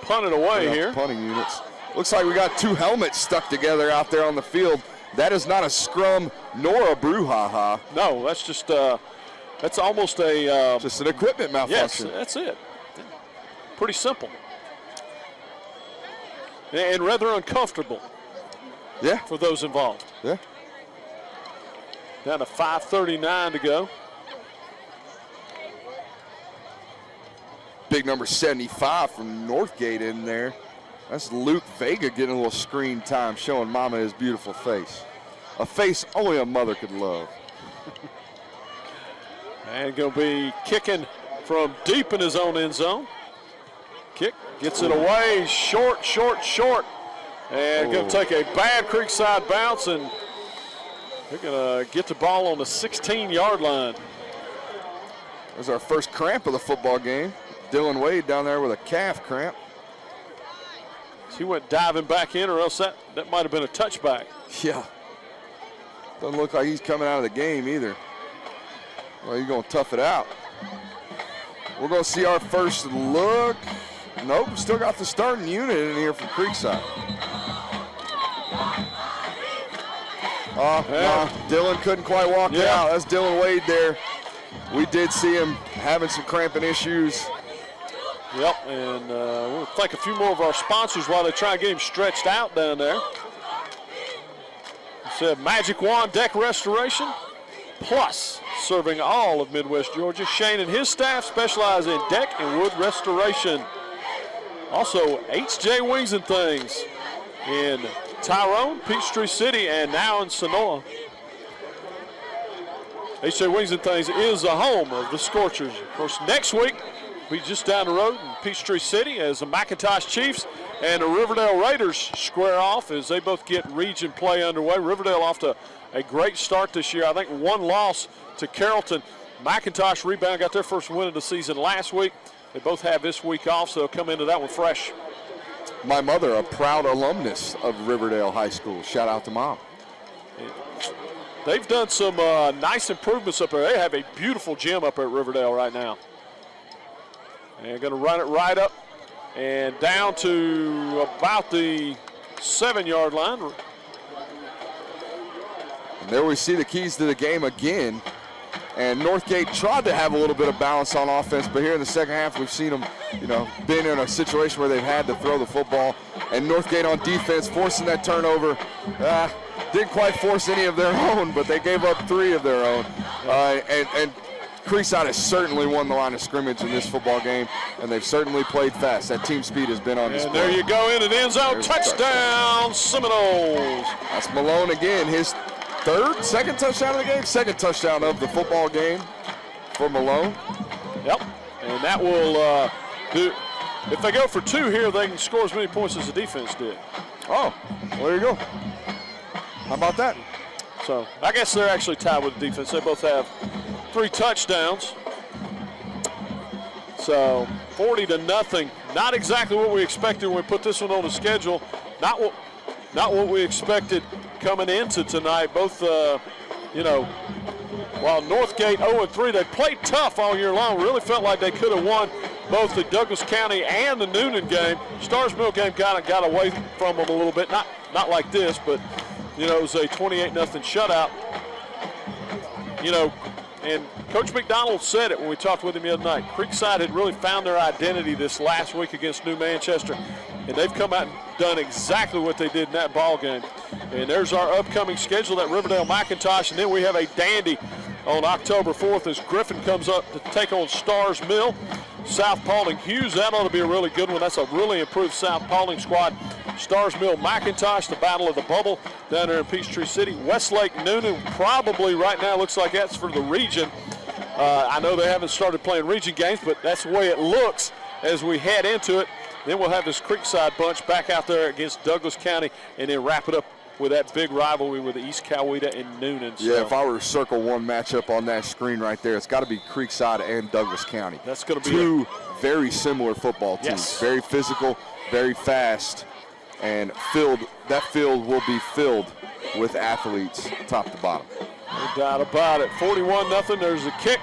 punt it away here. Punting units. Looks like we got 2 helmets stuck together out there on the field. That is not a scrum nor a brouhaha. No, that's just that's almost a just an equipment malfunction. Yes, that's it. Pretty simple and rather uncomfortable. Yeah, for those involved. Yeah. Down to 5:39 to go. Big number 75 from Northgate in there. That's Luke Vega getting a little screen time, showing Mama his beautiful face. A face only a mother could love. And going to be kicking from deep in his own end zone. Kick, gets it away, short. And going to take a bad Creekside bounce, and they're going to get the ball on the 16-yard line. There's our first cramp of the football game. Dylan Wade down there with a calf cramp. He went diving back in, or else that might have been a touchback. Yeah. Doesn't look like he's coming out of the game either. Well, he's going to tough it out. We're going to see our first look. Nope, still got the starting unit in here from Creekside. Dylan couldn't quite walk out. That's Dylan Wade there. We did see him having some cramping issues. Yep, and we'll thank a few more of our sponsors while they try and get him stretched out down there. It said Magic Wand Deck Restoration, plus serving all of Midwest Georgia. Shane and his staff specialize in deck and wood restoration. Also, HJ Wings and Things in Tyrone, Peachtree City, and now in Sonoma. HJ Wings and Things is the home of the Scorchers. Of course, next week, we'll be just down the road in Peachtree City as the McIntosh Chiefs and the Riverdale Raiders square off as they both get region play underway. Riverdale off to a great start this year. I think 1 loss to Carrollton. McIntosh rebound, got their first win of the season last week. They both have this week off, so they'll come into that one fresh. My mother, a proud alumnus of Riverdale High School. Shout out to Mom. They've done some nice improvements up there. They have a beautiful gym up at Riverdale right now. And going to run it right up and down to about the 7-yard line. And there we see the keys to the game again. And Northgate tried to have a little bit of balance on offense, but here in the second half, we've seen them, been in a situation where they've had to throw the football. And Northgate on defense, forcing that turnover. Didn't quite force any of their own, but they gave up 3 of their own. And Creekside has certainly won the line of scrimmage in this football game, and they've certainly played fast. That team speed has been on display. And there you go, into the end zone. Touchdown, Seminoles. That's Malone again, his second touchdown of the game, second touchdown of the football game for Malone. Yep, and that will do. If they go for 2 here, they can score as many points as the defense did. Oh, well, there you go. How about that? So I guess they're actually tied with the defense. They both have 3 touchdowns. So 40-0. Not exactly what we expected when we put this one on the schedule. Not what we expected coming into tonight. Both, while Northgate 0-3, they played tough all year long. Really felt like they could have won both the Douglas County and the Newnan game. Stars Mill game kind of got away from them a little bit. Not like this, but it was a 28-0 shutout. And Coach McDonald said it when we talked with him the other night. Creekside had really found their identity this last week against New Manchester, and they've come out and done exactly what they did in that ball game. And there's our upcoming schedule at Riverdale McIntosh, and then we have a dandy on October 4th as Griffin comes up to take on Stars Mill. South Paulding Hughes, that ought to be a really good one. That's a really improved South Paulding squad. Stars Mill McIntosh, the battle of the bubble down there in Peachtree City. Westlake Newnan probably right now looks like that's for the region. I know they haven't started playing region games, but that's the way it looks as we head into it. Then we'll have this Creekside bunch back out there against Douglas County, and then wrap it up with that big rivalry with the East Coweta and Newnan. So yeah, if I were to circle one matchup on that screen right there, it's got to be Creekside and Douglas County. That's going to be 2 very similar football teams. Yes. Very physical, very fast, and that field will be filled with athletes top to bottom. No doubt about it. 41-0. There's a kick,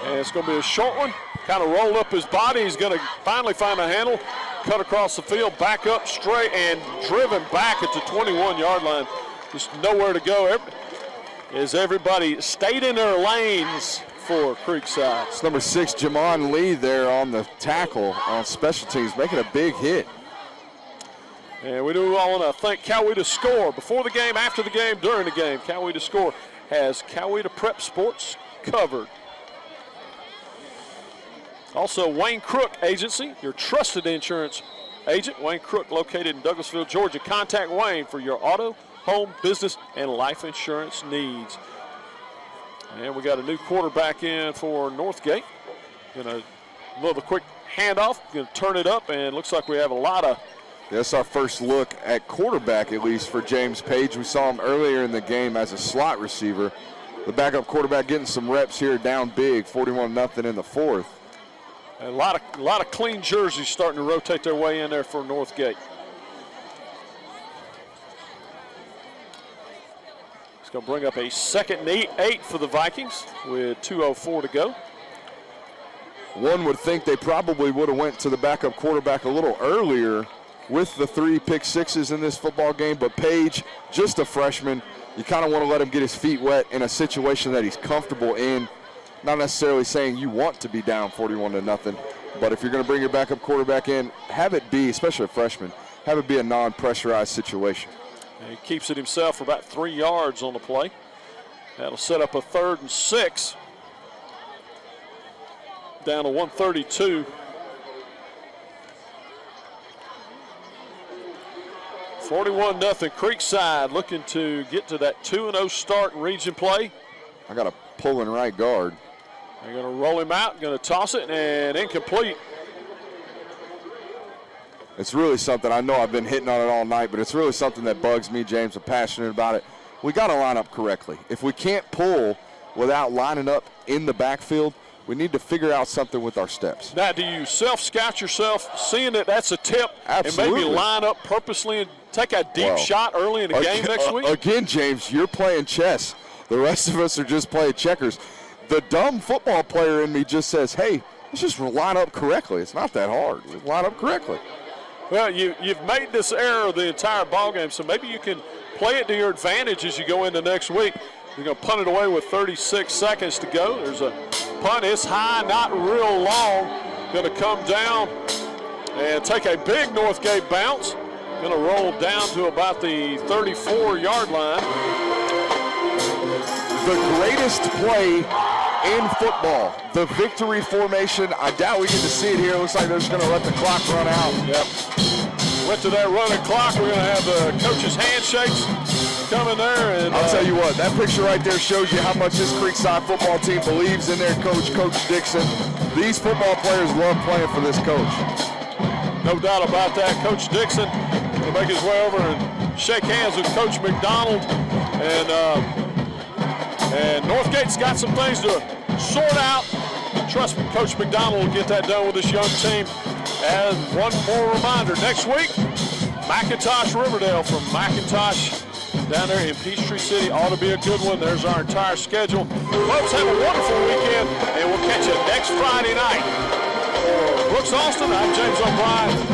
and it's going to be a short one. kind of rolled up his body. He's going to finally find a handle, cut across the field, back up straight, and driven back at the 21-yard line. Just nowhere to go. As everybody stayed in their lanes for Creekside. It's number 6, Jamon Lee there on the tackle on special teams, making a big hit. And we do all want to thank Coweta Score. Before the game, after the game, during the game, Coweta Score has Coweta Prep Sports covered. Also, Wayne Crook Agency, your trusted insurance agent. Wayne Crook, located in Douglasville, Georgia. Contact Wayne for your auto, home, business, and life insurance needs. And we got a new quarterback in for Northgate. Gonna a quick handoff, gonna turn it up, and looks like we have a lot of. That's our first look at quarterback, at least for James Page. We saw him earlier in the game as a slot receiver. The backup quarterback getting some reps here, down big, 41-0 in the fourth. A lot of clean jerseys starting to rotate their way in there for Northgate. It's going to bring up a 2nd and 8 for the Vikings with 2:04 to go. One would think they probably would have went to the backup quarterback a little earlier with the 3 pick sixes in this football game, but Page, just a freshman, you kind of want to let him get his feet wet in a situation that he's comfortable in. Not necessarily saying you want to be down 41-0, but if you're going to bring your backup quarterback in, have it be, especially a freshman, have it be a non-pressurized situation. And he keeps it himself for about 3 yards on the play. That'll set up a 3rd and 6. Down to 132. 41-0 Creekside, looking to get to that 2-0 start in region play. I got a pulling right guard. They're going to roll him out, going to toss it, and incomplete. It's really something, I know I've been hitting on it all night, but it's really something that bugs me, James. I'm passionate about it. We got to line up correctly. If we can't pull without lining up in the backfield, we need to figure out something with our steps. Now, do you self-scout yourself, seeing that that's a tip, Absolutely. and maybe line up purposely and take a deep shot early in the game next week? Again, James, you're playing chess. The rest of us are just playing checkers. The dumb football player in me just says, hey, let's just line up correctly. It's not that hard. Let's line up correctly. Well, you've made this error the entire ballgame, so maybe you can play it to your advantage as you go into next week. You're going to punt it away with 36 seconds to go. There's a punt. It's high, not real long. Going to come down and take a big Northgate bounce. Going to roll down to about the 34-yard line. The greatest play in football, the victory formation. I doubt we get to see it here. It looks like they're just going to let the clock run out. Yep. Went to that running clock. We're going to have the coaches' handshakes coming there. And I'll tell you what, that picture right there shows you how much this Creekside football team believes in their coach, Coach Dixon. These football players love playing for this coach. No doubt about that. Coach Dixon will make his way over and shake hands with Coach McDonald. And Northgate's got some things to sort out. Trust me, Coach McDonald will get that done with this young team. And one more reminder, next week, McIntosh Riverdale from McIntosh down there in Peachtree City. Ought to be a good one. There's our entire schedule. Folks, have a wonderful weekend, and we'll catch you next Friday night. For Brooks Austin, I'm James O'Brien.